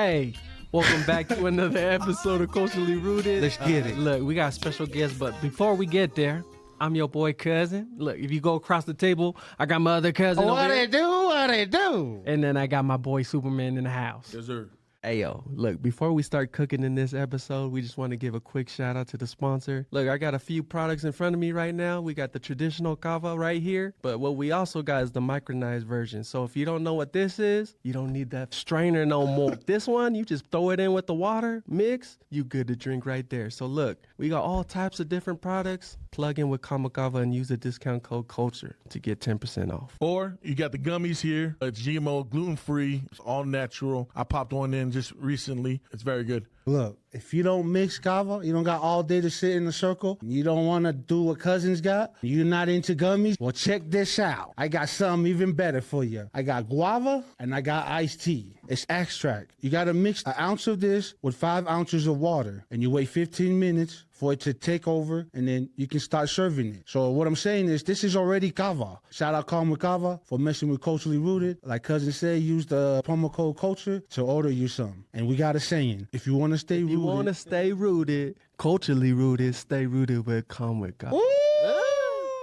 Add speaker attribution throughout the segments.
Speaker 1: Hey, welcome back to another episode of Culturally Rooted.
Speaker 2: Let's get it.
Speaker 1: Look, we got special guests, but before we get there, I'm your boy cousin. Look, if you go across the table, I got my other cousin.
Speaker 2: What
Speaker 1: over
Speaker 2: they
Speaker 1: here.
Speaker 2: do? What they do?
Speaker 1: And then I got my boy Superman in the house.
Speaker 3: Yes, sir.
Speaker 1: Hey, yo, look, before we start cooking in this episode, we just want to give a quick shout out to the sponsor. Look, I got a few products in front of me right now. We got the traditional kava right here, but what we also got is the micronized version. So if you don't know what this is, you don't need that strainer no more. This one, you just throw it in with the water, mix, you good to drink right there. So look, we got all types of different products. Plug in with Kamakava and use the discount code CULTURE to get 10% off.
Speaker 3: Or you got the gummies here. It's GMO, gluten-free. It's all natural. I popped one in just recently. It's very good.
Speaker 2: Look, if you don't mix kava, you don't got all day to sit in a circle, you don't want to do what cousins got, you're not into gummies, well, check this out. I got something even better for you. I got guava and I got iced tea. It's extract. You got to mix an ounce of this with 5 ounces of water, and you wait 15 minutes for it to take over, and then you can start serving it. So what I'm saying is this is already kava. Shout out Calm with Kava for messing with Culturally Rooted. Like cousin said, use the promo code CULTURE to order you some. And we got a saying, if you want to stay rooted.
Speaker 1: You want to stay rooted, culturally rooted, stay rooted with Calm with God.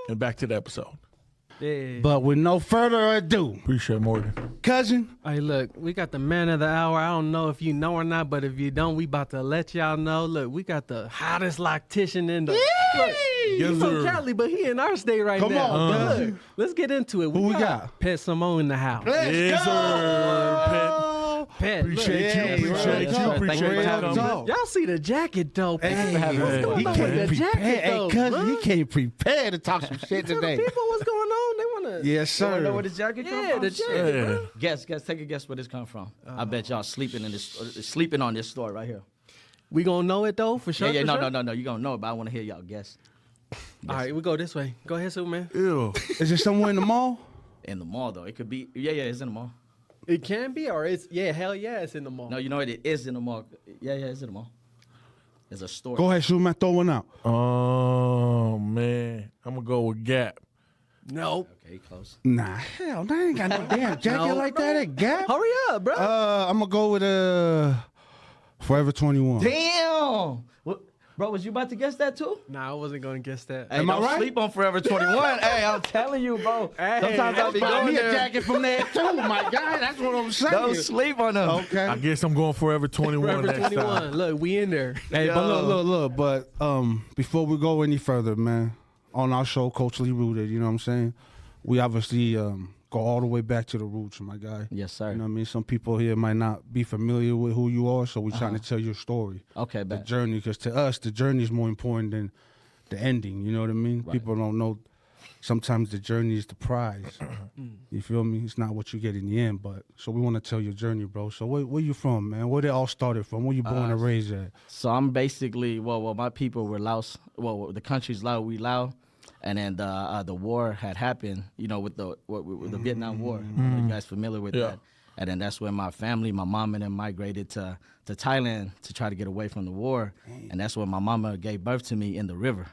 Speaker 3: And back to the episode.
Speaker 1: Yeah.
Speaker 2: But with no further ado,
Speaker 3: Appreciate it, Morgan.
Speaker 2: cousin,
Speaker 1: Hey, look, we got the man of the hour. I don't know if you know or not, but if you don't, we about to let y'all know. Look, we got the hottest loctician in the... Look,
Speaker 3: Yes,
Speaker 1: he's from
Speaker 3: sir.
Speaker 1: Cali, but he in our state right
Speaker 2: Come
Speaker 1: now.
Speaker 2: on,
Speaker 1: But
Speaker 2: bro.
Speaker 1: look, let's get into it.
Speaker 2: Who we got?
Speaker 1: Pet Simone in the house.
Speaker 3: Yes, sir.
Speaker 1: Pet,
Speaker 3: Appreciate
Speaker 1: look,
Speaker 3: you. Appreciate
Speaker 2: real
Speaker 3: you.
Speaker 2: talk.
Speaker 3: Appreciate
Speaker 2: Real
Speaker 3: you.
Speaker 2: talk.
Speaker 3: coming.
Speaker 1: Y'all see the jacket, though. Pet.
Speaker 2: Hey,
Speaker 1: What's
Speaker 3: he
Speaker 1: going on
Speaker 3: came
Speaker 1: with the jacket,
Speaker 2: Hey,
Speaker 1: though,
Speaker 2: cousin,
Speaker 1: bro?
Speaker 2: he came prepared to talk some shit
Speaker 1: Tell the
Speaker 2: today.
Speaker 1: people what's going on. They want to...
Speaker 2: Yes,
Speaker 4: You wanna know
Speaker 2: sir.
Speaker 4: where this jacket come
Speaker 1: Yeah,
Speaker 4: from?
Speaker 1: the jacket,
Speaker 3: Yeah.
Speaker 1: bro.
Speaker 4: Guess, take a guess where this come from. I bet y'all sleeping on this store right here.
Speaker 1: We gonna know it, though, for sure?
Speaker 4: Yeah,
Speaker 1: for
Speaker 4: no,
Speaker 1: sure?
Speaker 4: no. You gonna know it, but I want to hear y'all guess.
Speaker 1: All right, we go this way. Go ahead, Superman.
Speaker 3: Ew.
Speaker 2: Is it somewhere in the mall?
Speaker 4: In the mall though, it could be. Yeah, it's in the mall.
Speaker 1: It can be, or it's... Yeah, hell yeah, it's in the mall.
Speaker 4: No, you know what? It is in the mall. Yeah, it's in the mall. There's a store.
Speaker 2: Go ahead, Superman, throw one out.
Speaker 3: Oh, man. I'm going to go with Gap.
Speaker 1: Nope.
Speaker 4: Okay, close.
Speaker 2: Nah, hell, they ain't got no damn jacket
Speaker 1: No.
Speaker 2: like that at Gap.
Speaker 1: Hurry up, bro.
Speaker 2: I'm gonna go with Forever 21.
Speaker 4: Damn. What, bro, was you about to guess that too?
Speaker 1: Nah, I wasn't gonna guess that.
Speaker 4: Hey,
Speaker 2: Am I
Speaker 4: don't
Speaker 2: right?
Speaker 4: sleep on Forever 21. Hey, I'm telling you, bro.
Speaker 1: Hey,
Speaker 4: Sometimes I be
Speaker 2: Buy
Speaker 4: going
Speaker 2: me a
Speaker 4: there.
Speaker 2: jacket from there too, my guy. That's what I'm saying.
Speaker 4: Don't sleep on them.
Speaker 2: Okay.
Speaker 3: I guess I'm going Forever 21
Speaker 1: Forever
Speaker 3: next
Speaker 1: 21.
Speaker 3: time.
Speaker 1: Look, we in there.
Speaker 2: Hey, but look. But before we go any further, man, on our show, Culturally Rooted, you know what I'm saying? We obviously go all the way back to the roots, my guy.
Speaker 4: Yes, sir.
Speaker 2: You know what I mean? Some people here might not be familiar with who you are, so we're trying to tell your story.
Speaker 4: Okay,
Speaker 2: The
Speaker 4: bet.
Speaker 2: journey, because to us, the journey is more important than the ending. You know what I mean?
Speaker 4: Right.
Speaker 2: People don't know. Sometimes the journey is the prize. You feel me? It's not what you get in the end. But so we want to tell your journey, bro. So where you from, man? Where it all started from? Where you born and raised at?
Speaker 4: So I'm basically well, my people were Laos. Well, the country's Lao, we Lao, and then the war had happened. You know, with the Vietnam War. You guys familiar with
Speaker 3: Yeah.
Speaker 4: that? And then that's when my family, my mom and them migrated to Thailand to try to get away from the war. And that's when my mama gave birth to me in the river.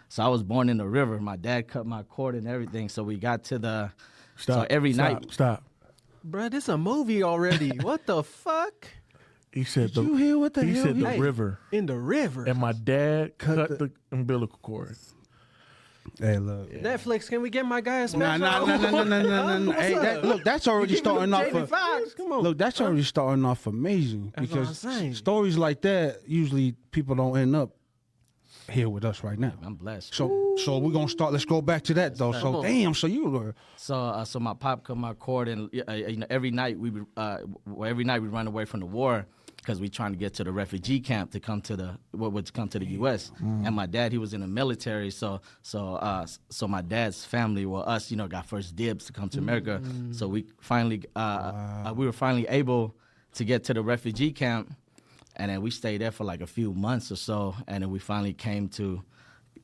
Speaker 4: So I was born in the river. My dad cut my cord and everything. So we got to the. So every night.
Speaker 3: Stop.
Speaker 1: Bruh, this a movie already. What the fuck?
Speaker 3: He said
Speaker 2: Did you hear what the
Speaker 3: he
Speaker 2: hell
Speaker 3: said
Speaker 2: he-
Speaker 3: the
Speaker 1: Hey,
Speaker 3: river.
Speaker 1: In the river.
Speaker 3: And my dad cut the umbilical cord.
Speaker 2: Hey, look.
Speaker 1: Netflix, can we get my guy a special?
Speaker 2: Nah.
Speaker 1: What's
Speaker 2: Hey,
Speaker 1: up?
Speaker 2: look, that's already
Speaker 1: You giving
Speaker 2: starting
Speaker 1: him
Speaker 2: off.
Speaker 1: Jamie Foxx? Come on.
Speaker 2: Look, that's already starting off amazing
Speaker 1: That's what I'm
Speaker 2: because
Speaker 1: saying.
Speaker 2: stories like that usually people don't end up here with us right now.
Speaker 4: I'm blessed.
Speaker 2: So we're gonna start. Let's go back to that though. So damn. So you were.
Speaker 4: So my pop cut my cord, and every night we run away from the war because we trying to get to the refugee camp to come to the U.S. And my dad, he was in the military, so my dad's family, us, got first dibs to come to America. So we finally we were finally able to get to the refugee camp, and then we stayed there for like a few months or so, and then we finally came to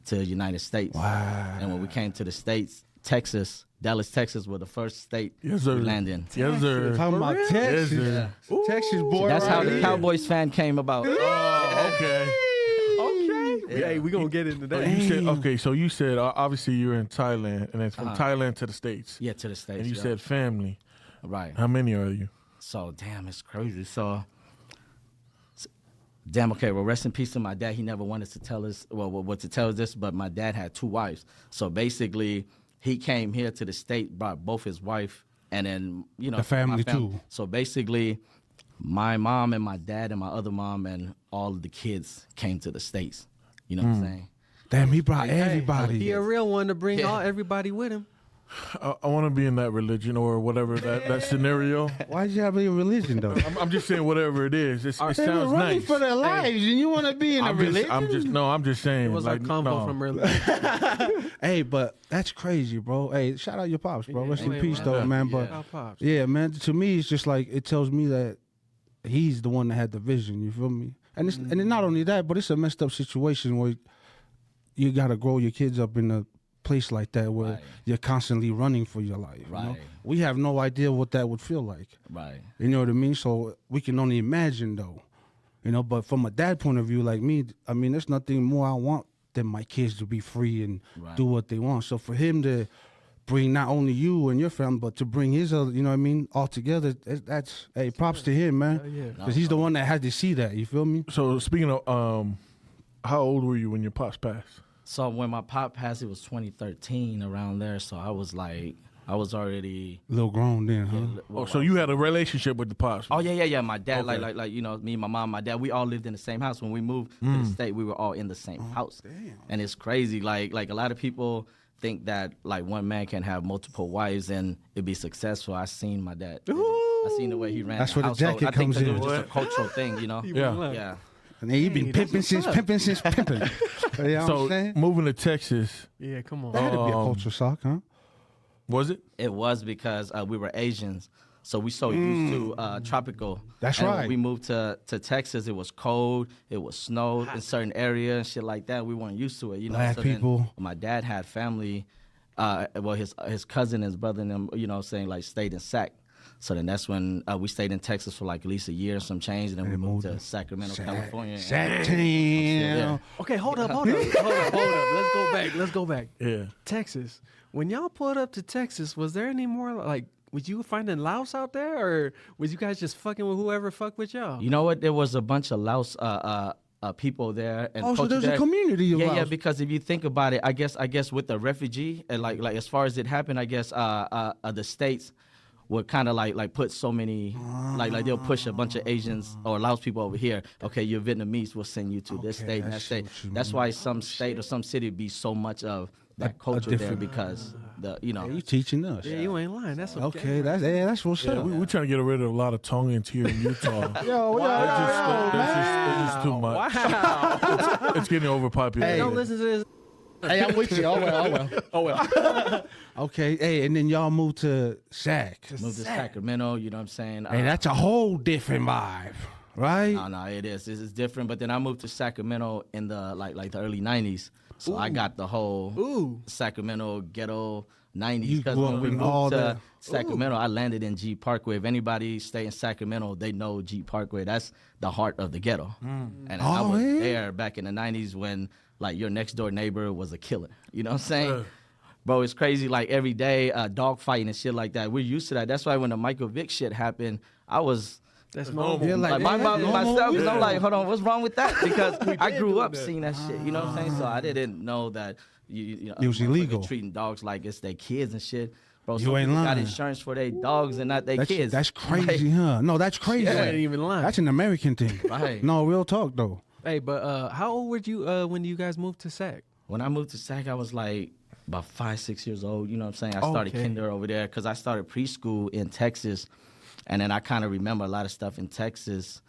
Speaker 4: the United States.
Speaker 2: Wow.
Speaker 4: And when we came to the States, Dallas, Texas was the first state
Speaker 3: Yes, sir.
Speaker 4: we landed in.
Speaker 3: Yes, sir.
Speaker 2: Talking about
Speaker 1: real?
Speaker 2: Texas.
Speaker 3: Yes, sir.
Speaker 2: Texas boy.
Speaker 4: That's how
Speaker 2: right
Speaker 4: the
Speaker 2: here.
Speaker 4: Cowboys fan came about.
Speaker 3: Oh, okay.
Speaker 1: Okay. Hey, we gonna get into that.
Speaker 3: You said, okay, so you said, obviously you're in Thailand, and it's from Thailand to the States.
Speaker 4: Yeah, to the States.
Speaker 3: And you
Speaker 4: yeah.
Speaker 3: said family.
Speaker 4: Right.
Speaker 3: How many are you?
Speaker 4: So, damn, it's crazy. So, Damn. Okay. Well, rest in peace to my dad. He never wanted to tell us. Well, what to tell us this, but my dad had 2 wives. So basically, he came here to the state, brought both his wife, and then
Speaker 2: The family too.
Speaker 4: So basically, my mom and my dad and my other mom and all of the kids came to the States. You know what I'm saying?
Speaker 2: Damn, he brought everybody.
Speaker 1: He a real one to bring
Speaker 4: Yeah.
Speaker 1: everybody with him.
Speaker 3: I want to be in that religion or whatever that scenario.
Speaker 2: Why'd you have a religion though?
Speaker 3: I'm just saying whatever it is. It
Speaker 2: They were
Speaker 3: sounds
Speaker 2: running
Speaker 3: nice.
Speaker 2: for their lives, and you want to be in a religion?
Speaker 3: I'm just saying.
Speaker 1: It was
Speaker 3: like,
Speaker 1: our combo
Speaker 3: no.
Speaker 1: from earlier.
Speaker 2: Hey, but that's crazy, bro. Hey, shout out your pops, bro. Rest in
Speaker 1: Hey,
Speaker 2: peace,
Speaker 1: man.
Speaker 2: though, man. But
Speaker 1: Our pops.
Speaker 2: yeah, man. To me, it's just like it tells me that he's the one that had the vision. You feel me? And it's and then not only that, but it's a messed up situation where you gotta grow your kids up in a place like that where
Speaker 4: Right.
Speaker 2: you're constantly running for your life. You know?
Speaker 4: Right.
Speaker 2: We have no idea what that would feel like.
Speaker 4: Right.
Speaker 2: You know what I mean? So we can only imagine, though. You know, but from a dad point of view, like me, I mean, there's nothing more I want than my kids to be free and
Speaker 4: Right.
Speaker 2: do what they want. So for him to bring not only you and your family, but to bring his other, you know what I mean, all together, that's hey, props to him, man.
Speaker 1: yeah.
Speaker 2: Because he's the one that had to see that. You feel me?
Speaker 3: So speaking of, how old were you when your pops passed?
Speaker 4: So when my pop passed, it was 2013 around there. So I was already.
Speaker 2: Little grown then, huh?
Speaker 3: Oh, so you had a relationship with the pops?
Speaker 4: Oh yeah. My dad,
Speaker 3: Okay.
Speaker 4: like you know, me, my mom, my dad, we all lived in the same house. When we moved to the state, we were all in the same house.
Speaker 2: damn.
Speaker 4: And it's crazy. Like a lot of people think that like one man can have multiple wives and it'd be successful. I seen my dad. I seen the way he ran.
Speaker 2: That's
Speaker 4: the
Speaker 2: where the
Speaker 4: household.
Speaker 2: jacket
Speaker 4: I think
Speaker 2: comes
Speaker 4: 'cause
Speaker 2: in.
Speaker 4: It was just a cultural thing, you know.
Speaker 3: Yeah.
Speaker 4: Yeah.
Speaker 2: And then he been pimping since pimping. You know what I'm
Speaker 3: So
Speaker 2: saying?
Speaker 3: moving to Texas,
Speaker 1: Yeah, come on.
Speaker 2: That had to be a culture shock, huh?
Speaker 3: was it?
Speaker 4: It was because we were Asians, so we so used to tropical.
Speaker 2: That's
Speaker 4: and
Speaker 2: right.
Speaker 4: When we moved to Texas, it was cold, it was snow in certain areas and shit like that. We weren't used to it, you know.
Speaker 2: Black
Speaker 4: so then
Speaker 2: people.
Speaker 4: my dad had family. Well, his cousin, his brother, and them, you know, saying like stayed in Sac. So then that's when we stayed in Texas for like at least a year, some change, and then we moved to Sacramento, California.
Speaker 2: Sacramento.
Speaker 1: Okay, hold up. Let's go back.
Speaker 3: Yeah.
Speaker 1: Texas. When y'all pulled up to Texas, was there any more like? Was you finding Laos out there, or was you guys just fucking with whoever fucked with y'all?
Speaker 4: You know what? There was a bunch of Laos people there. And
Speaker 2: Oh, so
Speaker 4: culture
Speaker 2: there's
Speaker 4: there.
Speaker 2: a community of
Speaker 4: Yeah,
Speaker 2: Laos.
Speaker 4: because if you think about it, I guess with the refugee and like as far as it happened, I guess the states would kind of like put so many like they'll push a bunch of Asians or Laos people over here. Okay, you're Vietnamese, we'll send you to this
Speaker 2: Okay,
Speaker 4: state and
Speaker 2: I
Speaker 4: that
Speaker 2: see
Speaker 4: state.
Speaker 2: what you
Speaker 4: That's
Speaker 2: mean.
Speaker 4: why some state or some city be so much of that culture there
Speaker 2: different-
Speaker 4: because the
Speaker 2: You teaching us.
Speaker 1: Yeah, you ain't lying. That's
Speaker 2: Okay, that's what's
Speaker 3: Yeah,
Speaker 2: up.
Speaker 3: we're trying to get rid of a lot of Tongans here in Utah.
Speaker 2: Yo,
Speaker 3: That's just too much.
Speaker 1: Wow.
Speaker 3: It's getting overpopulated.
Speaker 1: Don't listen to this.
Speaker 2: Hey, I'm with you. Oh well. Okay, hey, and then y'all moved to Sac.
Speaker 4: moved to Sacramento. You know what I'm saying?
Speaker 2: Hey, that's a whole different vibe, right?
Speaker 4: No, it is. This is different. But then I moved to Sacramento in the like the early '90s, so I got the whole Sacramento ghetto '90s.
Speaker 2: You
Speaker 4: Because
Speaker 2: grew
Speaker 4: when
Speaker 2: up
Speaker 4: we
Speaker 2: in
Speaker 4: moved
Speaker 2: all
Speaker 4: to
Speaker 2: that.
Speaker 4: Sacramento, I landed in G Parkway. If anybody stay in Sacramento, they know G Parkway. That's the heart of the ghetto. And I
Speaker 2: Oh,
Speaker 4: was
Speaker 2: yeah?
Speaker 4: there back in the '90s when like your next door neighbor was a killer. You know what I'm saying? Bro, it's crazy. Like every day, dog fighting and shit like that. We're used to that. That's why when the Michael Vick shit happened, I was.
Speaker 1: That's normal.
Speaker 2: Yeah,
Speaker 4: Like my
Speaker 2: yeah,
Speaker 4: mom
Speaker 2: yeah.
Speaker 4: and myself, because I'm
Speaker 3: Yeah.
Speaker 4: like, hold on, what's wrong with that? Because I grew
Speaker 1: do
Speaker 4: up
Speaker 1: that.
Speaker 4: seeing that shit. You know what I'm saying? So I didn't know that you know,
Speaker 2: It was
Speaker 4: motherfuckers
Speaker 2: illegal.
Speaker 4: treating dogs like it's their kids and shit. Bro,
Speaker 2: You
Speaker 4: some
Speaker 2: ain't
Speaker 4: people got
Speaker 2: lying.
Speaker 4: insurance for their dogs and not their kids.
Speaker 2: That's crazy, huh? No, that's crazy.
Speaker 1: You ain't even lying.
Speaker 2: That's an American thing.
Speaker 4: Right.
Speaker 2: No, real talk though.
Speaker 1: Hey, but how old were you when you guys moved to Sac?
Speaker 4: When I moved to Sac, I was like about 5, 6 years old. You know what I'm saying? I started
Speaker 1: Okay.
Speaker 4: kinder over there because I started preschool in Texas. And then I kind of remember a lot of stuff in Texas.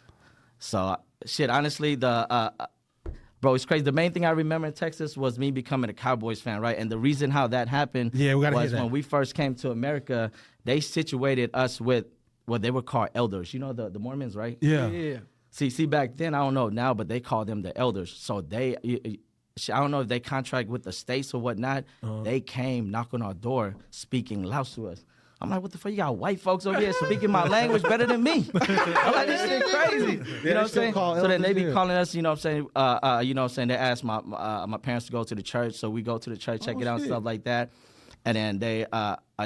Speaker 4: So, shit, honestly, bro, it's crazy. The main thing I remember in Texas was me becoming a Cowboys fan, right? And the reason how that happened
Speaker 2: Yeah, we gotta
Speaker 4: was
Speaker 2: hear that.
Speaker 4: when we first came to America, they situated us with what they were called elders. You know, the Mormons, right?
Speaker 2: Yeah.
Speaker 1: Yeah.
Speaker 4: See, back then, I don't know now, but they call them the elders. So I don't know if they contract with the states or whatnot. They came knocking our door, speaking Laos to us. I'm like, what the fuck? You got white folks over here speaking my language better than me. I'm like, this shit crazy. You know what I'm
Speaker 2: still
Speaker 4: saying?
Speaker 2: call
Speaker 4: So then they
Speaker 2: elders
Speaker 4: be
Speaker 2: here.
Speaker 4: calling us, you know what I'm saying? You know what I'm saying? They asked my parents to go to the church, so we go to the church, check it out, and
Speaker 2: shit.
Speaker 4: stuff like that. And then they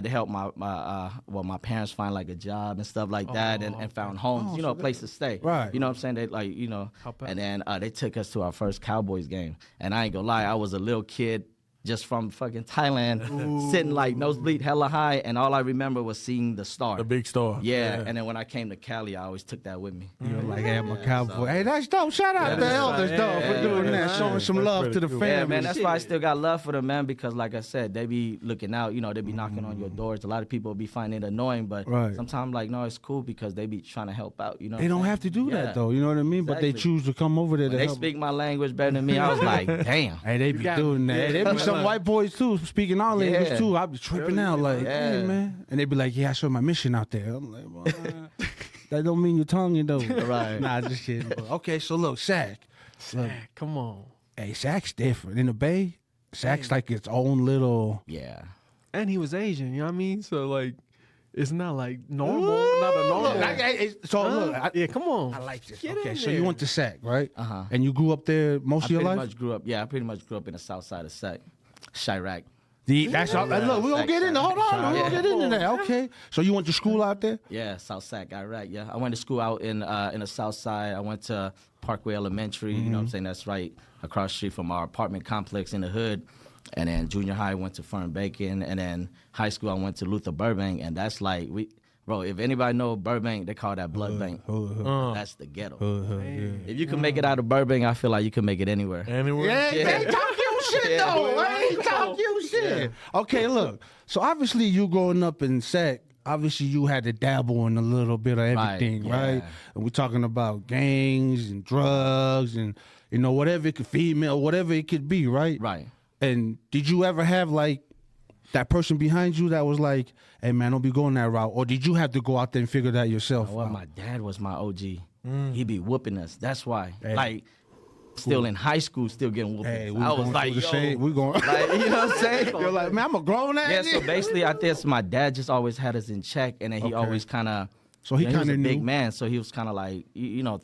Speaker 4: helped my parents find like a job and stuff like that, and found homes, a place to stay.
Speaker 2: Right.
Speaker 4: You know what I'm saying? They like, and then they took us to our first Cowboys game. And I ain't gonna lie, I was a little kid just from fucking Thailand, sitting like nosebleed hella high, and all I remember was seeing the star.
Speaker 3: The big star.
Speaker 4: Yeah, and then when I came to Cali, I always took that with me.
Speaker 2: You're like, hey, I'm a cowboy. Hey, that's dope. Shout out to the elders, though, for doing that, showing some love to the family.
Speaker 4: Yeah, man, that's why I still got love for them, man, because like I said, they be looking out, they be knocking on your doors. A lot of people be finding it annoying, but sometimes like, no, it's cool because they be trying to help out,
Speaker 2: They don't have to do that, though, you know what I mean? But they choose to come over there to
Speaker 4: help.
Speaker 2: They
Speaker 4: speak my language better than me. I was like, damn.
Speaker 2: Hey, they be doing that. Hey, they be some white boys, too, speaking our language, too. I be tripping out like, hey, man. And they be like, yeah, I saw my mission out there. I'm like, well, that don't mean you're tonguing, though.
Speaker 4: Right.
Speaker 2: Nah, just kidding. But, okay, so look, Sac.
Speaker 1: Sac, come on.
Speaker 2: Hey, Sac's different. In the Bay, Sac's like its own little...
Speaker 4: Yeah.
Speaker 1: And he was Asian, you know what I mean? So, like, it's not like normal, not a normal.
Speaker 2: Yeah,
Speaker 1: come on.
Speaker 2: I like this.
Speaker 1: Get
Speaker 2: Okay,
Speaker 1: in
Speaker 2: so
Speaker 1: there.
Speaker 2: you went to Sac, right?
Speaker 4: Uh-huh.
Speaker 2: And you grew up there most of your life?
Speaker 4: I pretty much grew up in the south side of Sac, Chirac.
Speaker 2: That's all. Look, we're going to get into Hold on. We're going to get into that. Okay. So you went to school out there?
Speaker 4: Yeah, South Sac, Iraq. Yeah, I went to school out in the South Side. I went to Parkway Elementary. You know what I'm saying? That's right across the street from our apartment complex in the hood. And then junior high, I went to Fern Bacon. And then high school, I went to Luther Burbank. And that's like bro, if anybody know Burbank, they call that blood bank. That's the ghetto. If you can make it out of Burbank, I feel like you can make it anywhere.
Speaker 3: Anywhere?
Speaker 2: They talk your shit, though. They talk your shit. Okay, look. So obviously you growing up in Sac, obviously you had to dabble in a little bit of everything, right? And we're talking about gangs and drugs and, whatever it could, female, whatever it could be, right?
Speaker 4: Right.
Speaker 2: And did you ever have, like, that person behind you that was like, hey, man, don't be going that route? Or did you have to go out there and figure that yourself out?
Speaker 4: My dad was my OG. He be whooping us. That's why. Hey. Like, still in high school, still getting whooped.
Speaker 2: Hey,
Speaker 4: I was like,
Speaker 2: we're going.
Speaker 4: Like, you know what I'm saying?
Speaker 2: You're like, man, I'm a grown ass.
Speaker 4: Yeah, so basically, I think my dad just always had us in check, and then he always kind of...
Speaker 2: So he kind of
Speaker 4: knew. Big man, so he was kind of like,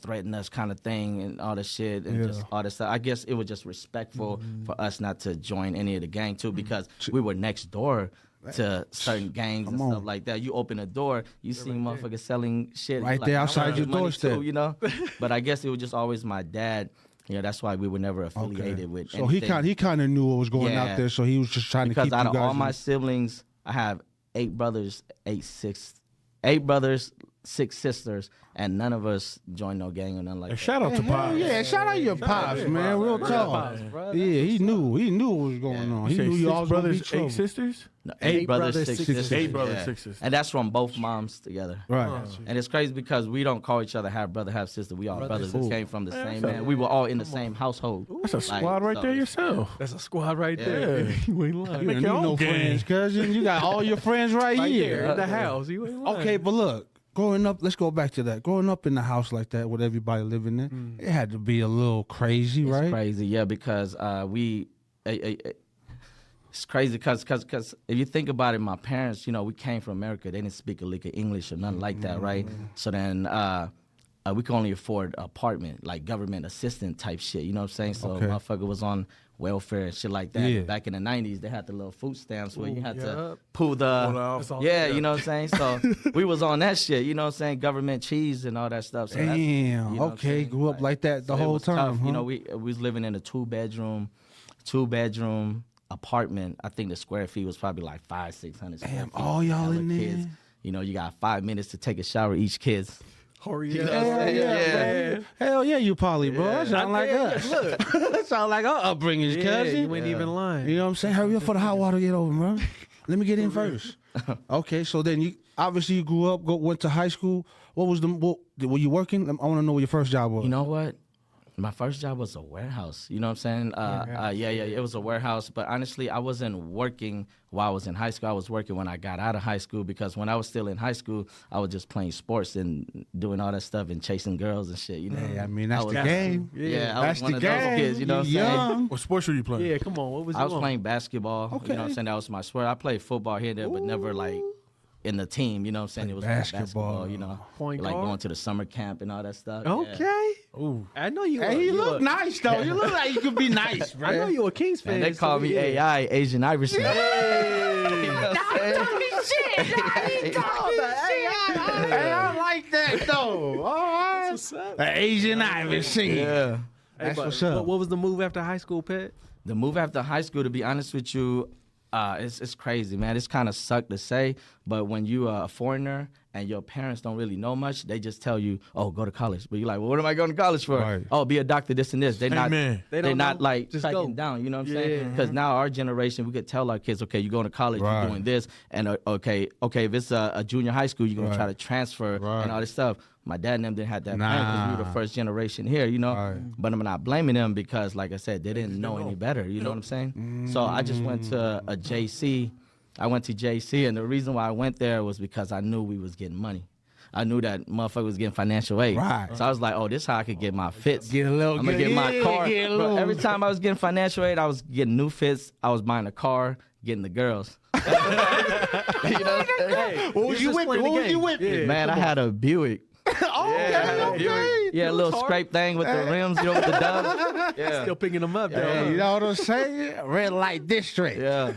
Speaker 4: threatening us kind of thing and all this shit and just all this stuff. I guess it was just respectful for us not to join any of the gang too, because we were next door to certain gangs and stuff like that. You open a door, you see motherfuckers selling shit.
Speaker 2: Right
Speaker 4: like,
Speaker 2: there outside your doorstep.
Speaker 4: Too, But I guess it was just always my dad. That's why we were never affiliated with anything.
Speaker 2: So he kind of knew what was going out there, so he was just trying to keep you guys.
Speaker 4: Because out of all my siblings, I have 8 brothers, 6 sisters, and none of us joined no gang or nothing like that.
Speaker 3: Shout out to Pops.
Speaker 2: Yeah, shout out your Pops, man. Real talk. Yeah, he knew what was going on. He knew you all was going to be trouble.
Speaker 3: 8 sisters?
Speaker 4: No, 8 brothers, 6 sisters.
Speaker 3: 8 brothers, 6 sisters.
Speaker 4: And that's from both moms together.
Speaker 2: Right.
Speaker 4: And it's crazy because we don't call each other half brother, half sister. We all brothers. We came from the same man. We were all in the same household.
Speaker 3: That's a squad right there yourself.
Speaker 1: That's a squad right there. You ain't lying.
Speaker 2: You ain't no friends, cousin. You got all your friends right here.
Speaker 1: In the house. You ain't lying.
Speaker 2: Okay, but look. Growing up, let's go back to that. Growing up in the house like that with everybody living there, it had to be a little crazy, right?
Speaker 4: It's crazy, yeah, because it's crazy because if you think about it, my parents, we came from America. They didn't speak a lick of English or nothing like that, right? So then we could only afford an apartment, like government assistant type shit, you know what I'm saying? So motherfucker was on welfare and shit like that.
Speaker 2: Yeah.
Speaker 4: Back in the 90s, they had the little food stamps where you had to pull the, you know what I'm saying? So we was on that shit, you know what I'm saying? Government cheese and all that stuff. So
Speaker 2: damn, okay, grew up like that the whole time.
Speaker 4: Huh? We was living in a two bedroom apartment. I think the square feet was probably like 500-600 square feet.
Speaker 2: All y'all in there?
Speaker 4: Kids. You got 5 minutes to take a shower each kid's.
Speaker 1: Hurry
Speaker 4: up.
Speaker 2: Hell yeah, you Polly, bro. That sound like us.
Speaker 1: Look.
Speaker 2: That sound like our upbringing, cousin.
Speaker 1: You ain't even lying.
Speaker 2: You know what I'm saying? Hurry up for the hot water to get over, bro. Let me get in first. Okay, so then you obviously you grew up, went to high school. Were you working? I want to know what your first job was.
Speaker 4: You know what? My first job was a warehouse. You know what I'm saying? It was a warehouse. But honestly, I wasn't working while I was in high school. I was working when I got out of high school because when I was still in high school, I was just playing sports and doing all that stuff and chasing girls and shit.
Speaker 2: Hey, I mean, that's the game.
Speaker 4: Yeah, I was one of those kids. You know what I'm saying?
Speaker 3: What sports were you playing?
Speaker 1: Yeah, come on. What was
Speaker 4: I was playing basketball. Okay. You know what I'm saying? That was my sport. I played football here and there, but never like in the team. You know what I'm saying? It was basketball. You know,
Speaker 1: Point
Speaker 4: like
Speaker 1: guard?
Speaker 4: going to the summer camp and all that stuff. Yeah.
Speaker 1: Okay.
Speaker 3: Ooh.
Speaker 1: I know you.
Speaker 2: Hey, you look nice though. You look like you could be nice, bro.
Speaker 1: I know you a Kings fan.
Speaker 4: And they call me AI, Asian Iverson. You know what I'm saying?
Speaker 2: Hey, I like that though. All right.
Speaker 1: What's up?
Speaker 2: An Asian Iverson.
Speaker 4: Yeah.
Speaker 2: That's what's up.
Speaker 1: What was the move after high school, Pet?
Speaker 4: The move after high school, to be honest with you, it's crazy, man. It's kind of sucked to say, but when you are a foreigner and your parents don't really know much, they just tell you, "Oh, go to college." But you're like, "Well, what am I going to college for?"
Speaker 2: Right.
Speaker 4: "Oh, be a doctor, this and this." They're not.
Speaker 3: Amen.
Speaker 1: They
Speaker 4: They're
Speaker 1: don't
Speaker 4: not
Speaker 1: know.
Speaker 4: like
Speaker 1: Just
Speaker 4: tracking
Speaker 1: go.
Speaker 4: down. You know what I'm
Speaker 1: Yeah.
Speaker 4: saying? Because now our generation, we could tell our kids, "Okay, you're going to college,
Speaker 2: Right.
Speaker 4: you're doing this," and okay, if it's a junior high school, you're gonna try to transfer
Speaker 2: Right.
Speaker 4: and all this stuff. My dad and them didn't have that plan because we were the first generation here, you know.
Speaker 2: Right.
Speaker 4: But I'm not blaming them because, like I said, they didn't know any better. You know what I'm saying? So I just went to a JC. I went to JC, and the reason why I went there was because I knew we was getting money. I knew that motherfucker was getting financial aid.
Speaker 2: Right.
Speaker 4: So I was like, oh, this is how I could get my fits.
Speaker 2: Get a little.
Speaker 4: I'm gonna get my car.
Speaker 2: Get a
Speaker 4: Bro,
Speaker 2: little.
Speaker 4: every time I was getting financial aid, I was getting new fits. I was buying a car, getting the girls. You know what I'm saying?
Speaker 2: What was you whipping? What was you whipping?
Speaker 4: Man, I had a Buick. Yeah, a little scrape thing with the rims, you know, with the dubs. Yeah.
Speaker 1: Still picking them up, though.
Speaker 2: Hey, you know what I'm saying? Red light district.
Speaker 4: Yeah.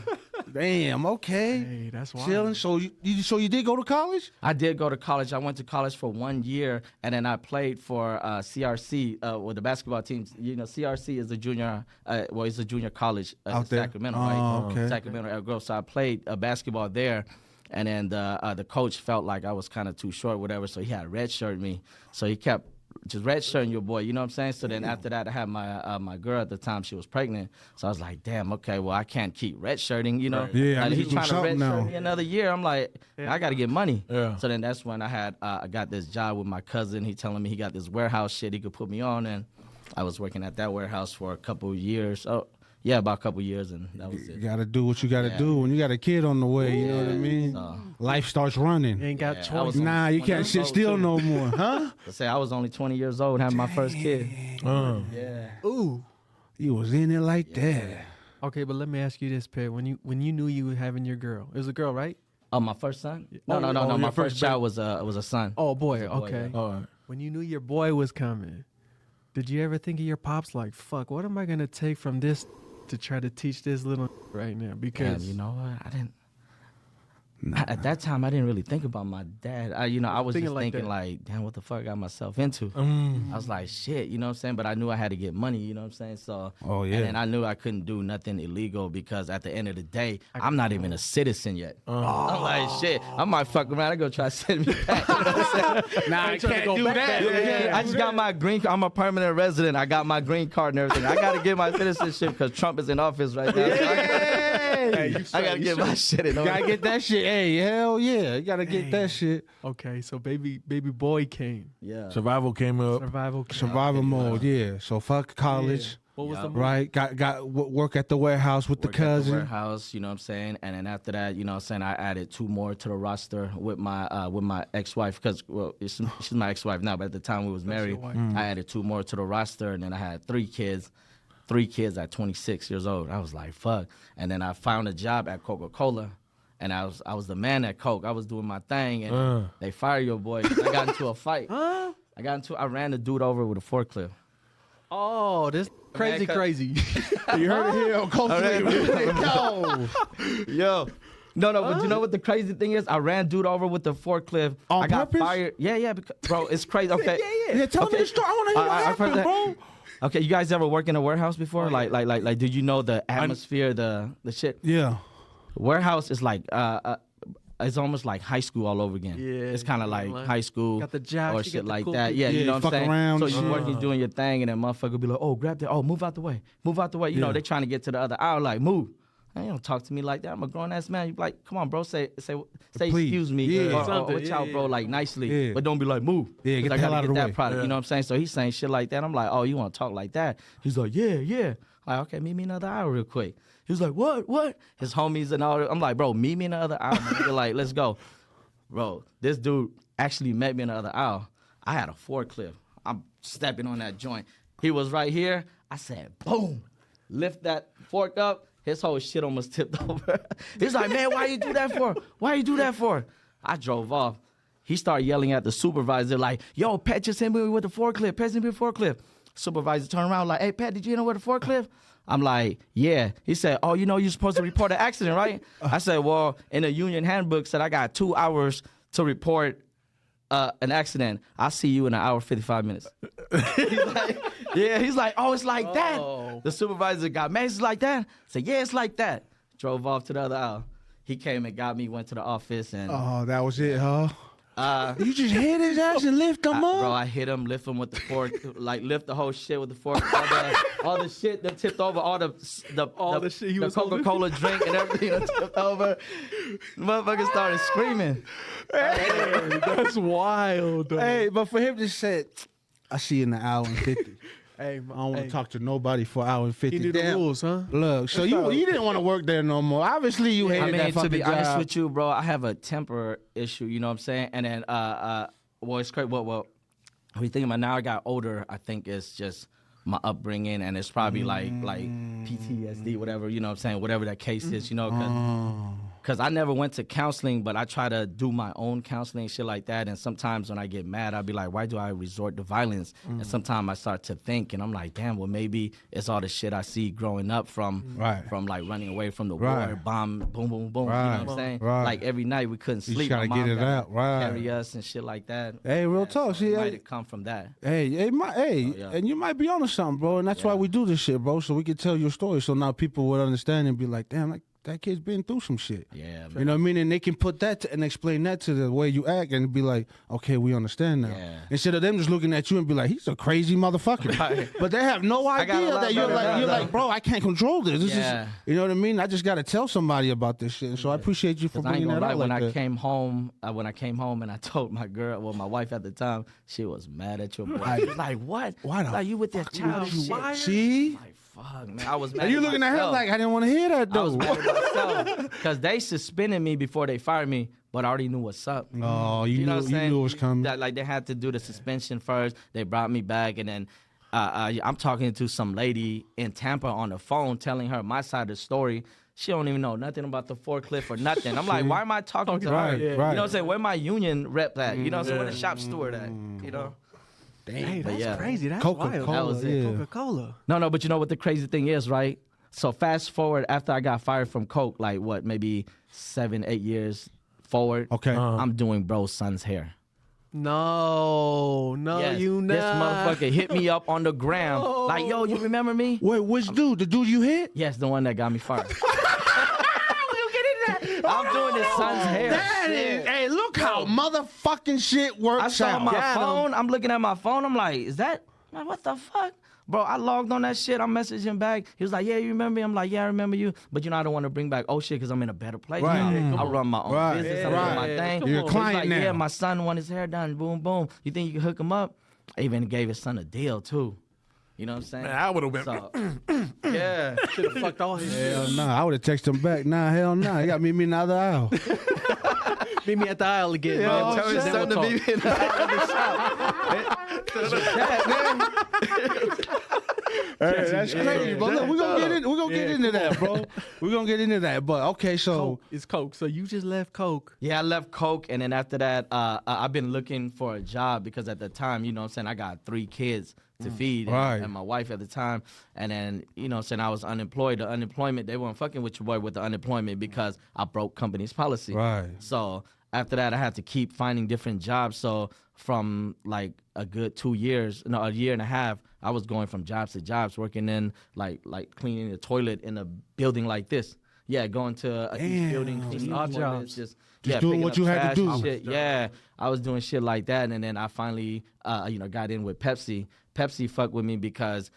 Speaker 2: Damn. Okay.
Speaker 1: Hey, that's wild.
Speaker 2: Chilling. So you did go to college?
Speaker 4: I did go to college. I went to college for 1 year, and then I played for CRC with the basketball team. You know, CRC is a junior, it's a junior college in
Speaker 2: Out there?
Speaker 4: Sacramento,
Speaker 2: Oh,
Speaker 4: right?
Speaker 2: okay.
Speaker 4: Sacramento, Elk Grove. So I played basketball there, and then the coach felt like I was kind of too short, whatever. So he had redshirted me. So he kept just redshirting your boy, you know what I'm saying? So then after that, I had my girl at the time. She was pregnant. So I was like, damn, okay, well, I can't keep redshirting, you know?
Speaker 2: Right. Yeah, I
Speaker 4: Like,
Speaker 2: need
Speaker 4: he's
Speaker 2: to do
Speaker 4: trying to
Speaker 2: something
Speaker 4: redshirt
Speaker 2: now.
Speaker 4: me another year. I'm like, I got to get money.
Speaker 3: Yeah.
Speaker 4: So then that's when I got this job with my cousin. He telling me he got this warehouse shit he could put me on, and I was working at that warehouse for a couple of years. Oh, yeah, about a couple of years, and that was
Speaker 2: You
Speaker 4: it.
Speaker 2: gotta do what you gotta do when you got a kid on the way. You know what I mean?
Speaker 4: So,
Speaker 2: Life starts running.
Speaker 1: You ain't got
Speaker 4: Yeah, I
Speaker 1: choice.
Speaker 4: was-
Speaker 2: Nah, you
Speaker 4: 20
Speaker 2: can't
Speaker 4: years
Speaker 2: sit
Speaker 4: old,
Speaker 2: still
Speaker 4: too.
Speaker 2: no more, huh?
Speaker 4: I say I was only 20 years old having my first kid.
Speaker 3: Yeah.
Speaker 1: Ooh.
Speaker 2: You was in it like that.
Speaker 1: Okay, but let me ask you this, Pet. When you knew you were having your girl, it was a girl, right?
Speaker 4: Oh, my first son?
Speaker 1: Oh,
Speaker 4: No.
Speaker 3: your
Speaker 4: My
Speaker 3: first
Speaker 4: first child was a son.
Speaker 1: Oh, boy.
Speaker 4: a boy,
Speaker 1: Okay.
Speaker 3: All right.
Speaker 1: When you knew your boy was coming, did you ever think of your pops like, fuck, what am I going to take from this to try to teach this little right now?
Speaker 4: Damn,
Speaker 1: Because
Speaker 4: you know what? I didn't. At that time, I didn't really think about my dad. I was
Speaker 1: Thinking
Speaker 4: just
Speaker 1: like
Speaker 4: thinking
Speaker 1: that.
Speaker 4: like, damn, what the fuck I got myself into? I was like, shit, you know what I'm saying? But I knew I had to get money, you know what I'm saying? So,
Speaker 2: Oh, yeah.
Speaker 4: And then I knew I couldn't do nothing illegal because at the end of the day, I'm not even a citizen yet. I'm like, shit, I might fuck around and go try to send me back. You know what I'm saying?
Speaker 2: Nah, I
Speaker 1: trying to
Speaker 2: can't
Speaker 1: go
Speaker 2: do
Speaker 1: back
Speaker 2: that.
Speaker 1: there.
Speaker 4: Yeah, I just got my green card. I'm a permanent resident. I got my green card and everything. I got to get my citizenship because Trump is in office right now. I got to get my shit in
Speaker 2: You
Speaker 4: order.
Speaker 2: gotta get that shit. Hey, hell yeah. You gotta get that shit.
Speaker 1: okay, so baby boy came.
Speaker 4: Yeah.
Speaker 3: Survival came up.
Speaker 1: Survival came.
Speaker 2: Survival mode, yeah. So fuck college,
Speaker 1: What was the move?
Speaker 2: right? Got work at the warehouse with the
Speaker 4: Worked at
Speaker 2: cousin.
Speaker 4: warehouse, you know what I'm saying? And then after that, you know what I'm saying, I added 2 more to the roster with my ex-wife because, well, she's my ex-wife now, but at the time we was married,
Speaker 1: wife.
Speaker 4: I added 2 more to the roster, and then I had 3 kids. 3 kids at 26 years old. I was like, fuck. And then I found a job at Coca-Cola, and I was the man at Coke. I was doing my thing, and they fired your boy. I got into a fight. I ran the dude over with a forklift.
Speaker 1: Oh, this crazy,
Speaker 4: Man,
Speaker 1: crazy.
Speaker 2: You heard it here on Coast Yo.
Speaker 4: Yo. No, but you know what the crazy thing is? I ran dude over with the forklift.
Speaker 2: On
Speaker 4: I got
Speaker 2: purpose?
Speaker 4: fired. Yeah, because, bro, it's crazy. Okay.
Speaker 2: Yeah, tell me the story. I want to hear what
Speaker 4: I've heard
Speaker 2: happened,
Speaker 4: that.
Speaker 2: bro.
Speaker 4: Okay, you guys ever work in a warehouse before? Like, did you know the atmosphere, the shit?
Speaker 2: Yeah.
Speaker 4: Warehouse is like, it's almost like high school all over again.
Speaker 1: Yeah,
Speaker 4: It's kind of like
Speaker 1: like,
Speaker 4: high school
Speaker 1: got the jocks,
Speaker 4: or
Speaker 1: you
Speaker 4: shit
Speaker 1: got the
Speaker 4: like
Speaker 1: cool
Speaker 4: that.
Speaker 1: people.
Speaker 4: Yeah,
Speaker 2: Yeah,
Speaker 4: you know what
Speaker 2: fuck
Speaker 4: I'm saying?
Speaker 2: around
Speaker 4: So
Speaker 2: and
Speaker 4: you
Speaker 2: shit.
Speaker 4: working, doing your thing, and then motherfucker be like, oh, grab that. Oh, move out the way. Move out the way. You know, they trying to get to the other aisle, like, move. Man, you don't talk to me like that. I'm a grown ass man. You be like, come on, bro, say
Speaker 2: Please.
Speaker 4: excuse me,
Speaker 2: Yeah.
Speaker 4: or
Speaker 1: Something,
Speaker 4: watch out,
Speaker 1: yeah,
Speaker 4: bro,
Speaker 1: yeah.
Speaker 4: like nicely,
Speaker 2: Yeah.
Speaker 4: but don't be like, move.
Speaker 2: Yeah,
Speaker 4: 'Cause
Speaker 2: get
Speaker 4: I
Speaker 2: the hell
Speaker 4: gotta
Speaker 2: out of
Speaker 4: get
Speaker 2: the
Speaker 4: that
Speaker 2: way.
Speaker 4: product.
Speaker 3: Yeah.
Speaker 4: You know what I'm saying? So he's saying shit like that. I'm like, oh, you want to talk like that? He's like, yeah. Like, okay, meet me in the other aisle real quick. He was like, what? His homies and all. I'm like, bro, meet me in the other aisle. They're like, let's go. Bro, this dude actually met me in the other aisle. I had a forklift. I'm stepping on that joint. He was right here. I said, boom. Lift that fork up. His whole shit almost tipped over. He's like, man, why you do that for? Why you do that for? I drove off. He started yelling at the supervisor like, yo, Phet just hit me with the forklift. Phet hit me with the forklift. Supervisor turned around like, hey, Phet, did you hit him with the forklift? I'm like, yeah. He said, oh, you know you're supposed to report an accident, right? I said, well, in the union handbook said I got 2 hours to report an accident. I'll see you in an hour, 55 minutes. He's like, yeah, he's like, oh, it's like that. The supervisor got mad. It's like that. I said, yeah, it's like that. Drove off to the other aisle. He came and got me, went to the office. And
Speaker 2: Oh, that was it, huh? You just hit his ass and lift him up?
Speaker 4: Bro, I hit him, lift him with the fork, like lift the whole shit with the fork. All the shit that tipped over, all the
Speaker 1: shit he was
Speaker 4: Coca-Cola drink and everything that tipped over. The motherfucker started screaming.
Speaker 1: Hey, that's wild. Though.
Speaker 2: Hey, but for him to say, I see you in an hour and 50.
Speaker 1: Hey,
Speaker 2: I don't want to talk to nobody for an hour and 50.
Speaker 1: He knew the rules, huh?
Speaker 2: Look, so you didn't want to work there no more. Obviously, you hated that fucking
Speaker 4: to be
Speaker 2: job.
Speaker 4: honest with you, bro, I have a temper issue, you know what I'm saying? And then, well, it's crazy. Well, we thinking about now I got older, I think it's just my upbringing, and it's probably like PTSD, whatever, you know what I'm saying? Whatever that case is, you know, because I never went to counseling, but I try to do my own counseling, shit like that. And sometimes when I get mad, I'll be like, why do I resort to violence? And sometimes I start to think, and I'm like, damn, well, maybe it's all the shit I see growing up from like running away from the war, bomb, boom, boom, boom. You know what I'm saying? Like every night we couldn't sleep.
Speaker 2: Trying to get it out,
Speaker 4: carry us and shit like that.
Speaker 2: Hey, real talk.
Speaker 4: So
Speaker 2: See,
Speaker 4: it might have come from that.
Speaker 2: And you might be onto something, bro. And that's why we do this shit, bro. So we can tell your story, so now people would understand and be like, damn, like that kid's been through some shit.
Speaker 4: Yeah, man.
Speaker 2: You know what I mean? And they can put that and explain that to the way you act and be like, okay, we understand now.
Speaker 4: Yeah.
Speaker 2: Instead of them just looking at you and be like, he's a crazy motherfucker.
Speaker 4: Right.
Speaker 2: But they have no idea that you're like, bro, I can't control this. This is, you know what I mean? I just got to tell somebody about this shit. And so I appreciate you for bringing that out.
Speaker 4: When I came home and I told my girl, well, my wife at the time, she was mad at your boy. She was like, what?
Speaker 2: Why the
Speaker 4: like you with that child shit?
Speaker 2: See?
Speaker 4: Like, fuck, man. I was mad.
Speaker 2: And you looking at her like, I didn't want to hear that, though.
Speaker 4: I was mad at myself. Because they suspended me before they fired me, but I already knew what's up.
Speaker 2: Oh, you
Speaker 4: know
Speaker 2: knew it was coming.
Speaker 4: That, like, they had to do the suspension first. They brought me back, and then I'm talking to some lady in Tampa on the phone telling her my side of the story. She don't even know nothing about the forklift or nothing. I'm like, why am I talking to her? You know what I'm saying? Where my union rep at? You know what I'm saying? Where the shop steward at? You know?
Speaker 1: Hey, that's crazy. That's
Speaker 2: Coca-Cola,
Speaker 1: wild.
Speaker 4: That was it.
Speaker 1: Coca-Cola.
Speaker 4: No, but you know what the crazy thing is, right? So fast forward after I got fired from Coke, like what, maybe 7-8 years forward.
Speaker 2: Okay.
Speaker 4: I'm doing bro's son's hair.
Speaker 1: No,
Speaker 4: Yes,
Speaker 1: you not.
Speaker 4: This motherfucker hit me up on the gram.
Speaker 1: No.
Speaker 4: Like, yo, you remember me?
Speaker 2: Wait, which dude? The dude you hit?
Speaker 4: Yes, the one that got me fired. I'm doing his son's hair.
Speaker 2: That is, hey, look how motherfucking shit works
Speaker 4: I saw
Speaker 2: out.
Speaker 4: my phone. I'm looking at my phone. I'm like, is that, like, what the fuck? Bro, I logged on that shit. I'm messaging back. He was like, yeah, you remember me? I'm like, yeah, I remember you. But, you know, I don't want to bring back shit because I'm in a better place.
Speaker 2: Right.
Speaker 4: I run my own business. I run my thing.
Speaker 2: You're a
Speaker 4: He's
Speaker 2: client
Speaker 4: like,
Speaker 2: now.
Speaker 4: yeah, my son want his hair done. Boom, boom. You think you can hook him up? I even gave his son a deal, too. You know what I'm saying?
Speaker 3: Man, I would have been.
Speaker 4: So, yeah.
Speaker 1: Should have fucked all his shit.
Speaker 2: Hell nah, I would have texted him back. Nah, hell nah. You got to meet me in the other aisle.
Speaker 1: Meet me at the aisle again.
Speaker 4: Yo,
Speaker 1: man.
Speaker 4: tell his son to be in
Speaker 2: Hey, that's crazy, bro. Look, we're gonna get into that, bro. We're gonna get into that. But okay, so
Speaker 1: Coke. It's Coke. So you just left Coke.
Speaker 4: Yeah, I left Coke, and then after that, I've been looking for a job because at the time, you know what I'm saying, I got 3 kids to feed and my wife at the time. And then, you know what I'm saying, I was unemployed. The unemployment, they weren't fucking with your boy with the unemployment because I broke company's policy.
Speaker 2: Right.
Speaker 4: So after that, I had to keep finding different jobs. So from like a good 2 years, no, a year and a half, I was going from jobs to jobs, working in like cleaning the toilet in a building like this. Yeah, going to each building, cleaning
Speaker 1: odd
Speaker 4: toilets,
Speaker 1: jobs.
Speaker 2: Just doing
Speaker 4: picking
Speaker 2: what
Speaker 4: up
Speaker 2: you had to
Speaker 4: trash
Speaker 2: do.
Speaker 4: and shit. Yeah, I was doing shit like that, and then I finally, got in with Pepsi. Pepsi fucked with me because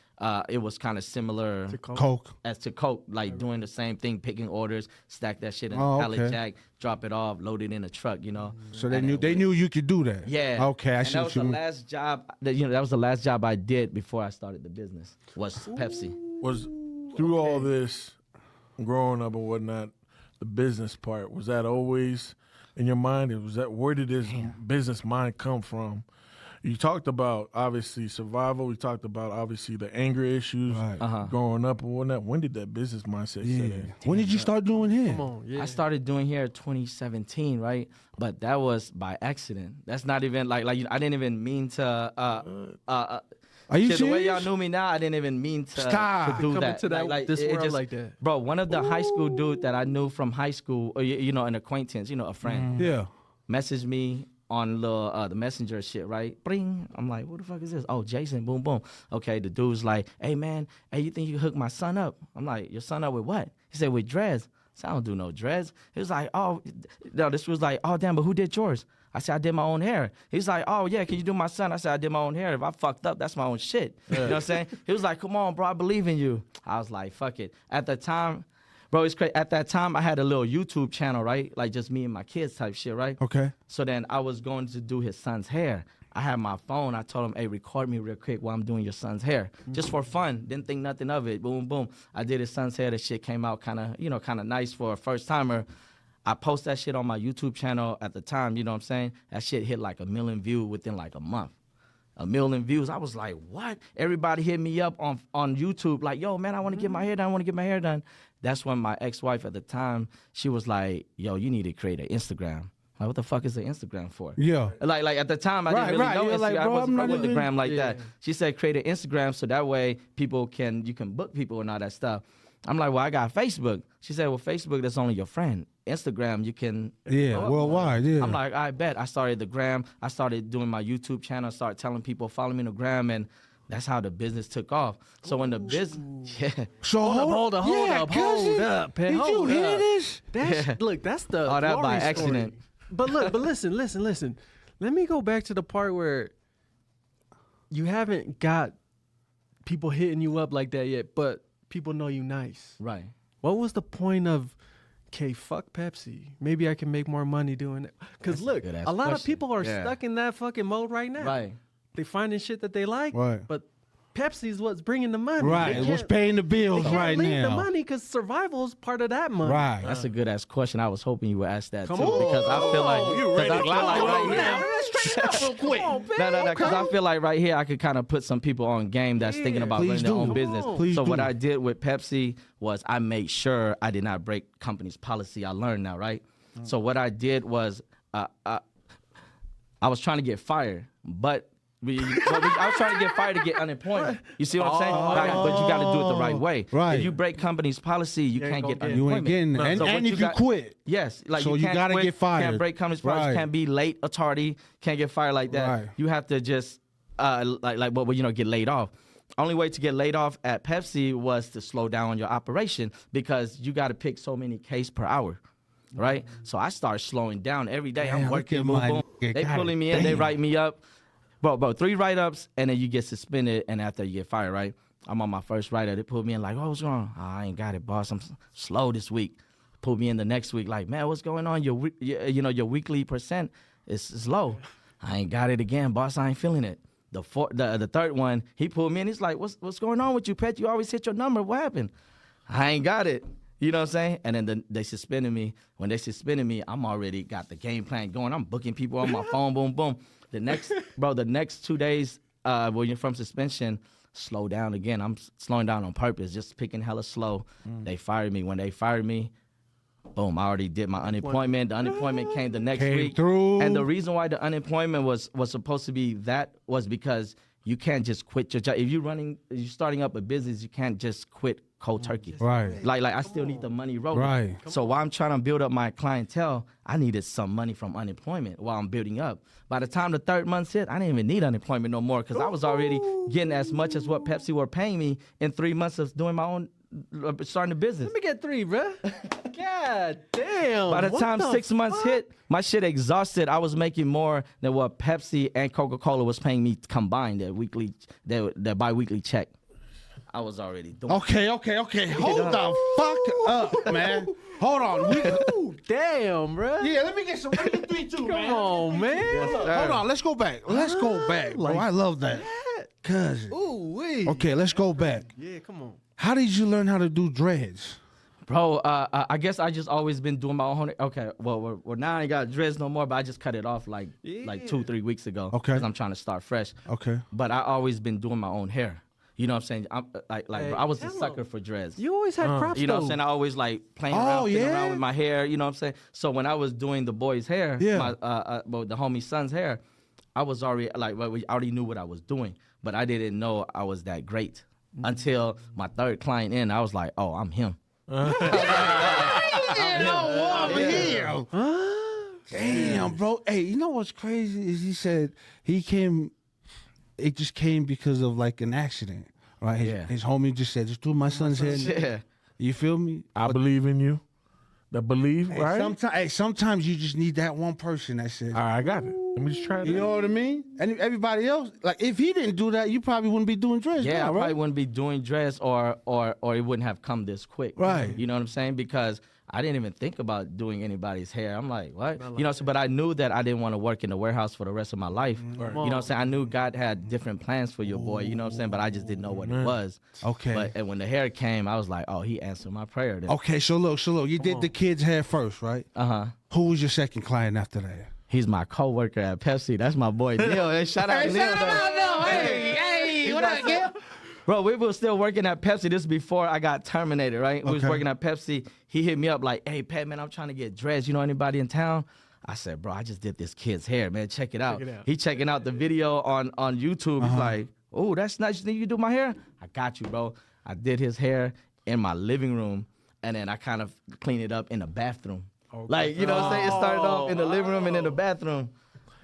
Speaker 4: it was kind of similar
Speaker 2: Coke.
Speaker 4: as to Coke, like doing the same thing, picking orders, stack that shit in a
Speaker 2: Oh,
Speaker 4: pallet
Speaker 2: okay.
Speaker 4: jack, drop it off, load it in a truck, you know.
Speaker 2: So they knew you could do that.
Speaker 4: Yeah.
Speaker 2: Okay, I
Speaker 4: and
Speaker 2: see
Speaker 4: that
Speaker 2: what
Speaker 4: was
Speaker 2: you
Speaker 4: the
Speaker 2: mean.
Speaker 4: last job. That was the last job I did before I started the business. Was Pepsi.
Speaker 3: Was through all this growing up and whatnot, the business part, was that always in your mind? Was that, where did this business mind come from? You talked about, obviously, survival. We talked about, obviously, the anger issues growing up and whatnot. When did that business mindset set in?
Speaker 2: When did you start doing hair?
Speaker 1: Come on, yeah.
Speaker 4: I started doing hair 2017, right? But that was by accident. That's not even like I didn't even mean to.
Speaker 2: Are you
Speaker 4: shit, the way
Speaker 2: serious?
Speaker 4: y'all knew me now, I didn't even mean to
Speaker 2: Stop.
Speaker 4: do
Speaker 1: Come
Speaker 4: that.
Speaker 1: into that this
Speaker 4: it
Speaker 1: world
Speaker 4: just-
Speaker 1: like that.
Speaker 4: Bro, one of the high school dude that I knew from high school, or an acquaintance, a friend,
Speaker 2: Yeah.
Speaker 4: messaged me on the messenger shit, right? Bring. I'm like, what the fuck is this? Oh, Jason, boom, boom. Okay, the dude's like, hey, man, hey, you think you can hook my son up? I'm like, your son up with what? He said, with dreads. I said, I don't do no dreads. He was like, oh, no, this was like, oh, damn, but who did yours? I said, I did my own hair. He's like, oh, yeah, can you do my son? I said, I did my own hair. If I fucked up, that's my own shit. You know what I'm saying? He was like, come on, bro, I believe in you. I was like, fuck it. At the time, bro, it's crazy. At that time, I had a little YouTube channel, right? Like just me and my kids type shit, right?
Speaker 2: Okay.
Speaker 4: So then I was going to do his son's hair. I had my phone. I told him, hey, record me real quick while I'm doing your son's hair. Just for fun. Didn't think nothing of it. Boom, boom. I did his son's hair. The shit came out kind of nice for a first timer. I post that shit on my YouTube channel at the time, you know what I'm saying? That shit hit like 1 million views within like a month. 1 million views. I was like, what? Everybody hit me up on YouTube like, yo, man, I want to get my hair done. I want to get my hair done. That's when my ex-wife at the time, she was like, yo, you need to create an Instagram. Like, what the fuck is an Instagram for?
Speaker 2: Yeah.
Speaker 4: Like at the time, I didn't really know
Speaker 2: You're
Speaker 4: Instagram.
Speaker 2: like,
Speaker 4: I
Speaker 2: bro,
Speaker 4: wasn't
Speaker 2: I'm
Speaker 4: fucking
Speaker 2: not
Speaker 4: with the
Speaker 2: even-
Speaker 4: gram like that.
Speaker 1: Yeah.
Speaker 4: She said create an Instagram so that way you can book people and all that stuff. I'm like, well, I got Facebook. She said, well, Facebook, that's only your friend. Instagram, you can.
Speaker 2: Yeah,
Speaker 4: blow up.
Speaker 2: worldwide, yeah.
Speaker 4: I'm like, I bet. I started the gram. I started doing my YouTube channel. Started telling people, follow me on the gram. And that's how the business took off. So when the business, yeah.
Speaker 2: So
Speaker 1: Hold up,
Speaker 2: cousin,
Speaker 1: Pet,
Speaker 2: Did you
Speaker 1: hold
Speaker 2: hear
Speaker 1: up.
Speaker 2: this?
Speaker 1: Look, that's the
Speaker 4: All that
Speaker 1: glory
Speaker 4: by
Speaker 1: story.
Speaker 4: accident.
Speaker 1: But look, listen. Let me go back to the part where you haven't got people hitting you up like that yet, but people know you nice.
Speaker 4: Right.
Speaker 1: What was the point of, okay, fuck Pepsi? Maybe I can make more money doing it. Because
Speaker 4: That's a
Speaker 1: look,
Speaker 4: good-ass
Speaker 1: a lot of
Speaker 4: question.
Speaker 1: people are
Speaker 4: Yeah.
Speaker 1: stuck in that fucking mode right now.
Speaker 4: Right.
Speaker 1: They finding shit that they like,
Speaker 2: Right.
Speaker 1: but Pepsi's what's bringing the money.
Speaker 2: Right.
Speaker 1: They
Speaker 2: What's
Speaker 1: can't-
Speaker 2: paying the
Speaker 1: they
Speaker 2: bills
Speaker 1: can't
Speaker 2: right
Speaker 1: leave the
Speaker 2: now?
Speaker 1: money because survival is part of that money.
Speaker 2: Right.
Speaker 4: That's a good ass question. I was hoping you would ask that too,
Speaker 1: Come on.
Speaker 4: because I feel like
Speaker 3: You ready to
Speaker 4: I feel like right here. No, because I feel like right here I could kind of put some people on game that's thinking about
Speaker 2: Please
Speaker 4: running their
Speaker 2: do.
Speaker 4: own
Speaker 2: Come
Speaker 4: business.
Speaker 1: on.
Speaker 2: Please
Speaker 4: So what
Speaker 2: do.
Speaker 4: I did with Pepsi was I made sure I did not break company's policy. I learned now, right? So what I did was I was trying to get fired, but I was trying to get fired to get unemployment. You see what I'm saying? But you got to do it the right way.
Speaker 2: Right.
Speaker 4: If you break company's policy, you
Speaker 1: ain't
Speaker 4: can't
Speaker 1: gonna
Speaker 4: get
Speaker 1: get it.
Speaker 2: You
Speaker 4: unemployment.
Speaker 2: ain't getting it. And,
Speaker 4: So what
Speaker 2: and if you
Speaker 4: got-
Speaker 2: quit.
Speaker 4: Yes, like
Speaker 2: So you
Speaker 4: can't
Speaker 2: gotta
Speaker 4: quit,
Speaker 2: get fired.
Speaker 4: Can't break company's policy.
Speaker 2: Right.
Speaker 4: Can't be late or tardy. Can't get fired like that.
Speaker 2: Right.
Speaker 4: You have to just get laid off. Only way to get laid off at Pepsi was to slow down your operation because you got to pick so many cases per hour. Right, so I start slowing down every day.
Speaker 2: Damn,
Speaker 4: I'm
Speaker 2: look
Speaker 4: working,
Speaker 2: at
Speaker 4: boom,
Speaker 2: my
Speaker 4: boom.
Speaker 2: nigga.
Speaker 4: They
Speaker 2: God
Speaker 4: pulling me in, they
Speaker 2: damn.
Speaker 4: write me up, bro. 3 write-ups, and then you get suspended, and after you get fired, right? I'm on my first write-up. They put me in like, oh, what's wrong? Oh, I ain't got it, boss. I'm slow this week. Put me in the next week, like, man, what's going on? Your weekly percent is low. I ain't got it again, boss. I ain't feeling it. The third one, he pulled me in. He's like, what's going on with you, Pet? You always hit your number. What happened? I ain't got it. You know what I'm saying? And then they suspended me. When they suspended me, I'm already got the game plan going. I'm booking people on my phone, boom, boom. The next 2 days when you're from suspension, slow down again. I'm slowing down on purpose, just picking hella slow. They fired me. When they fired me, boom, I already did my unemployment. The unemployment came the next
Speaker 2: Came
Speaker 4: week.
Speaker 2: through.
Speaker 4: And the reason why the unemployment was supposed to be that was because you can't just quit your job. If you're starting up a business, you can't just quit cold turkey.
Speaker 2: Right.
Speaker 4: Like I still need the money rolling.
Speaker 2: Right.
Speaker 4: So while I'm trying to build up my clientele, I needed some money from unemployment while I'm building up. By the time the 3rd month hit, I didn't even need unemployment no more because I was already getting as much as what Pepsi were paying me in 3 months of doing my own, starting a business.
Speaker 1: Let me get 3, bruh. God damn.
Speaker 4: By the
Speaker 1: what
Speaker 4: time
Speaker 1: the
Speaker 4: 6 months
Speaker 1: fuck?
Speaker 4: hit, my shit exhausted. I was making more than what Pepsi and Coca-Cola was paying me combined, their bi-weekly check. I was already doing.
Speaker 2: Okay. Hold the fuck up, man. Hold on.
Speaker 1: Ooh, damn, bruh.
Speaker 2: Yeah, let me get some 1, 2, 3, 2,
Speaker 1: Come
Speaker 2: man.
Speaker 1: on, man.
Speaker 2: Hold on, let's go back. Let's go back, bro.
Speaker 1: Like
Speaker 2: I love that. Cousin.
Speaker 1: Ooh, wee.
Speaker 2: Okay, let's go back.
Speaker 1: Yeah, come on.
Speaker 2: How did you learn how to do dreads?
Speaker 4: Bro, I guess I just always been doing my own. Okay, well, now I ain't got dreads no more, but I just cut it off like 2-3 weeks ago.
Speaker 2: Okay.
Speaker 4: Because I'm trying to start fresh.
Speaker 2: Okay.
Speaker 4: But I always been doing my own hair. You know what I'm saying? I'm like
Speaker 1: Hey,
Speaker 4: bro, I was a
Speaker 1: tell 'em.
Speaker 4: sucker for dreads.
Speaker 1: You always had crops,
Speaker 4: You know what I'm
Speaker 1: though.
Speaker 4: saying? I always like playing
Speaker 2: Oh,
Speaker 4: around, fiddling
Speaker 2: yeah?
Speaker 4: around with my hair. You know what I'm saying? So when I was doing the boy's hair,
Speaker 2: Yeah.
Speaker 4: well, the homie's son's hair, I was already like, we already knew what I was doing, but I didn't know I was that great until my third client in. I was like, oh, I'm him.
Speaker 2: Damn, bro. Hey, you know what's crazy is he said he came. It just came because of like an accident, right? His homie just said, "Just do my son's hair."
Speaker 4: Yeah.
Speaker 2: You feel me?
Speaker 3: I believe in you. The belief, right?
Speaker 2: Sometimes you just need that one person that says,
Speaker 3: All right, I got it. Let me just try it.
Speaker 2: you know what I mean? And everybody else, like if he didn't do that, you probably wouldn't be doing dreads.
Speaker 4: Yeah,
Speaker 2: now,
Speaker 4: I
Speaker 2: right?
Speaker 4: probably wouldn't be doing dress or it wouldn't have come this quick.
Speaker 2: Right.
Speaker 4: You know what I'm saying? Because I didn't even think about doing anybody's hair. I'm like, what? You know, so but I knew that I didn't want to work in the warehouse for the rest of my life. You know what I'm saying? I knew God had different plans for your boy, you know what I'm saying? But I just didn't know what it was.
Speaker 2: Okay.
Speaker 4: But and when the hair came, I was like, oh, he answered my prayer then.
Speaker 2: Okay, so look, you did the kid's hair first, right?
Speaker 4: Uh-huh.
Speaker 2: Who was your second client after that?
Speaker 4: He's my coworker at Pepsi. That's my boy Neil. Hey, shout out to Neil.
Speaker 2: Hey, what up, Gil?
Speaker 4: Bro, we were still working at Pepsi. This is before I got terminated, right? We was
Speaker 2: Okay.
Speaker 4: working at Pepsi. He hit me up like, hey, Pat, man, I'm trying to get dreads. You know anybody in town? I said, bro, I just did this kid's hair, man. Check it out. He checking out the video on YouTube. He's like, oh, that's nice. You think you do my hair? I got you, bro. I did his hair in my living room, and then I kind of cleaned it up in the bathroom. Like, you know what I'm saying? It started off in the living room and in the bathroom.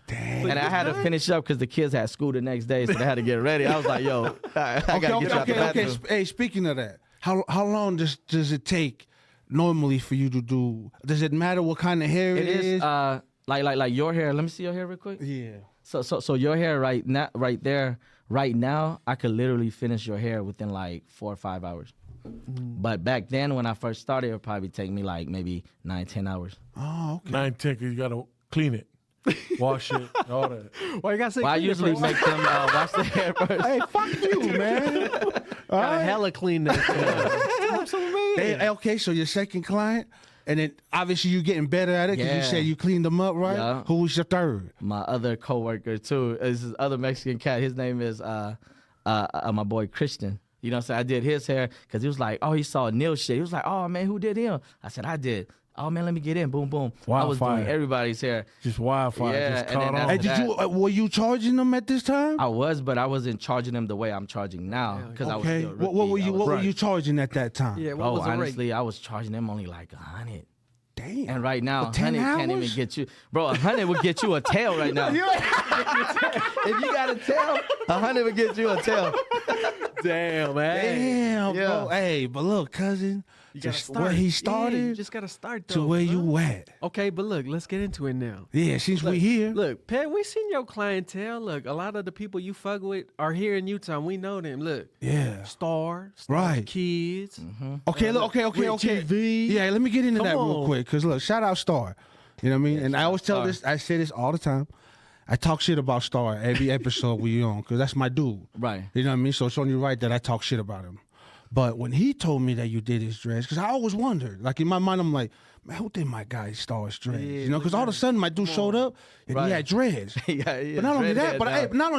Speaker 2: Damn.
Speaker 4: And I had to finish up because the kids had school the next day, so they had to get ready. I was like, yo, I got to get you out the bathroom.
Speaker 2: Hey, speaking of that, how long does it take normally for you to do? Does it matter what kind of hair it is?
Speaker 4: Like your hair. Let me see your hair real quick.
Speaker 2: Yeah.
Speaker 4: So your hair right now, I could literally finish your hair within like 4 or 5 hours. But back then, when I first started, it would probably take me like maybe 9-10 hours.
Speaker 2: Oh, okay.
Speaker 3: 9, 10, 'cause you gotta clean it, wash it, all that.
Speaker 1: Why you gotta say?
Speaker 4: Well, I
Speaker 1: clean it
Speaker 4: usually
Speaker 1: first?
Speaker 4: make them wash their hair first.
Speaker 2: Hey, fuck you, man.
Speaker 1: Gotta hella clean that shit.
Speaker 2: Hey, okay, so your second client, and then obviously you getting better at it because you
Speaker 4: Yeah.
Speaker 2: said you cleaned them up, right?
Speaker 4: Yeah.
Speaker 2: Who was your third?
Speaker 4: My other coworker too is this other Mexican cat. His name is my boy Christian. You know what I'm saying? I did his hair because he was like, oh, he saw Neil shit. He was like, oh, man, who did him? I said, I did. Oh, man, let me get in. Boom, boom. I was doing
Speaker 3: Wildfire.
Speaker 4: everybody's hair.
Speaker 3: Just wildfire,
Speaker 4: Yeah,
Speaker 3: just
Speaker 4: and
Speaker 3: caught
Speaker 4: then
Speaker 3: on.
Speaker 2: Hey,
Speaker 4: that's-
Speaker 2: were you charging them at this time?
Speaker 4: I was, but I wasn't charging them the way I'm charging now because I was
Speaker 2: Okay.
Speaker 4: still a
Speaker 2: What
Speaker 4: rookie.
Speaker 2: were
Speaker 4: I was-
Speaker 2: you charging at that time?
Speaker 1: Yeah, what
Speaker 4: Bro,
Speaker 1: was the rate?
Speaker 4: honestly, I was charging them only like 100.
Speaker 2: Damn.
Speaker 4: And right now,
Speaker 2: For 10
Speaker 4: 100 can't even
Speaker 2: hours?
Speaker 4: get you. Bro, 100 would get you a tail right now. If you got a tail, 100 would get you a tail.
Speaker 1: Damn, man.
Speaker 2: Damn,
Speaker 4: Yeah.
Speaker 2: bro. Hey, but look, cousin,
Speaker 1: You gotta
Speaker 2: just
Speaker 1: start.
Speaker 2: where he
Speaker 1: Yeah,
Speaker 2: started
Speaker 1: you just gotta start though,
Speaker 2: to where
Speaker 1: bro.
Speaker 2: you at.
Speaker 1: Okay, but look, let's get into it now.
Speaker 2: Yeah, since we here.
Speaker 1: Look, Pat, we seen your clientele. Look, a lot of the people you fuck with are here in Utah. We know them. Look,
Speaker 2: Yeah.
Speaker 1: Stars,
Speaker 2: Right.
Speaker 1: Kids.
Speaker 2: Okay, look, okay.
Speaker 1: TV.
Speaker 2: Yeah, let me get into
Speaker 1: Come
Speaker 2: that real
Speaker 1: on.
Speaker 2: quick. Because look, shout out Star. You know what I mean? And I always tell
Speaker 4: Star.
Speaker 2: this, I say this all the time. I talk shit about Star every episode we on because that's my dude.
Speaker 4: Right.
Speaker 2: You know what I mean? So it's only right that I talk shit about him. But when he told me that you did his dreads, because I always wondered, like in my mind, I'm like, man, who did my guy Star's dreads?
Speaker 1: Yeah,
Speaker 2: you know, because all of a sudden my dude showed up and
Speaker 4: Right.
Speaker 2: he had dreads.
Speaker 4: Yeah,
Speaker 2: But not only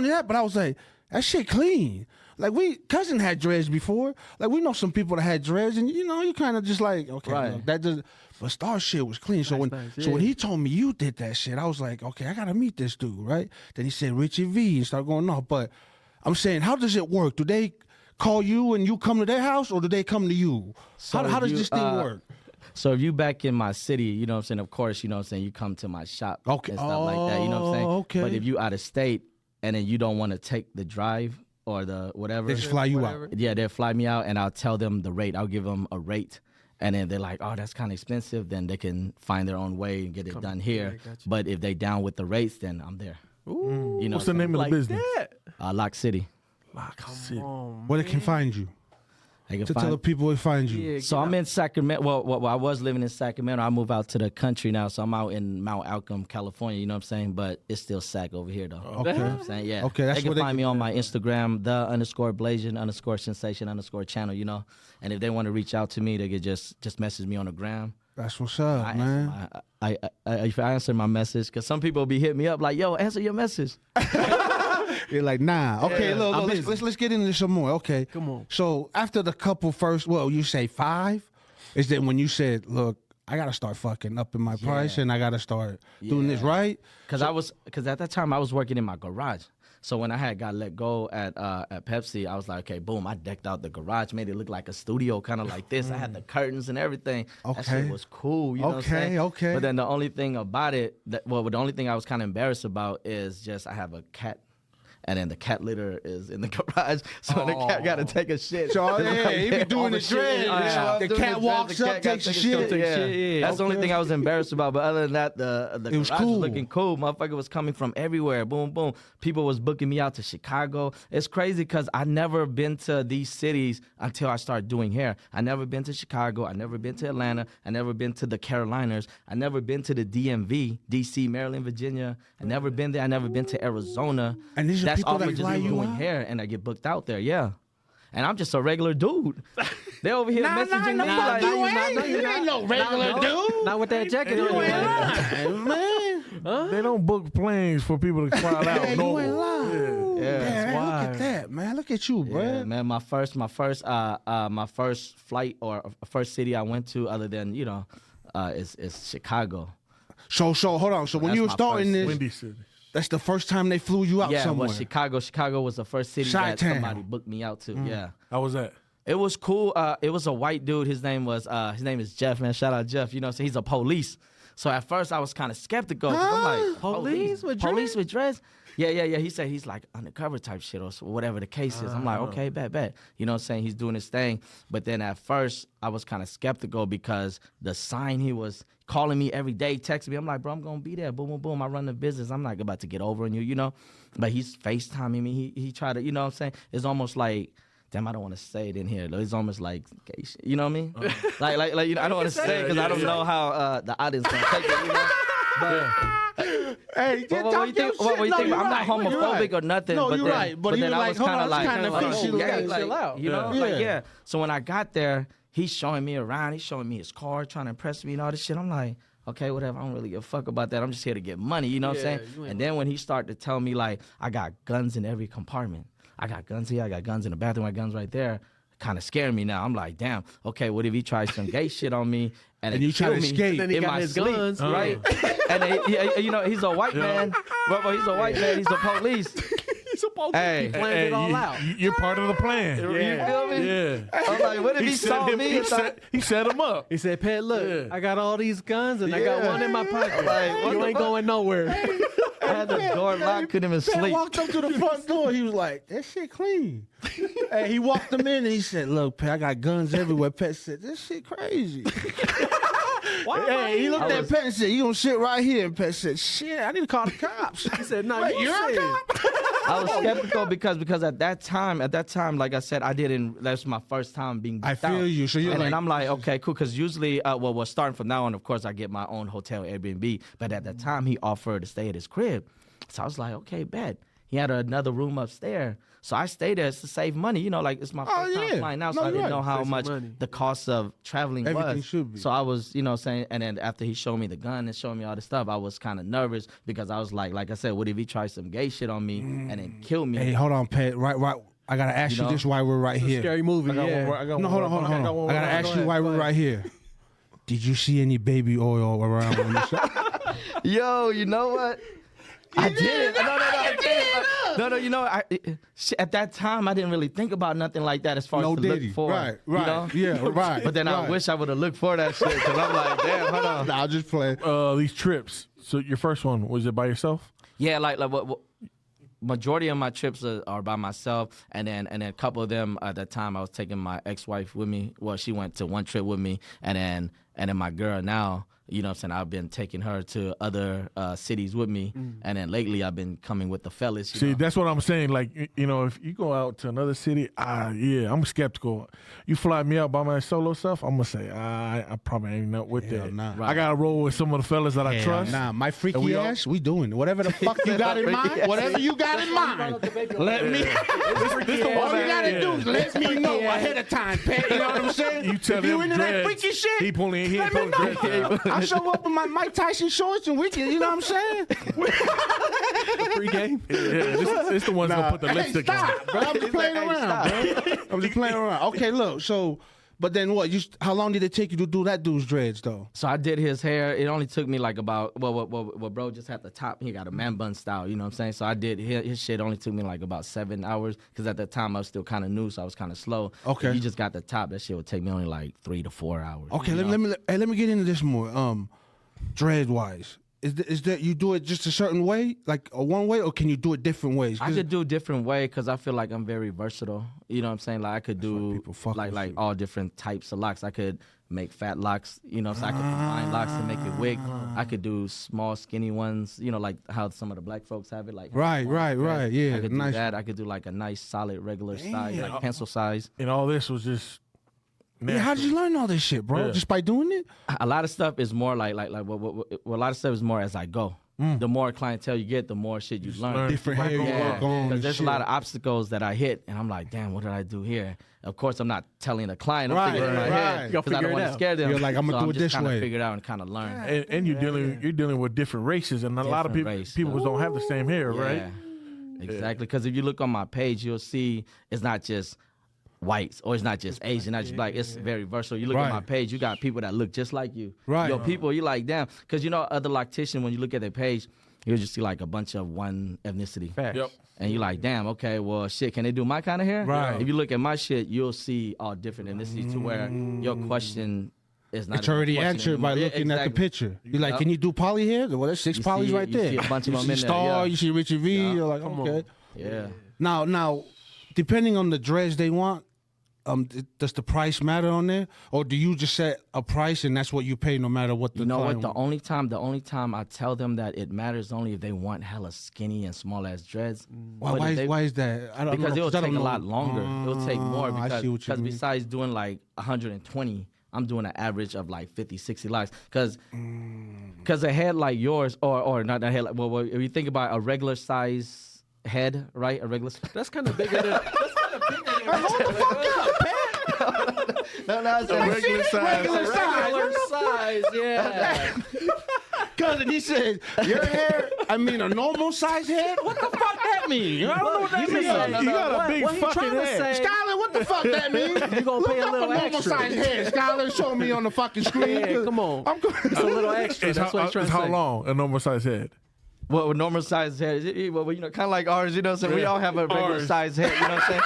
Speaker 2: that, but I was like, that shit clean. Like cousin had dreads before. Like we know some people that had dreads, and you know, you kind of just like, okay,
Speaker 4: Right.
Speaker 2: look, that does. But Star shit was clean. So when
Speaker 1: nice,
Speaker 2: so when
Speaker 1: yeah.
Speaker 2: he told me you did that shit, I was like, okay, I gotta meet this dude, right? Then he said Richie V and started going off. But I'm saying, how does it work? Do they call you and you come to their house, or do they come to you?
Speaker 4: So
Speaker 2: how does
Speaker 4: you,
Speaker 2: this thing work?
Speaker 4: So if you back in my city, you know what I'm saying, of course, you know what I'm saying, you come to my shop
Speaker 2: Okay.
Speaker 4: and stuff like that, you know what I'm saying?
Speaker 2: Oh, okay.
Speaker 4: But if you out of state and then you don't want to take the drive or the whatever.
Speaker 2: They just fly you out.
Speaker 4: Yeah, they'll fly me out and I'll tell them the rate. I'll give them a rate. And then they're like, oh, that's kind of expensive. Then they can find their own way and get it done here.
Speaker 1: yeah, gotcha.
Speaker 4: But if they down with the rates, then I'm there.
Speaker 1: Ooh,
Speaker 4: You know
Speaker 3: What's the name of the
Speaker 1: like
Speaker 3: business?
Speaker 1: that.
Speaker 4: Lock City.
Speaker 3: Shit.
Speaker 1: Oh,
Speaker 2: Where they can find you?
Speaker 4: They can
Speaker 2: To tell
Speaker 4: find
Speaker 2: the people where to find you.
Speaker 1: Yeah,
Speaker 4: So I'm in Sacramento. Well, I was living in Sacramento. I moved out to the country now, so I'm out in Mount Outcome, California. You know what I'm saying? But it's still Sac over here, though.
Speaker 2: Okay.
Speaker 4: You know what I'm saying? Yeah.
Speaker 2: Okay, that's
Speaker 4: they can
Speaker 2: where
Speaker 4: find me on my Instagram, _Blasian_sensation_channel. You know, and if they want to reach out to me, they could just message me on the gram.
Speaker 2: That's what's up, man.
Speaker 4: If I answer my message, because some people be hitting me up like, "Yo, answer your message."
Speaker 2: You're like, nah. Okay,
Speaker 4: Yeah,
Speaker 2: look,
Speaker 4: I'm
Speaker 2: let's get into this some more. Okay,
Speaker 1: Come on.
Speaker 2: So after the couple first, well, you say 5, is that when you said, look, I gotta start fucking up in my price and I gotta start doing this right?
Speaker 4: Because at that time I was working in my garage. So when I had got let go at Pepsi, I was like, okay, boom, I decked out the garage, made it look like a studio, kind of like this. I had the curtains and everything. That shit was cool. You know what I'm saying?
Speaker 2: Okay.
Speaker 4: But then the only thing about it, the only thing I was kind of embarrassed about is just I have a cat. And then the cat litter is in the garage, so the cat got to take a shit.
Speaker 2: So he be doing the dread. The cat walks up, takes a shit.
Speaker 4: Yeah. That's the only thing I was embarrassed about. But other than that, the garage was looking cool. Motherfucker was coming from everywhere. Boom, boom. People was booking me out to Chicago. It's crazy because I never been to these cities until I started doing hair. I never been to Chicago. I never been to Atlanta. I never been to the Carolinas. I never been to the DMV, DC, Maryland, Virginia. I never been there. I never been to Arizona.
Speaker 2: And these are
Speaker 4: That's
Speaker 2: people
Speaker 4: all
Speaker 2: that
Speaker 4: for just
Speaker 2: fly you
Speaker 4: doing
Speaker 2: out?
Speaker 4: hair, and I get booked out there. Yeah. And I'm just a regular dude. They over here messaging me like,
Speaker 2: you ain't no regular dude.
Speaker 1: Not with that jacket
Speaker 2: You
Speaker 1: on.
Speaker 2: ain't lying, man.
Speaker 3: They don't book planes for people to fly out.
Speaker 2: Yeah,
Speaker 3: no.
Speaker 2: you ain't lying.
Speaker 4: Yeah.
Speaker 2: Man, look at that, man. Look at you, bro.
Speaker 4: yeah, man, my first flight or first city I went to, other than is Chicago.
Speaker 2: So hold on. So when
Speaker 4: That's
Speaker 2: you were
Speaker 4: my
Speaker 2: starting
Speaker 4: first
Speaker 2: this,
Speaker 3: Windy City.
Speaker 2: that's the first time they flew you out
Speaker 4: Yeah,
Speaker 2: somewhere.
Speaker 4: well, Chicago was the first city that
Speaker 2: Chi-town.
Speaker 4: somebody booked me out to. Yeah.
Speaker 3: How was that?
Speaker 4: It was cool. It was a white dude. His name is Jeff, man. Shout out Jeff. You know, so he's a police. So at first I was kind of skeptical. 'Cause I'm like,
Speaker 1: Police with
Speaker 4: police with dreads? Yeah. He said he's like undercover type shit or whatever the case is. I'm like, okay, bet. You know what I'm saying? He's doing his thing. But then at first I was kind of skeptical because the sign he was calling me every day, texting me. I'm like, bro, I'm going to be there. Boom, boom, boom. I run the business. I'm not about to get over on you, you know? But he's FaceTiming me. He tried to, you know what I'm saying? It's almost like, damn, I don't want to say it in here. It's almost like gay shit. You know what I mean? Like you know, I don't want to say it because I don't know how the audience going to take it, you know? But,
Speaker 2: Hey,
Speaker 4: what you think? What you think? I'm not homophobic or nothing.
Speaker 2: No,
Speaker 4: but
Speaker 2: you're
Speaker 4: then,
Speaker 2: right. But
Speaker 4: then
Speaker 2: you're
Speaker 4: I
Speaker 2: like,
Speaker 4: was
Speaker 2: hold
Speaker 4: kind
Speaker 2: on,
Speaker 4: of like,
Speaker 2: it's kinda fishy,
Speaker 1: chill out.
Speaker 4: you know,
Speaker 2: Yeah.
Speaker 4: like, yeah. So when I got there, he's showing me around. He's showing me his car, trying to impress me and all this shit. I'm like, okay, whatever. I don't really give a fuck about that. I'm just here to get money. You know what I'm saying? And then when he started to tell me like, I got guns in every compartment. I got guns here. I got guns in the bathroom. I got guns right there. Kind of scaring me now. I'm like, damn. Okay, what if he tries some gay shit on me and
Speaker 2: you try to
Speaker 4: kill me
Speaker 2: escape?
Speaker 1: Then he
Speaker 4: in
Speaker 1: got
Speaker 4: my
Speaker 1: his
Speaker 4: sleep,
Speaker 1: guns.
Speaker 4: right? And you know, he's a white man. Well, he's a white man. He's a police.
Speaker 1: He's supposed to
Speaker 4: Hey.
Speaker 1: be planning it all out.
Speaker 3: You're part of the plan.
Speaker 4: You feel me?
Speaker 3: Yeah.
Speaker 4: I'm like, what if he saw me? and thought-
Speaker 3: He set him up.
Speaker 1: He said, Pet, look,
Speaker 3: Yeah.
Speaker 1: I got all these guns and I got one in my pocket.
Speaker 4: Like, what
Speaker 1: You
Speaker 4: the
Speaker 1: ain't
Speaker 4: fuck?
Speaker 1: going nowhere.
Speaker 4: I had the door locked, couldn't even
Speaker 2: Pat
Speaker 4: sleep.
Speaker 2: walked up to the front door. He was like, that shit clean. Hey, he walked him in and he said, look, Pat, I got guns everywhere. Pat said, this shit crazy. Hey, he looked at Pat and said, you gonna sit right here? And Pat said, shit, I need to call the cops.
Speaker 1: He said, no,
Speaker 2: Wait,
Speaker 1: you
Speaker 2: you're a
Speaker 1: said.
Speaker 2: cop?
Speaker 4: I was skeptical because at that time, like I said, that's my first time being
Speaker 2: I
Speaker 4: booked
Speaker 2: feel
Speaker 4: out.
Speaker 2: you. So you're
Speaker 4: And
Speaker 2: like,
Speaker 4: I'm like, okay, cool. Because usually, starting from now on, of course, I get my own hotel Airbnb. But at that time, he offered to stay at his crib. So I was like, okay, bet. He had another room upstairs. So I stayed there to save money. You know, like it's my first time flying out. So
Speaker 2: No,
Speaker 4: I didn't
Speaker 2: you're
Speaker 4: know
Speaker 2: right.
Speaker 4: how
Speaker 1: Save some
Speaker 4: much
Speaker 1: money.
Speaker 4: the cost of traveling
Speaker 2: Everything
Speaker 4: was.
Speaker 2: should be.
Speaker 4: So I was, you know, saying, and then after he showed me the gun and showed me all this stuff, I was kind of nervous because I was like I said, what if he tries some gay shit on me and then kill me?
Speaker 2: hey, hold on, Pat. Right. I gotta ask you,
Speaker 4: know?
Speaker 2: this while we're right here.
Speaker 1: Scary movie, yeah.
Speaker 2: No, hold on. I gotta ask you why we're right here. Did you see any baby oil around when you saw?
Speaker 4: Yo, you know what? I did. I did. No, you know, at that time, I didn't really think about nothing like that as far
Speaker 2: No
Speaker 4: as to
Speaker 2: diddy.
Speaker 4: look for.
Speaker 2: Right.
Speaker 4: You know?
Speaker 2: Yeah, right.
Speaker 4: But then I
Speaker 2: right.
Speaker 4: wish I would have looked for that shit because I'm like, damn, hold on.
Speaker 2: Nah, I'll just play.
Speaker 3: These trips. So your first one, was it by yourself?
Speaker 4: Yeah, like what majority of my trips are by myself, and then a couple of them at that time I was taking my ex-wife with me. Well, she went to one trip with me, and And then my girl now, you know what I'm saying, I've been taking her to other cities with me. And then lately I've been coming with the fellas.
Speaker 3: See, that's what I'm saying. Like, you know, if you go out to another city, yeah, I'm skeptical. You fly me out by my solo stuff, I'm going to say, I probably ain't not with that.
Speaker 2: Nah.
Speaker 3: I got to roll with some of the fellas that I trust.
Speaker 2: Nah, my freaky ass, we doing it. Whatever the fuck you got in mind, whatever you got in mind, let me. All you got to do is let me know ahead of time, Pat. You know what I'm saying?
Speaker 3: You tell
Speaker 2: if you
Speaker 3: him
Speaker 2: into that
Speaker 3: dreads,
Speaker 2: freaky shit,
Speaker 3: he ain't
Speaker 2: let me
Speaker 3: pulling
Speaker 2: know.
Speaker 3: dreads out.
Speaker 2: I show up with my Mike Tyson shorts and we can, you know what I'm saying?
Speaker 1: Pre-game.
Speaker 3: Yeah, this the one's going to put the lipstick on.
Speaker 2: Stop, bro. I'm just playing around, bro. I'm just playing around. Okay, look, so, but then what? How long did it take you to do that dude's dreads, though?
Speaker 4: So I did his hair. It only took me like about, well, bro just had the top. He got a man bun style, you know what I'm saying? So I did his shit. Only took me like about 7 hours because at that time I was still kind of new, so I was kind of slow.
Speaker 2: Okay.
Speaker 4: If you just got the top, that shit would take me only like 3 to 4 hours.
Speaker 2: Okay, let me get into this more. Dread wise, is that you do it just a certain way, like a one way, or can you do it different ways?
Speaker 4: I could do a different way because I feel like I'm very versatile. You know what I'm saying? Like I could do like all different types of locks. I could make fat locks, you know, so I could combine locks and make it wig. I could do small, skinny ones, you know, like how some of the black folks have it. Like
Speaker 2: right, yeah,
Speaker 4: I could
Speaker 2: nice.
Speaker 4: do that. I could do like a nice, solid, regular size, like pencil size.
Speaker 3: And all this was just
Speaker 2: Yeah, how did you learn all this shit, bro?
Speaker 3: Yeah.
Speaker 2: Just by doing it?
Speaker 4: A lot of stuff is more like a lot of stuff is more as I go. The more clientele you get, the more shit you learn.
Speaker 2: Different hair you work on.
Speaker 4: Because there's a lot of obstacles that I hit, and I'm like, damn, what did I do here? Of course, I'm not telling the client. I'm figuring it in my head because I don't want to scare them.
Speaker 2: You're like, I'm gonna do it this way.
Speaker 4: Figure it out and kind of learn.
Speaker 3: and you're dealing with different races, and a lot of people don't have the same hair, right?
Speaker 4: Exactly. Because if you look on my page, you'll see it's not just whites or it's not just Asian, not just black. It's very versatile. You look at my page, you got people that look just like you.
Speaker 2: Right.
Speaker 4: Yo, people, you like, damn. Because you know, other locticians, when you look at their page, you'll just see like a bunch of one ethnicity.
Speaker 3: Yep.
Speaker 4: And you're like, damn, okay, well, shit, can they do my kind of hair?
Speaker 2: Right.
Speaker 4: If you look at my shit, you'll see all different ethnicities to where your question is not.
Speaker 2: It's already answered by looking at the picture. You're like, can you do poly hair? Well, there's 6 polys right there.
Speaker 4: You see a bunch of them
Speaker 2: see
Speaker 4: in there.
Speaker 2: Star,
Speaker 4: Yeah.
Speaker 2: you see Richard V. You're like, okay.
Speaker 4: Yeah.
Speaker 2: Now, depending on the dreads they want, does the price matter on there, or do you just set a price and that's what you pay no matter what the?
Speaker 4: You know what?
Speaker 2: client
Speaker 4: The only time I tell them that it matters only if they want hella skinny and small ass dreads.
Speaker 2: Why is that? I don't
Speaker 4: Because
Speaker 2: know,
Speaker 4: it will take a
Speaker 2: know.
Speaker 4: lot longer. It will take more
Speaker 2: I see what you
Speaker 4: because
Speaker 2: mean.
Speaker 4: besides doing like 120, I'm doing an average of like 50, 60 locks. Because a head like yours, or not a head, like, well, if you think about a regular size head, right? A regular.
Speaker 1: That's kind of bigger than.
Speaker 2: Hold the fuck up, man.
Speaker 4: No, it's a
Speaker 3: regular size.
Speaker 1: Regular size, yeah.
Speaker 2: Cousin, he said, your hair, I mean, a normal size head? What the fuck that mean? I don't know what that means.
Speaker 3: You got a big fucking head.
Speaker 2: Skylar, what the fuck that mean?
Speaker 1: You gonna pay a
Speaker 2: Look
Speaker 1: little
Speaker 2: up a normal
Speaker 1: extra.
Speaker 2: size head. Skylar, show me on the fucking screen.
Speaker 1: Yeah, come on.
Speaker 2: I'm going.
Speaker 1: It's a little extra. That's what he's trying to say.
Speaker 3: How long a normal size head?
Speaker 4: Well, with normal size head, well, you know, kind of like ours, you know what I'm saying? We all have a regular size head, you know what I'm saying?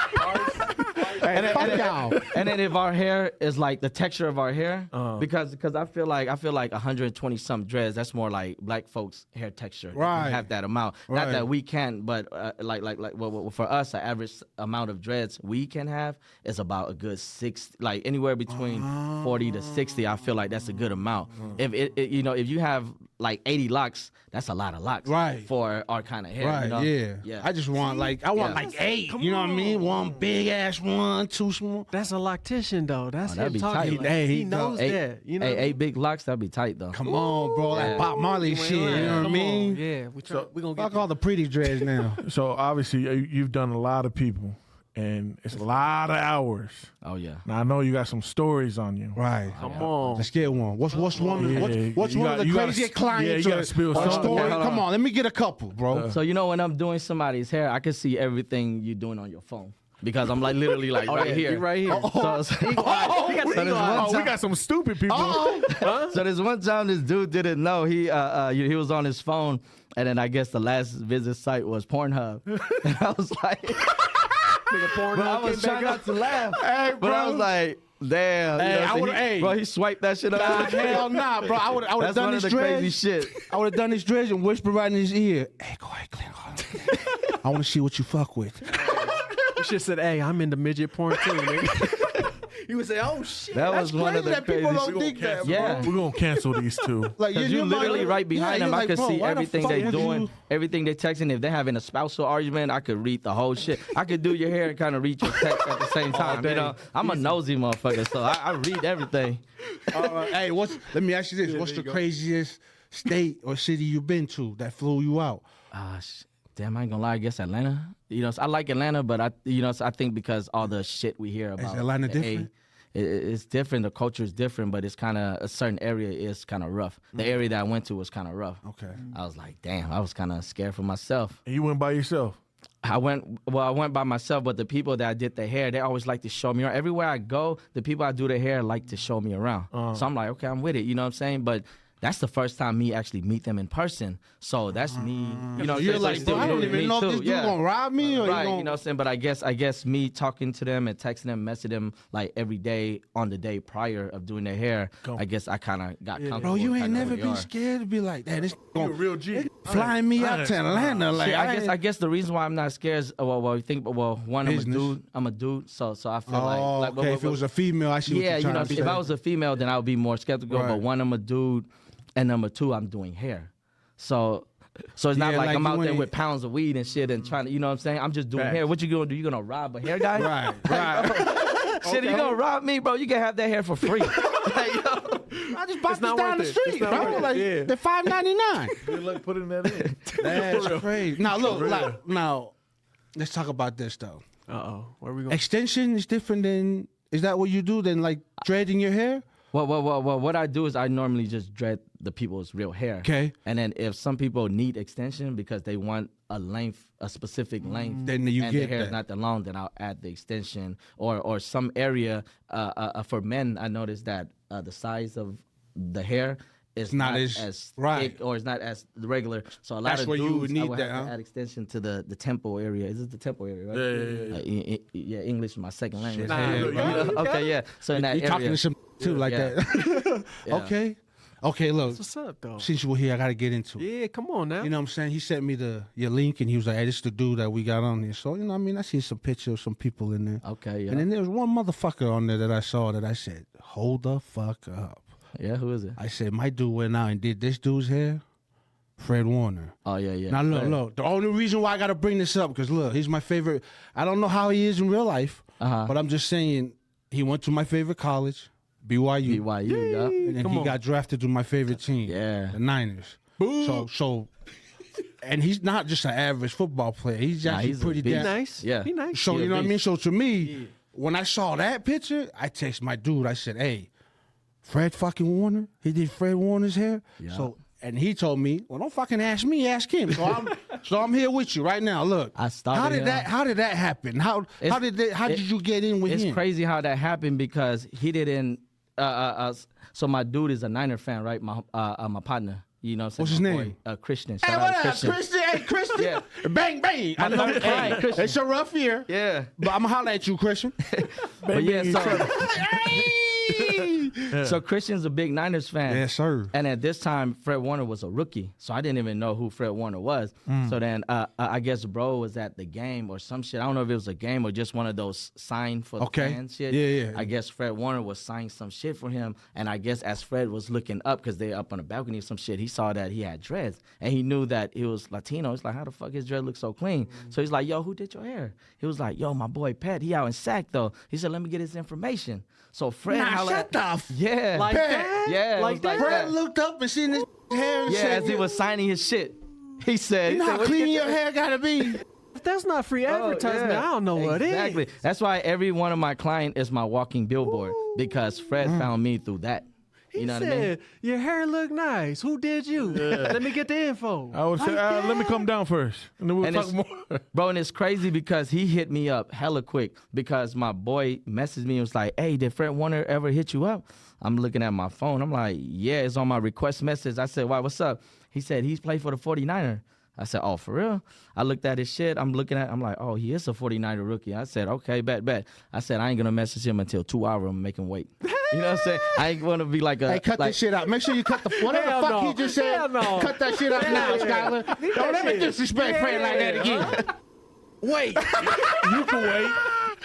Speaker 4: And then if our hair is like the texture of our hair, because I feel like 120 some dreads, that's more like black folks hair texture.
Speaker 2: Right.
Speaker 4: Have that amount.
Speaker 2: Right.
Speaker 4: Not that we can't, but well, for us, the average amount of dreads we can have is about a good 60, like anywhere between 40 to 60. I feel like that's a good amount. If if you have like 80 locks, that's a lot of locks.
Speaker 2: Right.
Speaker 4: For our kind of hair.
Speaker 2: Right,
Speaker 4: you know?
Speaker 2: yeah. I just want like 8. You know what I mean? One big ass one, 2 small.
Speaker 1: That's a loctician though. That's
Speaker 4: that'd
Speaker 1: him
Speaker 4: be
Speaker 1: talking.
Speaker 4: tight.
Speaker 1: Like,
Speaker 2: Hey,
Speaker 1: he knows that. You know.
Speaker 4: 8 big locks, that'd be tight though.
Speaker 2: Come on, bro. Like Bob Marley shit. You know what I mean?
Speaker 1: Yeah, we gonna get
Speaker 2: Fuck all the pretty dreads now.
Speaker 3: So obviously you've done a lot of people, and it's a lot of hours.
Speaker 4: Oh yeah.
Speaker 3: Now I know you got some stories on you.
Speaker 2: Right.
Speaker 1: Come on.
Speaker 2: Let's get one. What's one?
Speaker 3: Yeah,
Speaker 2: What's
Speaker 3: you
Speaker 2: one
Speaker 3: got-
Speaker 2: of the
Speaker 3: you gotta-
Speaker 2: craziest
Speaker 3: yeah,
Speaker 2: clients?
Speaker 3: you gotta spill
Speaker 2: or
Speaker 3: something.
Speaker 2: story?
Speaker 3: Okay.
Speaker 2: Come on, let me get a couple, bro.
Speaker 4: So you know when I'm doing somebody's hair, I can see everything you're doing on your phone because I'm like literally like right here.
Speaker 1: You're right here.
Speaker 4: So
Speaker 3: We got some stupid people.
Speaker 4: So this one time this dude didn't know he was on his phone, and then I guess the last visit site was Pornhub, and I was like, but I was trying not to laugh, but I was like, damn,
Speaker 2: Hey,
Speaker 4: you know,
Speaker 2: I
Speaker 4: so
Speaker 2: would've-
Speaker 4: bro, he swiped that shit up.
Speaker 2: Nah, hell nah, bro. I would have
Speaker 4: That's
Speaker 2: done
Speaker 4: one of
Speaker 2: this
Speaker 4: the crazy
Speaker 2: dreads.
Speaker 4: shit.
Speaker 2: I would have done this dreads and whispered right in his ear. Hey, go ahead, Clint. I want to see what you fuck with.
Speaker 1: You should have said, "Hey, I'm into midget porn too, nigga." He would say, "Oh shit."
Speaker 4: That
Speaker 2: That's
Speaker 4: was one of
Speaker 2: crazy
Speaker 4: the
Speaker 2: that people
Speaker 4: craziest.
Speaker 2: don't think that.
Speaker 4: Yeah.
Speaker 3: We're gonna cancel these two.
Speaker 2: Like
Speaker 4: Cause you literally right behind them, I could see everything they doing, everything they texting. If they're having a spousal argument, I could read the whole shit. I could do your hair and kind of read your text at the same time. You know, I'm a nosy motherfucker, so I read everything.
Speaker 2: Hey, let me ask you this: what's the craziest state or city you've been to that flew you out?
Speaker 4: Damn, I ain't gonna lie. I guess Atlanta. You know, so I like Atlanta, but I think because all the shit we hear about.
Speaker 2: Is Atlanta
Speaker 4: the
Speaker 2: different?
Speaker 4: It's different. The culture is different, but it's kind of a certain area is kind of rough. The area that I went to was kind of rough.
Speaker 2: Okay.
Speaker 4: I was like, damn, I was kind of scared for myself.
Speaker 3: And you went by yourself.
Speaker 4: I went by myself, but the people that I did the hair, they always like to show me around. Everywhere I go, the people I do the hair like to show me around. So I'm like, okay, I'm with it. You know what I'm saying? But that's the first time me actually meet them in person. So that's me. You know,
Speaker 2: You're like, bro, I don't even know if this dude gonna rob me or
Speaker 4: right.
Speaker 2: gonna...
Speaker 4: You know what I'm saying? But I guess me talking to them and texting them, messaging them like every day on the day prior of doing their hair. I guess I kind of got comfortable.
Speaker 2: Bro, you ain't
Speaker 4: kinda
Speaker 2: never
Speaker 4: where you
Speaker 2: been
Speaker 4: are.
Speaker 2: scared to be like, that. This
Speaker 3: You a real G.
Speaker 2: flying me out to Atlanta. Like,
Speaker 4: See, I guess the reason why I'm not scared is one,
Speaker 2: Business.
Speaker 4: I'm a dude, so I feel like
Speaker 2: okay, if it was a female, I see what
Speaker 4: yeah,
Speaker 2: you're
Speaker 4: you
Speaker 2: trying
Speaker 4: know,
Speaker 2: to
Speaker 4: if
Speaker 2: say.
Speaker 4: I was a female, then I would be more skeptical.
Speaker 2: Right.
Speaker 4: But one, I'm a dude, and number two, I'm doing hair. So it's not
Speaker 2: Yeah,
Speaker 4: like
Speaker 2: like
Speaker 4: I'm
Speaker 2: you
Speaker 4: out there
Speaker 2: ain't-
Speaker 4: with pounds of weed and shit and trying to, you know what I'm saying? I'm just doing hair. What you gonna do? You gonna rob a hair guy?
Speaker 2: Right.
Speaker 4: Shit, you gonna rob me, bro? You can have that hair for free. Like, yo.
Speaker 2: I just bought this
Speaker 1: not
Speaker 2: down the
Speaker 1: worth it.
Speaker 2: street,
Speaker 1: It's not
Speaker 2: bro.
Speaker 1: worth it.
Speaker 2: Like,
Speaker 1: Yeah.
Speaker 2: they're $5.99.
Speaker 3: Good luck putting that in.
Speaker 2: That's crazy. Now, look, now, let's talk about this, though.
Speaker 1: Where we going?
Speaker 2: Extension is different than, is that what you do, than like dreading your hair?
Speaker 4: Well, what I do is I normally just dread the people's real hair.
Speaker 2: Okay.
Speaker 4: And then if some people need extension because they want a specific length,
Speaker 2: Then you
Speaker 4: and
Speaker 2: get
Speaker 4: the hair
Speaker 2: that.
Speaker 4: is not that long, then I'll add the extension. Or some area, for men, I noticed that the size of the hair is
Speaker 2: not
Speaker 4: not
Speaker 2: as-
Speaker 4: as
Speaker 2: right.
Speaker 4: thick or it's not as regular. So a lot
Speaker 2: That's
Speaker 4: of
Speaker 2: where
Speaker 4: dudes,
Speaker 2: you would need
Speaker 4: I would
Speaker 2: that,
Speaker 4: have
Speaker 2: huh?
Speaker 4: to add extension to the temple area. Is this the temple area, right? Yeah. English is my second language. Okay, yeah. So in that
Speaker 2: You're
Speaker 4: area.
Speaker 2: talking to some too like
Speaker 4: Yeah.
Speaker 2: that.
Speaker 4: Yeah.
Speaker 2: Okay, look.
Speaker 1: What's up, though?
Speaker 2: Since you were here, I got to get into it.
Speaker 1: Yeah, come on now.
Speaker 2: You know what I'm saying? He sent me your link, and he was like, hey, this is the dude that we got on here. So, you know what I mean? I seen some pictures of some people in there.
Speaker 4: Okay, yeah.
Speaker 2: And then there was one motherfucker on there that I saw that I said, hold the fuck up.
Speaker 4: Yeah, who is it?
Speaker 2: I said, my dude went out and did this dude's hair, Fred Warner.
Speaker 4: Oh, yeah.
Speaker 2: Now, look. The only reason why I got to bring this up, because, look, he's my favorite. I don't know how he is in real life, but I'm just saying he went to my favorite college, BYU.
Speaker 4: BYU, yeah.
Speaker 2: And then he got drafted to my favorite team,
Speaker 4: Yeah.
Speaker 2: the Niners. So, and he's not just an average football player. He's actually
Speaker 4: he's a
Speaker 2: pretty
Speaker 4: beast.
Speaker 1: Be
Speaker 2: damn.
Speaker 1: nice.
Speaker 4: Yeah.
Speaker 1: Be nice.
Speaker 2: So,
Speaker 4: He a
Speaker 2: you know what I mean?
Speaker 4: beast.
Speaker 2: So, to me, when I saw that picture, I texted my dude. I said, hey, Fred fucking Warner? He did Fred Warner's hair?
Speaker 4: Yeah.
Speaker 2: So, and he told me, well, don't fucking ask me, ask him. So I'm here with you right now. Look,
Speaker 4: I started
Speaker 2: how did that happen? How did you get in with
Speaker 4: It's
Speaker 2: him?
Speaker 4: crazy how that happened because he didn't. So my dude is a Niner fan, right? My partner. You know what I'm saying?
Speaker 2: What's his
Speaker 4: My
Speaker 2: name?
Speaker 4: boy, Christian.
Speaker 2: Hey,
Speaker 4: Shout
Speaker 2: what
Speaker 4: out
Speaker 2: up,
Speaker 4: Christian.
Speaker 2: Christian? Hey, Christian.
Speaker 4: Yeah.
Speaker 2: Bang, bang. I know
Speaker 4: Bang,
Speaker 2: hey,
Speaker 4: Christian.
Speaker 2: it's a rough year.
Speaker 4: Yeah.
Speaker 2: But I'm going to holler at you, Christian.
Speaker 4: But yeah, so,
Speaker 2: Hey!
Speaker 4: so Christian's a big Niners fan.
Speaker 2: Yes, sir.
Speaker 4: And at this time, Fred Warner was a rookie, so I didn't even know who Fred Warner was. So then, I guess bro was at the game or some shit. I don't know if it was a game or just one of those sign for the fans shit.
Speaker 2: Yeah.
Speaker 4: I guess Fred Warner was signing some shit for him, and I guess as Fred was looking up, because they up on the balcony or some shit, he saw that he had dreads, and he knew that he was Latino. He's like, how the fuck his dread look so clean? So he's like, yo, who did your hair? He was like, yo, my boy Phet. He out in Sac though. He said, let me get his information. So Fred,
Speaker 2: Nah, shut the f-
Speaker 4: yeah,
Speaker 1: Like that?
Speaker 4: yeah, it
Speaker 1: Like
Speaker 4: was like
Speaker 1: that?
Speaker 2: Fred
Speaker 4: that.
Speaker 2: looked up and seen this hair and
Speaker 4: Yeah,
Speaker 2: said,
Speaker 4: as he was signing his shit, he said,
Speaker 2: you know how
Speaker 4: "Where'd you
Speaker 2: clean
Speaker 4: get
Speaker 2: your
Speaker 4: that?"
Speaker 2: hair got to be?
Speaker 1: If that's not free
Speaker 4: Oh,
Speaker 1: advertisement,
Speaker 4: yeah.
Speaker 1: I don't know what is.
Speaker 4: Exactly. That's why every one of my clients is my walking billboard because Fred found me through that.
Speaker 1: He
Speaker 4: You know
Speaker 1: said,
Speaker 4: what I mean?
Speaker 1: your hair look nice. Who did you? Let me get the info.
Speaker 3: I would say, let me come down first, and then we'll
Speaker 4: And
Speaker 3: talk
Speaker 4: it's-
Speaker 3: more.
Speaker 4: Bro, and it's crazy because he hit me up hella quick because my boy messaged me and was like, hey, did Fred Warner ever hit you up? I'm looking at my phone. I'm like, yeah, it's on my request message. I said, why, what's up? He said, he's played for the 49er. I said, oh, for real? I looked at his shit. I'm like, oh, he is a 49er rookie. I said, okay, bet. I said, I ain't going to message him until 2 hours and make him wait. You know what I'm saying? I ain't going to be like a...
Speaker 2: Hey, cut this shit out. Make sure you cut the whatever
Speaker 1: Hell
Speaker 2: the fuck
Speaker 1: no.
Speaker 2: he just said.
Speaker 1: Hell no.
Speaker 2: Cut that shit out now, Skyler. Don't ever disrespect Fred like that again.
Speaker 1: Wait.
Speaker 3: You can wait.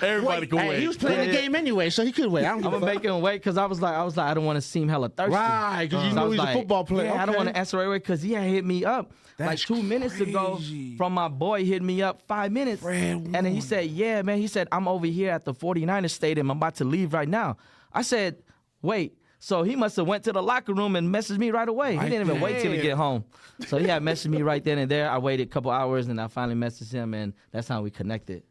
Speaker 3: Everybody can
Speaker 2: Hey,
Speaker 3: wait.
Speaker 2: he was playing the game anyway, so he could wait. I don't give
Speaker 4: I'm
Speaker 2: a
Speaker 4: gonna
Speaker 2: fuck.
Speaker 4: make him wait because I was like, I don't want to seem hella thirsty.
Speaker 2: Right, because you
Speaker 4: So I
Speaker 2: know
Speaker 4: was
Speaker 2: he's a
Speaker 4: like,
Speaker 2: football player.
Speaker 4: Yeah, I don't
Speaker 2: Okay.
Speaker 4: want to answer right away because he had hit me up like
Speaker 2: That's
Speaker 4: 2 minutes ago
Speaker 2: crazy.
Speaker 4: from my boy hit me up 5 minutes.
Speaker 2: Fred
Speaker 4: And then he said, yeah, man. He said, I'm over here at the 49ers stadium. I'm about to leave right now. I said, wait. So he must have went to the locker room and messaged me right away. He didn't even wait till to get home. So he had messaged me right then and there. I waited a couple hours and I finally messaged him and that's how we connected.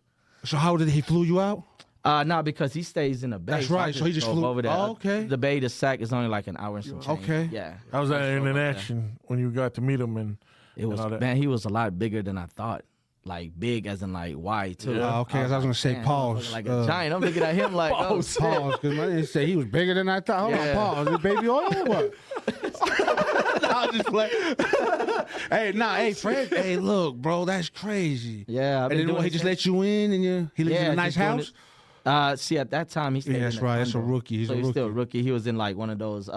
Speaker 2: So how did he flew you out?
Speaker 4: No, because he stays in the Bay.
Speaker 2: That's right, so he just
Speaker 4: drove
Speaker 2: flew-
Speaker 4: over there.
Speaker 2: Oh, okay.
Speaker 4: The Bay to Sac is only like an hour and some change.
Speaker 2: Okay.
Speaker 4: Yeah.
Speaker 3: I was in action when you got to meet him, and
Speaker 4: It was,
Speaker 3: all that.
Speaker 4: man, he was a lot bigger than I thought. Like big as in like wide too.
Speaker 2: Oh, okay, 'cause I was gonna say
Speaker 4: man,
Speaker 2: pause.
Speaker 4: Like a giant. I'm looking at him like, oh, shit.
Speaker 2: Pause, because I didn't say he was bigger than I thought. Hold
Speaker 4: Yeah.
Speaker 2: on, pause. Is it baby oil or what? I'll just play. Hey, Fred. Hey, look, bro, that's crazy.
Speaker 4: Yeah, I've
Speaker 2: And
Speaker 4: been
Speaker 2: then
Speaker 4: doing
Speaker 2: he
Speaker 4: it
Speaker 2: just
Speaker 4: since-
Speaker 2: let you in, and he lives in a nice
Speaker 4: just doing
Speaker 2: house.
Speaker 4: it. See, at that time he stayed.
Speaker 2: Yeah,
Speaker 4: in
Speaker 2: that's
Speaker 4: a
Speaker 2: right. That's a
Speaker 4: condo.
Speaker 2: rookie. He's
Speaker 4: so
Speaker 2: a
Speaker 4: he's still a
Speaker 2: rookie.
Speaker 4: rookie. He was in like one of those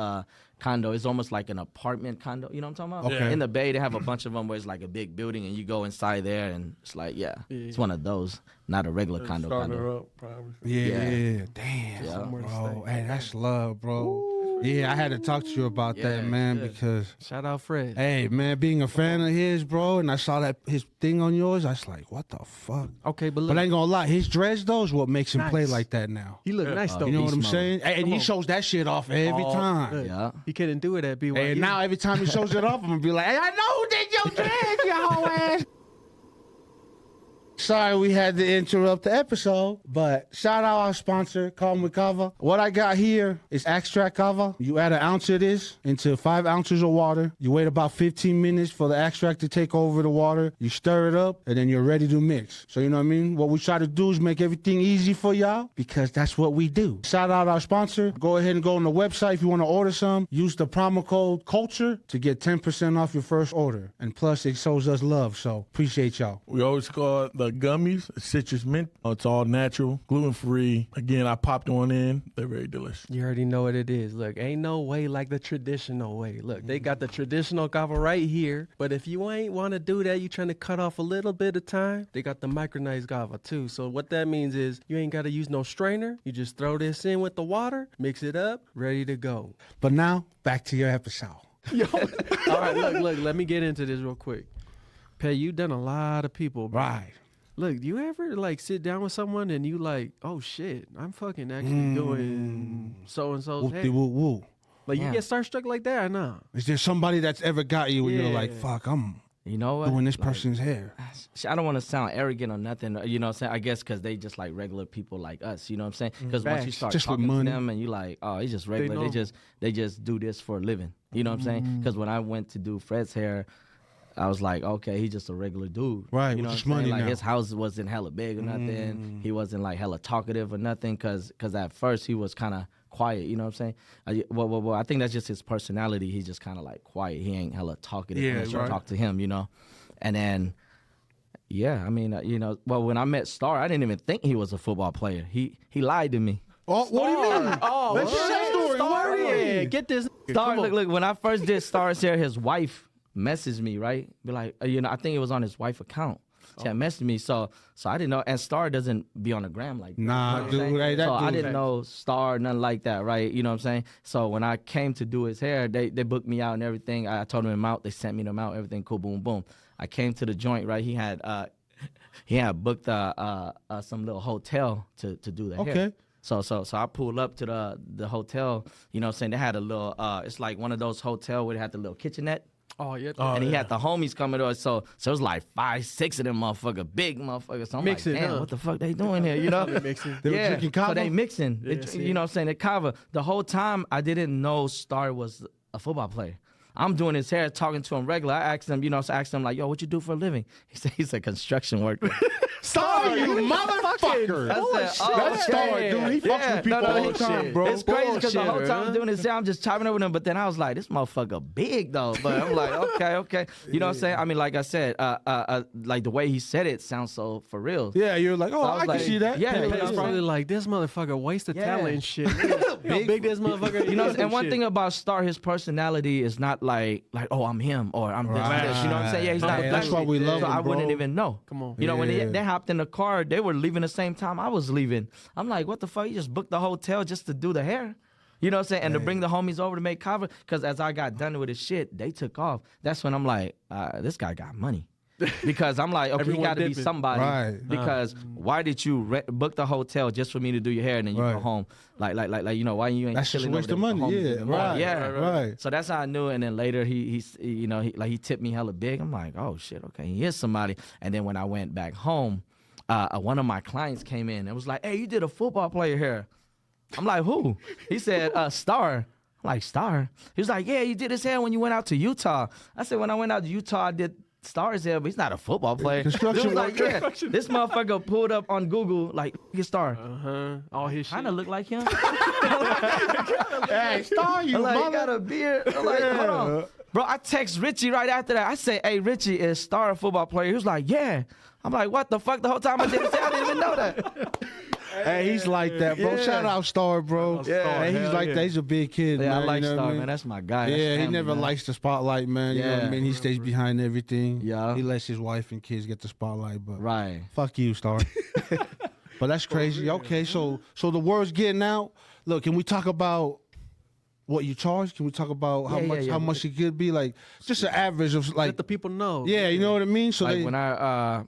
Speaker 4: condo. It's almost like an apartment condo. You know what I'm talking about?
Speaker 2: Okay.
Speaker 4: In the Bay, they have a bunch of them where it's like a big building, and you go inside there, and it's like, it's one of those, not a regular condo.
Speaker 3: starting her up, probably.
Speaker 2: Yeah, damn,
Speaker 4: Yeah.
Speaker 2: bro. Hey, that's love, bro. Yeah, I had to talk to you about that,
Speaker 4: Yeah,
Speaker 2: man,
Speaker 4: good.
Speaker 2: because
Speaker 1: Shout out Fred.
Speaker 2: hey, man, being a fan of his, bro, and I saw that his thing on yours, I was like, what the fuck?
Speaker 1: Okay, but look,
Speaker 2: But I ain't gonna lie, his dreads though is what makes him play
Speaker 1: Nice.
Speaker 2: like that now.
Speaker 1: he looked nice though.
Speaker 2: You know what I'm
Speaker 4: Beast
Speaker 2: saying? And he shows that shit off every time.
Speaker 1: Look,
Speaker 4: Yeah.
Speaker 1: He couldn't do it at BYU.
Speaker 2: And now every time he shows it off, I'm gonna be like, hey, I know who did your dreads, you whole ass. Sorry we had to interrupt the episode, but shout out our sponsor, Calm with Kava. What I got here is extract kava. You add an ounce of this into 5 ounces of water. You wait about 15 minutes for the extract to take over the water. You stir it up, and then you're ready to mix. So you know what I mean? What we try to do is make everything easy for y'all because that's what we do. Shout out our sponsor. Go ahead and go on the website if you want to order some. Use the promo code CULTURE to get 10% off your first order. And plus, it shows us love, so appreciate y'all.
Speaker 3: We always call it the gummies, citrus mint. It's all natural, gluten free. Again, I popped one in. They're very delicious.
Speaker 1: You already know what it is. Look, ain't no way like the traditional way. Look, they got the traditional kava right here. But if you ain't want to do that, you trying to cut off a little bit of time, they got the micronized kava too. So what that means is you ain't got to use no strainer. You just throw this in with the water, mix it up, ready to go.
Speaker 2: But now, back to your episode.
Speaker 1: All right, look, let me get into this real quick. Pay, you done a lot of people, bro.
Speaker 2: Right.
Speaker 1: Look, do you ever like sit down with someone and you like, oh shit, I'm fucking actually doing so and so's hair?
Speaker 2: Whoopty woo woo.
Speaker 1: Like you
Speaker 4: Yeah.
Speaker 1: get starstruck like that or not?
Speaker 2: Is there somebody that's ever got you where you're like,
Speaker 1: Yeah.
Speaker 2: fuck, I'm
Speaker 4: You know what?
Speaker 2: doing this
Speaker 4: Like,
Speaker 2: person's hair?
Speaker 4: I don't want to sound arrogant or nothing, you know what I'm saying? I guess because they just like regular people like us, you know what I'm saying? Because once you
Speaker 1: Facts.
Speaker 4: start
Speaker 2: Just with
Speaker 4: talking to
Speaker 2: money.
Speaker 4: them and you like, oh, he's just regular.
Speaker 1: know.
Speaker 4: They just do this for a living. You know what I'm saying? Because when I went to do Fred's hair, I was like, okay, he's just a regular dude.
Speaker 2: Right,
Speaker 4: You know
Speaker 2: with
Speaker 4: what I'm
Speaker 2: just
Speaker 4: saying?
Speaker 2: money
Speaker 4: Like
Speaker 2: now.
Speaker 4: his house wasn't hella big or nothing. He wasn't like hella talkative or nothing. Because at first he was kind of quiet. You know what I'm saying? Well, I think that's just his personality. He's just kind of like quiet. He ain't hella talkative
Speaker 2: Yeah,
Speaker 4: unless you
Speaker 2: right.
Speaker 4: talk to him. You know, and then. Yeah, I mean, well, when I met Star, I didn't even think he was a football player. He lied to me.
Speaker 2: Oh, what do you mean?
Speaker 1: Oh,
Speaker 2: Let's hear that story.
Speaker 1: Star,
Speaker 2: What do you
Speaker 1: yeah,
Speaker 2: mean?
Speaker 1: get this.
Speaker 4: Star,
Speaker 1: Come on.
Speaker 4: look, when I first did Star's hair, his wife messaged me, right? Be like, I think it was on his wife's account. She had messaged me, so I didn't know. And Star doesn't be on the gram like that.
Speaker 2: Nah,
Speaker 4: you know what I'm
Speaker 2: dude,
Speaker 4: saying?
Speaker 2: hey, that
Speaker 4: so I
Speaker 2: dude-
Speaker 4: didn't know Star, nothing like that, right? You know what I'm saying? So when I came to do his hair, they booked me out and everything. I told them out. They sent me them out. Everything cool, boom, boom. I came to the joint, right? He had booked some little hotel to do the hair.
Speaker 2: Okay.
Speaker 4: So I pulled up to the hotel. You know what I'm saying? They had a little. It's like one of those hotels where they had the little kitchenette.
Speaker 1: Oh, yeah.
Speaker 4: And he had the homies coming to us, so it was like 5, 6 of them motherfucker, big motherfuckers. So I'm
Speaker 1: Mixing,
Speaker 4: like, damn,
Speaker 1: huh?
Speaker 4: what the fuck they doing here, you know?
Speaker 1: mixing.
Speaker 2: They were drinking
Speaker 4: so
Speaker 2: kava?
Speaker 4: they mixing.
Speaker 1: Yeah, see.
Speaker 4: You know what I'm saying? The kava. The whole time I didn't know Star was a football player. I'm doing his hair, talking to him regular. I asked him, I asked him like, yo, what you do for a living? He said he's a construction worker.
Speaker 2: Star, you motherfucker.
Speaker 4: I said, oh,
Speaker 2: That's Star,
Speaker 4: yeah.
Speaker 2: dude. He fucks with people all the time, bro.
Speaker 4: It's crazy because the whole
Speaker 1: Bullshitter,
Speaker 4: time
Speaker 1: huh?
Speaker 4: I'm doing this, I'm just chopping over them. But then I was like, this motherfucker big though. But I'm like, okay. You know what I'm saying? I mean, like I said, like the way he said it sounds so for real.
Speaker 2: Yeah, you're like, oh,
Speaker 4: So I
Speaker 2: I
Speaker 4: was
Speaker 2: can
Speaker 4: like,
Speaker 2: see that.
Speaker 4: yeah,
Speaker 1: Pay's
Speaker 4: you know what I'm
Speaker 1: probably
Speaker 4: saying?
Speaker 1: like, this motherfucker wasted
Speaker 4: Yeah.
Speaker 1: talent and shit. Look how big this motherfucker is.
Speaker 4: You know, and one
Speaker 1: shit.
Speaker 4: thing about Star, his personality is not like oh, I'm him or I'm this. You know what I'm saying? Yeah, he's not.
Speaker 2: Right.
Speaker 4: a
Speaker 2: That's
Speaker 4: black
Speaker 2: why we
Speaker 4: dude.
Speaker 2: love
Speaker 4: so
Speaker 2: him,
Speaker 4: I wouldn't
Speaker 2: bro.
Speaker 4: even know.
Speaker 1: Come on.
Speaker 4: You know, when they hopped in the car, they were leaving the same time I was leaving. I'm like, what the fuck? You just booked the hotel just to do the hair? You know what I'm saying? And to bring the homies over to make kava. Because as I got done with his shit, they took off. That's when I'm like, this guy got money. Because I'm like, okay, you got to be somebody.
Speaker 2: Right.
Speaker 4: Because why did you book the hotel just for me to do your hair and then you go home? Like, you know, why you ain't
Speaker 2: That's just
Speaker 4: chilling
Speaker 2: waste
Speaker 4: over
Speaker 2: of
Speaker 4: there with
Speaker 2: money.
Speaker 4: the homies
Speaker 2: Yeah,
Speaker 4: even more?
Speaker 2: right.
Speaker 4: Yeah,
Speaker 2: Right.
Speaker 4: So that's how I knew. And then later he tipped me hella big. I'm like, oh shit, okay, he is somebody. And then when I went back home, one of my clients came in and was like, hey, you did a football player hair. I'm like, who? He said, Star. I'm like, Star? He was like, yeah, you did his hair when you went out to Utah. I said, when I went out to Utah, I did Star's hair, but he's not a football player.
Speaker 2: Construction
Speaker 4: like, yeah, this motherfucker pulled up on Google, like, his Star.
Speaker 1: All his shit.
Speaker 4: Kind of look like him.
Speaker 2: Hey, Star, you
Speaker 4: I'm like, he
Speaker 2: mother.
Speaker 4: got a beard. I'm like, hold on. Bro, I text Richie right after that. I say, hey, Richie, is Star a football player? He was like, yeah. I'm like, what the fuck? The whole time I didn't even know that.
Speaker 2: Hey, he's like that, bro.
Speaker 4: Yeah.
Speaker 2: Shout out Star, bro.
Speaker 4: Yeah.
Speaker 2: Hey, he's like that. He's a big kid,
Speaker 4: Yeah,
Speaker 2: man.
Speaker 4: I like
Speaker 2: you know
Speaker 4: Star,
Speaker 2: what I mean?
Speaker 4: man. That's my guy. That's
Speaker 2: Yeah, he
Speaker 4: family,
Speaker 2: never
Speaker 4: man.
Speaker 2: likes the spotlight, man. You know what I
Speaker 4: Yeah.
Speaker 2: mean? He stays behind everything.
Speaker 4: Yeah.
Speaker 2: He lets his wife and kids get the spotlight, but
Speaker 4: Right.
Speaker 2: fuck you, Star. But that's crazy. Okay, so the word's getting out. Look, can we talk about what you charge? Can we talk about how much it could be? Like just an average of like
Speaker 1: Let the people know.
Speaker 2: yeah, you know what I mean? So
Speaker 4: Like
Speaker 2: they,
Speaker 4: when I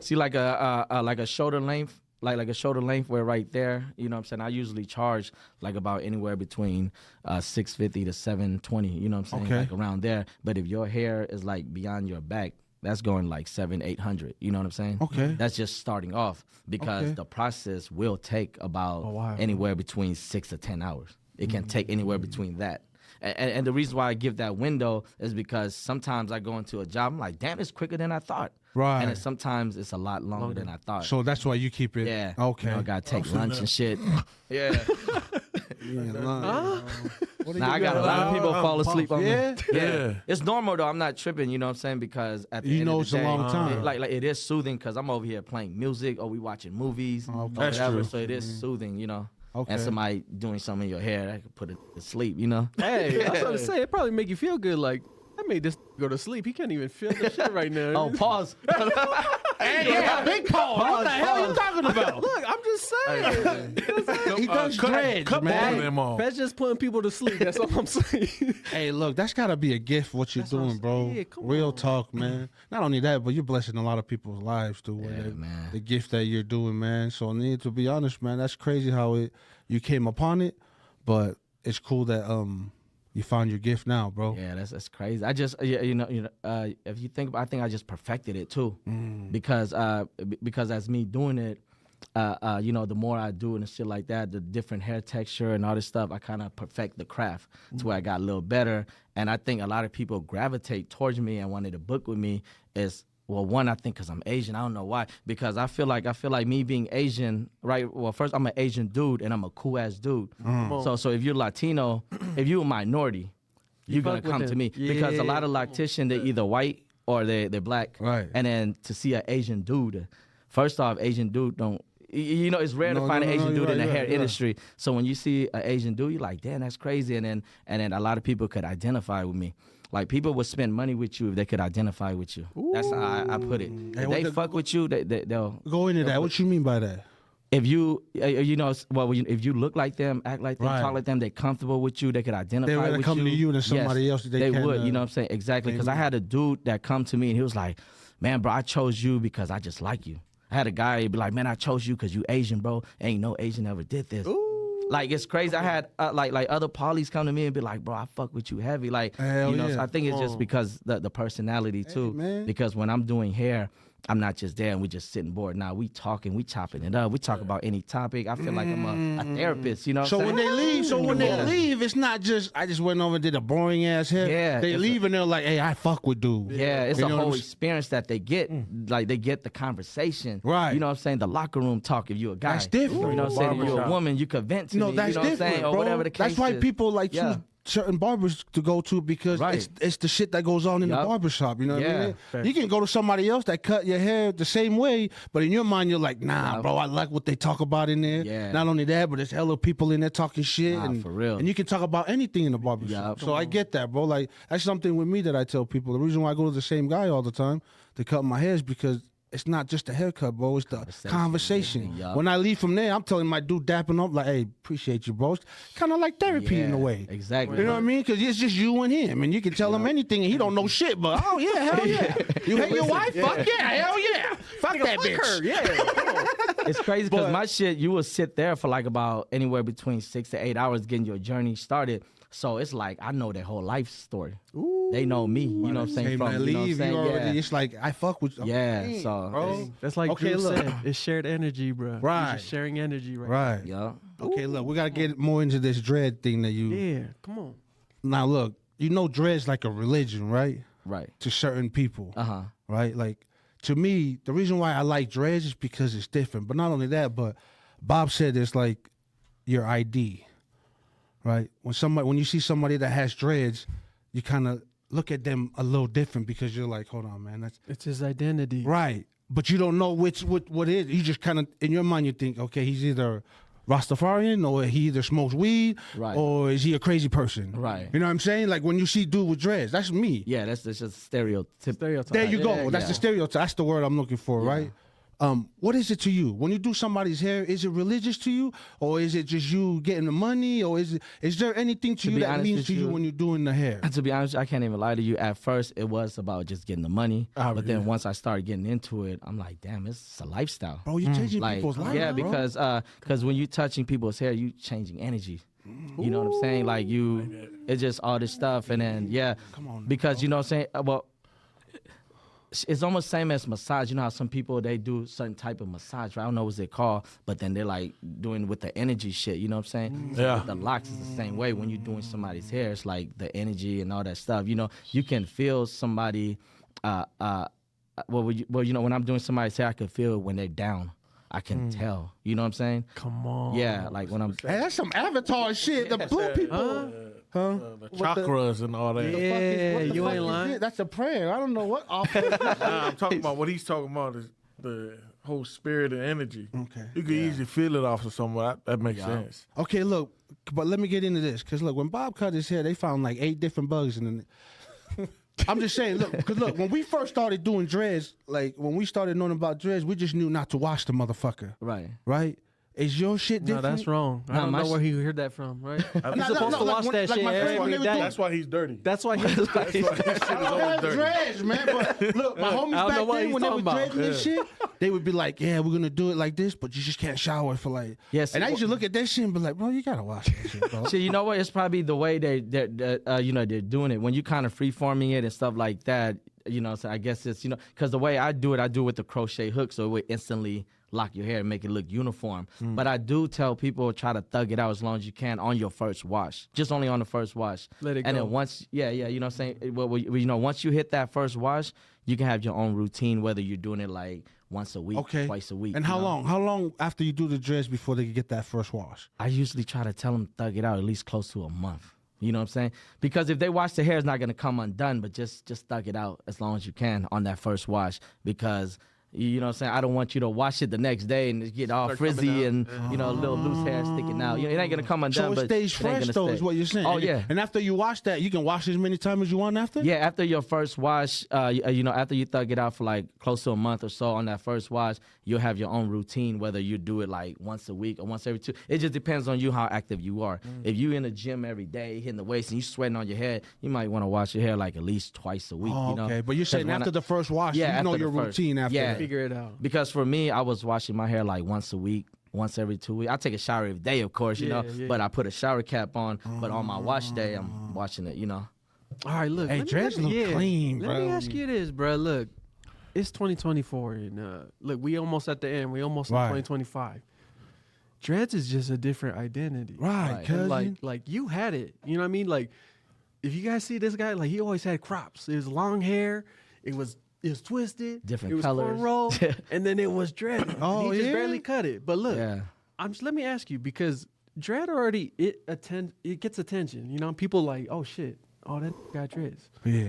Speaker 4: see like a shoulder length, like a shoulder length where right there, you know what I'm saying? I usually charge like about anywhere between $650 to $720, you know what I'm saying?
Speaker 2: Okay.
Speaker 4: Like around there. But if your hair is like beyond your back, that's going like $700-800, you know what I'm saying?
Speaker 2: Okay.
Speaker 4: That's just starting off because
Speaker 2: Okay.
Speaker 4: the process will take about anywhere between 6 to 10 hours. It can take anywhere between that. And the reason why I give that window is because sometimes I go into a job, I'm like, damn, it's quicker than I thought.
Speaker 2: Right.
Speaker 4: And sometimes it's a lot longer than I thought.
Speaker 2: so that's why you keep it.
Speaker 4: Yeah.
Speaker 2: Okay.
Speaker 4: You know, I gotta take lunch and shit. Yeah.
Speaker 2: Now
Speaker 4: Now I got a lot of people fall asleep on
Speaker 2: Yeah?
Speaker 4: me. Yeah. It's normal though. I'm not tripping, you know what I'm saying? Because at the
Speaker 2: You
Speaker 4: end
Speaker 2: know
Speaker 4: of
Speaker 2: it's
Speaker 4: the
Speaker 2: a
Speaker 4: day,
Speaker 2: long time.
Speaker 4: Like it is soothing because I'm over here playing music or we watching movies or
Speaker 3: That's
Speaker 4: whatever.
Speaker 3: true.
Speaker 4: So it is soothing, you know.
Speaker 2: Okay.
Speaker 4: And somebody doing something in your hair that could put it to sleep, you know.
Speaker 1: Hey, I was about to say, it probably make you feel good. Like, I made this go to sleep. He can't even feel the shit right now.
Speaker 4: Oh, pause.
Speaker 2: Hey, yeah, big pause. What the hell are you talking about?
Speaker 1: Look, I'm just saying.
Speaker 2: He does dreads,
Speaker 3: cut
Speaker 2: man.
Speaker 3: all of them off.
Speaker 1: That's just putting people to sleep. That's all I'm saying.
Speaker 2: Hey, look, that's gotta be a gift. What you're
Speaker 1: That's what I'm
Speaker 2: doing, bro.
Speaker 1: saying. Yeah, come
Speaker 2: Real
Speaker 1: on.
Speaker 2: talk, man. Not only that, but you're blessing a lot of people's lives too. with
Speaker 4: Yeah,
Speaker 2: it.
Speaker 4: man.
Speaker 2: The gift that you're doing, man. So, I need to be honest, man. That's crazy how you came upon it, but it's cool that you found your gift now, bro.
Speaker 4: Yeah, that's crazy. I just if you think about, I think I just perfected it too, because as me doing it, the more I do it and shit like that, the different hair texture and all this stuff, I kind of perfect the craft to where I got a little better. And I think a lot of people gravitate towards me and wanted to book with me is. Well, one, I think because I'm Asian. I don't know why. Because I feel like me being Asian, right? Well, first, I'm an Asian dude, and I'm a cool-ass dude. So if you're Latino, if you're a minority, you're going
Speaker 1: fuck
Speaker 4: to
Speaker 1: with
Speaker 4: come
Speaker 1: them.
Speaker 4: to me. Because a lot of lactician, they're either white or they're black.
Speaker 2: Right.
Speaker 4: And then to see an Asian dude, first off, Asian dude don't... You know, it's rare to find an Asian dude in the hair industry. So when you see an Asian dude, you're like, damn, that's crazy. And then a lot of people could identify with me. Like, people would spend money with you if they could identify with you. That's how I put it. If they fuck with you, they'll...
Speaker 2: Go into that. What you mean by that?
Speaker 4: If you, if you look like them, act like them,
Speaker 2: Right.
Speaker 4: talk like them, they're comfortable with you, they could identify with you.
Speaker 2: They rather come to you than somebody else that they can,
Speaker 4: would, you know what I'm saying? Exactly. Because I had a dude that come to me and he was like, man, bro, I chose you because I just like you. I had a guy be like, man, I chose you because you Asian, bro. Ain't no Asian ever did this. Like, it's crazy. I had like other polys come to me and be like, bro, I fuck with you heavy. Like,
Speaker 2: Hell
Speaker 4: you know,
Speaker 2: yeah.
Speaker 4: so I think it's just because the personality too.
Speaker 2: man.
Speaker 4: Because when I'm doing hair, I'm not just there and we just sitting bored. Now we talking, we chopping it up. We talk about any topic. I feel like I'm a therapist, you know what
Speaker 2: So
Speaker 4: I'm
Speaker 2: when
Speaker 4: saying?
Speaker 2: they leave, it's not just I just went over and did a boring ass hair.
Speaker 4: Yeah,
Speaker 2: They
Speaker 4: it's
Speaker 2: leave and they're like, hey, I fuck with dude.
Speaker 4: Yeah, it's
Speaker 2: You
Speaker 4: a
Speaker 2: know what
Speaker 4: whole
Speaker 2: I'm
Speaker 4: experience that they get. Like, they get the conversation.
Speaker 2: Right.
Speaker 4: You know what I'm saying? The locker room talk if you're a guy.
Speaker 2: That's different.
Speaker 4: You know what I'm saying? If you're a
Speaker 3: Barbershop.
Speaker 4: woman, you could vent to
Speaker 2: No,
Speaker 4: me.
Speaker 2: that's
Speaker 4: you know what I'm
Speaker 2: different,
Speaker 4: saying?
Speaker 2: bro.
Speaker 4: Or whatever the case
Speaker 2: That's why
Speaker 4: is.
Speaker 2: people like
Speaker 4: Yeah.
Speaker 2: choose certain barbers to go to because
Speaker 4: Right.
Speaker 2: it's the shit that goes on in the
Speaker 4: Yup.
Speaker 2: barbershop. You know what I
Speaker 4: Yeah.
Speaker 2: mean? You can go to somebody else that cut your hair the same way, but in your mind you're like, nah, bro, I like what they talk about in there.
Speaker 4: Yeah.
Speaker 2: Not only that, but there's hella people in there talking shit.
Speaker 4: Nah,
Speaker 2: and
Speaker 4: for real.
Speaker 2: And you can talk about anything in the barbershop.
Speaker 4: Yup.
Speaker 2: So I get that, bro. Like, that's something with me that I tell people. The reason why I go to the same guy all the time to cut my hair is because it's not just a haircut, bro. It's the conversation.
Speaker 4: Yup.
Speaker 2: When I leave from there, I'm telling my dude dapping up like, hey, appreciate you, bro. It's kind of like therapy in a way.
Speaker 4: Exactly.
Speaker 2: You know what I mean? Because it's just you and him, and you can tell him anything, and he don't know shit. But oh yeah, hell yeah. You hate your wife? Fuck yeah, hell yeah. Fuck that bitch.
Speaker 1: Her, yeah.
Speaker 4: It's crazy because my shit, you will sit there for like about anywhere between 6 to 8 hours getting your journey started. So it's like I know their whole life story.
Speaker 1: Ooh.
Speaker 4: They know me. You know what I'm saying?
Speaker 2: Hey,
Speaker 4: From
Speaker 2: man,
Speaker 4: you know what I'm
Speaker 2: leave.
Speaker 4: saying?
Speaker 2: You already,
Speaker 4: Yeah.
Speaker 2: it's like I fuck with you.
Speaker 4: Yeah,
Speaker 2: Damn,
Speaker 4: so
Speaker 2: bro.
Speaker 1: That's like
Speaker 2: Okay,
Speaker 1: Drew
Speaker 2: look.
Speaker 1: said. It's shared energy, bro. You're
Speaker 2: Right.
Speaker 1: just sharing energy right
Speaker 2: Right.
Speaker 4: Yeah.
Speaker 2: Okay, look, we gotta get more into this dread thing that you.
Speaker 1: Yeah, come on.
Speaker 2: Now look, you know, dread's like a religion, right?
Speaker 4: Right.
Speaker 2: To certain people,
Speaker 4: Uh-huh.
Speaker 2: right? Like to me, the reason why I like dreads is because it's different. But not only that, but Bob said it's like your ID, right? When you see somebody that has dreads, you kind of look at them a little different because you're like, hold on, man, that's
Speaker 1: It's his identity.
Speaker 2: right. But you don't know what it is. You just kind of in your mind you think, okay, he's either Rastafarian or he either smokes weed
Speaker 4: Right.
Speaker 2: or is he a crazy person?
Speaker 4: Right.
Speaker 2: You know what I'm saying? Like when you see dude with dreads, that's me.
Speaker 4: Yeah, that's just stereotypical.
Speaker 1: Stereotype.
Speaker 2: There you go.
Speaker 4: Yeah,
Speaker 2: That's
Speaker 4: yeah.
Speaker 2: the stereotype. That's the word I'm looking for, right? What is it to you when you do somebody's hair? Is it religious to you, or is it just you getting the money, or is there anything to you
Speaker 4: be
Speaker 2: that
Speaker 4: honest
Speaker 2: means
Speaker 4: with
Speaker 2: to you
Speaker 4: you-
Speaker 2: when you're doing the hair?
Speaker 4: To be honest, I can't even lie to you. At first, it was about just getting the money, but then once I started getting into it, I'm like, damn, it's a lifestyle.
Speaker 2: Bro, you're changing
Speaker 4: Like,
Speaker 2: people's lives.
Speaker 4: yeah,
Speaker 2: bro.
Speaker 4: because when you touching people's hair, you changing energy. You know what I'm saying? Like it's just all this stuff, and then
Speaker 2: Come on,
Speaker 4: because you know what I'm saying. Well, it's almost same as massage. You know how some people they do certain type of massage, right? I don't know what's it called, but then they're like doing with the energy shit. You know what I'm saying? So
Speaker 3: Yeah.
Speaker 4: with the locks is the same way. When you're doing somebody's hair, it's like the energy and all that stuff. You know, you can feel somebody. Well, you know, when I'm doing somebody's hair, I can feel it when they're down. I can tell. You know what I'm saying?
Speaker 1: Come on.
Speaker 4: Yeah, like when I'm.
Speaker 2: Hey, that's some Avatar shit. The blue people.
Speaker 3: The chakras and all that.
Speaker 1: Yeah,
Speaker 2: What the
Speaker 1: you
Speaker 2: fuck
Speaker 1: ain't
Speaker 2: is
Speaker 1: lying.
Speaker 2: it? That's a prayer. I don't know what.
Speaker 3: Nah, I'm talking about what he's talking about is the whole spirit and energy.
Speaker 2: Okay.
Speaker 3: You can easily feel it off of someone. That makes sense.
Speaker 2: Okay, look, but let me get into this because look, when Bob cut his hair, they found like 8 different bugs in it. I'm just saying, look, because look, when we first started doing dreads, like when we started knowing about dreads, we just knew not to wash the motherfucker,
Speaker 4: Right.
Speaker 2: right? Is your shit
Speaker 1: No,
Speaker 2: different?
Speaker 1: that's wrong. I
Speaker 4: No,
Speaker 1: don't
Speaker 4: my
Speaker 1: know where
Speaker 4: shit-
Speaker 1: he heard that from, right?
Speaker 2: No,
Speaker 1: He's supposed to
Speaker 2: like
Speaker 1: wash
Speaker 2: when-
Speaker 1: that
Speaker 2: like
Speaker 1: shit
Speaker 2: my friend
Speaker 1: every
Speaker 2: when they were
Speaker 1: day.
Speaker 3: That's why he's dirty.
Speaker 1: That's why he's
Speaker 3: That's why his shit is
Speaker 2: I
Speaker 3: always
Speaker 2: don't have
Speaker 3: dirty.
Speaker 2: dreads, man. But look, my homies
Speaker 1: don't know
Speaker 2: back
Speaker 1: what
Speaker 2: then
Speaker 1: he's
Speaker 2: when they were
Speaker 1: talking about.
Speaker 2: dreading this shit, they would be like, "Yeah, we're gonna do it like this, but you just can't shower for like."
Speaker 4: Yes,
Speaker 2: And I used to look at that shit and be like, "Bro, you gotta wash that shit, bro."
Speaker 4: See, you know what? It's probably the way they're you know, they're doing it. When you kind of free-forming it and stuff like that, you know, so I guess it's, you know, because the way I do it with the crochet hook, so it would instantly lock your hair and make it look uniform. But I do tell people try to thug it out as long as you can on your first wash. Just only on the first wash.
Speaker 1: Let it
Speaker 4: and
Speaker 1: go.
Speaker 4: then once, you know what I'm saying? Well, you know, once you hit that first wash, you can have your own routine, whether you're doing it like once a week,
Speaker 2: Okay.
Speaker 4: twice a week.
Speaker 2: And
Speaker 4: you
Speaker 2: how
Speaker 4: know?
Speaker 2: long? How long after you do the dreads before they can get that first wash?
Speaker 4: I usually try to tell them thug it out at least close to a month. You know what I'm saying? Because if they wash their hair, it's not gonna come undone. But just thug it out as long as you can on that first wash. Because you know what I'm saying? I don't want you to wash it the next day and get all
Speaker 1: Start coming
Speaker 4: frizzy
Speaker 1: out.
Speaker 4: and you know, little loose hair sticking out. You know, it ain't gonna come undone.
Speaker 2: So
Speaker 4: but
Speaker 2: it stays
Speaker 4: ain't
Speaker 2: fresh
Speaker 4: gonna
Speaker 2: though,
Speaker 4: stay.
Speaker 2: is what you're saying.
Speaker 4: Oh
Speaker 2: And-
Speaker 4: yeah.
Speaker 2: And after you wash that, you can wash as many times as you want after.
Speaker 4: Yeah, after your first wash, you know, after you thug it out for like close to a month or so on that first wash, you'll have your own routine, whether you do it like once a week or once every 2. It just depends on you how active you are. If you in the gym every day, hitting the weights, and you sweating on your head, you might want to wash your hair like at least twice a week.
Speaker 2: Oh,
Speaker 4: you know?
Speaker 2: okay. But you're
Speaker 4: 'Cause
Speaker 2: saying
Speaker 4: when
Speaker 2: after the first wash,
Speaker 4: Yeah,
Speaker 2: you know
Speaker 4: after
Speaker 2: your
Speaker 4: the first.
Speaker 2: routine after
Speaker 4: Yeah.
Speaker 2: that.
Speaker 1: Figure it out.
Speaker 4: Because for me, I was washing my hair like once a week, once every 2 weeks. I take a shower every day, of course, you know,
Speaker 1: Yeah.
Speaker 4: but I put a shower cap on. But on my wash day, I'm washing it, you know.
Speaker 1: All right, look.
Speaker 2: Hey,
Speaker 1: let me-
Speaker 2: dreads
Speaker 1: let me-
Speaker 2: look clean,
Speaker 1: Let me
Speaker 2: bro.
Speaker 1: ask you this, bro. Look, it's 2024, and look, we almost at the end. We almost in
Speaker 2: Right.
Speaker 1: 2025. Dreads is just a different identity,
Speaker 2: Right,
Speaker 4: Right.
Speaker 2: cousin.
Speaker 1: And like you had it. You know what I mean? Like, if you guys see this guy, like he always had crops. It was long hair. It was twisted.
Speaker 4: Different
Speaker 1: it was
Speaker 4: colors.
Speaker 1: cornrow, and then it was dread.
Speaker 2: Oh,
Speaker 1: he just
Speaker 2: yeah?
Speaker 1: barely cut it. But look,
Speaker 4: Yeah.
Speaker 1: let me ask you, because dread already it gets attention. You know, people like, oh shit, oh that got dreads.
Speaker 2: Yeah.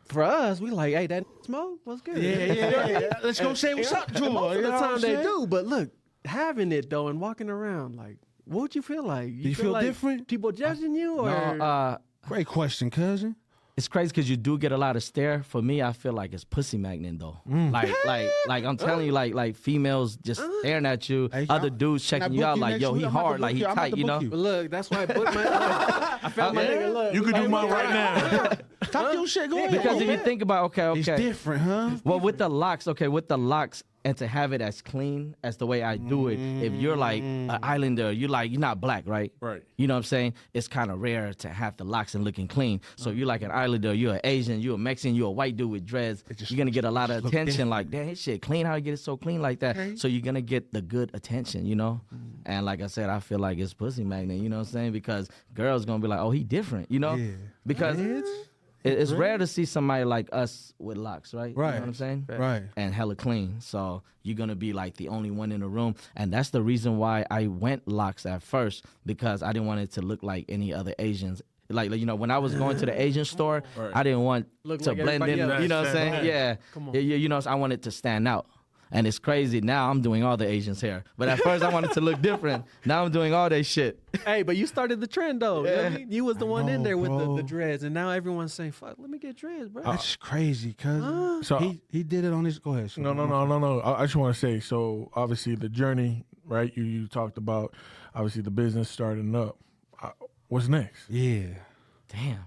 Speaker 1: For us, we like, hey, that smoke was good.
Speaker 2: Yeah. Let's go say what's up to
Speaker 1: And most
Speaker 2: her.
Speaker 1: of the
Speaker 2: you know what
Speaker 1: time
Speaker 2: I'm
Speaker 1: they
Speaker 2: saying?
Speaker 1: do, but look, having it though and walking around, like, what would you feel like?
Speaker 2: You feel
Speaker 1: like
Speaker 2: different?
Speaker 1: People judging you, or
Speaker 4: No,
Speaker 2: Great question, cousin.
Speaker 4: It's crazy because you do get a lot of stare. For me, I feel like it's pussy magnet though. Like I'm telling you, like females just staring at you,
Speaker 2: Hey,
Speaker 4: other
Speaker 2: y'all-
Speaker 4: dudes
Speaker 2: Can I
Speaker 4: checking you
Speaker 2: book
Speaker 4: out,
Speaker 2: you
Speaker 4: like
Speaker 2: next
Speaker 4: yo,
Speaker 2: week?
Speaker 4: he
Speaker 2: I'm about to
Speaker 4: hard, like
Speaker 2: book
Speaker 4: he
Speaker 2: you. I'm about
Speaker 4: tight,
Speaker 2: to
Speaker 4: you know.
Speaker 2: book
Speaker 1: But look, that's why I booked my. I found my nigga. Look,
Speaker 3: You could do mine right now.
Speaker 2: Talk your shit. Go ahead.
Speaker 4: Because if you think about,
Speaker 2: It's different, huh?
Speaker 4: Well, with the locks, and to have it as clean as the way I do it, if you're like an islander, you're not black, right?
Speaker 3: Right.
Speaker 4: You know what I'm saying? It's kind of rare to have the locks and looking clean. So you're like an islander, you're an Asian, you're a Mexican, you're a white dude with dreads. You're gonna get a lot of attention. Like, damn, his shit clean. How you get it so clean like that?
Speaker 2: Okay.
Speaker 4: So you're gonna get the good attention, you know. And like I said, I feel like it's pussy magnet. You know what I'm saying? Because girls gonna be like, oh, he different, you know?
Speaker 2: Yeah.
Speaker 4: Because it's rare to see somebody like us with locks, right?
Speaker 2: Right.
Speaker 4: You know what I'm saying?
Speaker 2: Right.
Speaker 4: And hella clean. So you're gonna be like the only one in the room. And that's the reason why I went locks at first, because I didn't want it to look like any other Asians. Like you know, when I was going to the Asian store, I didn't want
Speaker 1: Look
Speaker 4: to
Speaker 1: like
Speaker 4: blend in.
Speaker 1: everybody else.
Speaker 4: You know what I'm saying?
Speaker 3: Right.
Speaker 4: Yeah.
Speaker 1: Come on.
Speaker 4: You know, I wanted to stand out. And it's crazy. Now I'm doing all the Asians' hair. But at first I wanted to look different. Now I'm doing all their shit.
Speaker 1: Hey, but you started the trend though. You know what I mean? You was the one in
Speaker 2: know,
Speaker 1: there with
Speaker 2: bro.
Speaker 1: the dreads, and now everyone's saying, "Fuck, let me get dreads, bro."
Speaker 2: That's crazy, cuz.
Speaker 3: So
Speaker 2: He did it on his. Go ahead.
Speaker 3: no. I just want to say, so obviously the journey, right? You talked about obviously the business starting up. What's next?
Speaker 2: Yeah.
Speaker 4: Damn.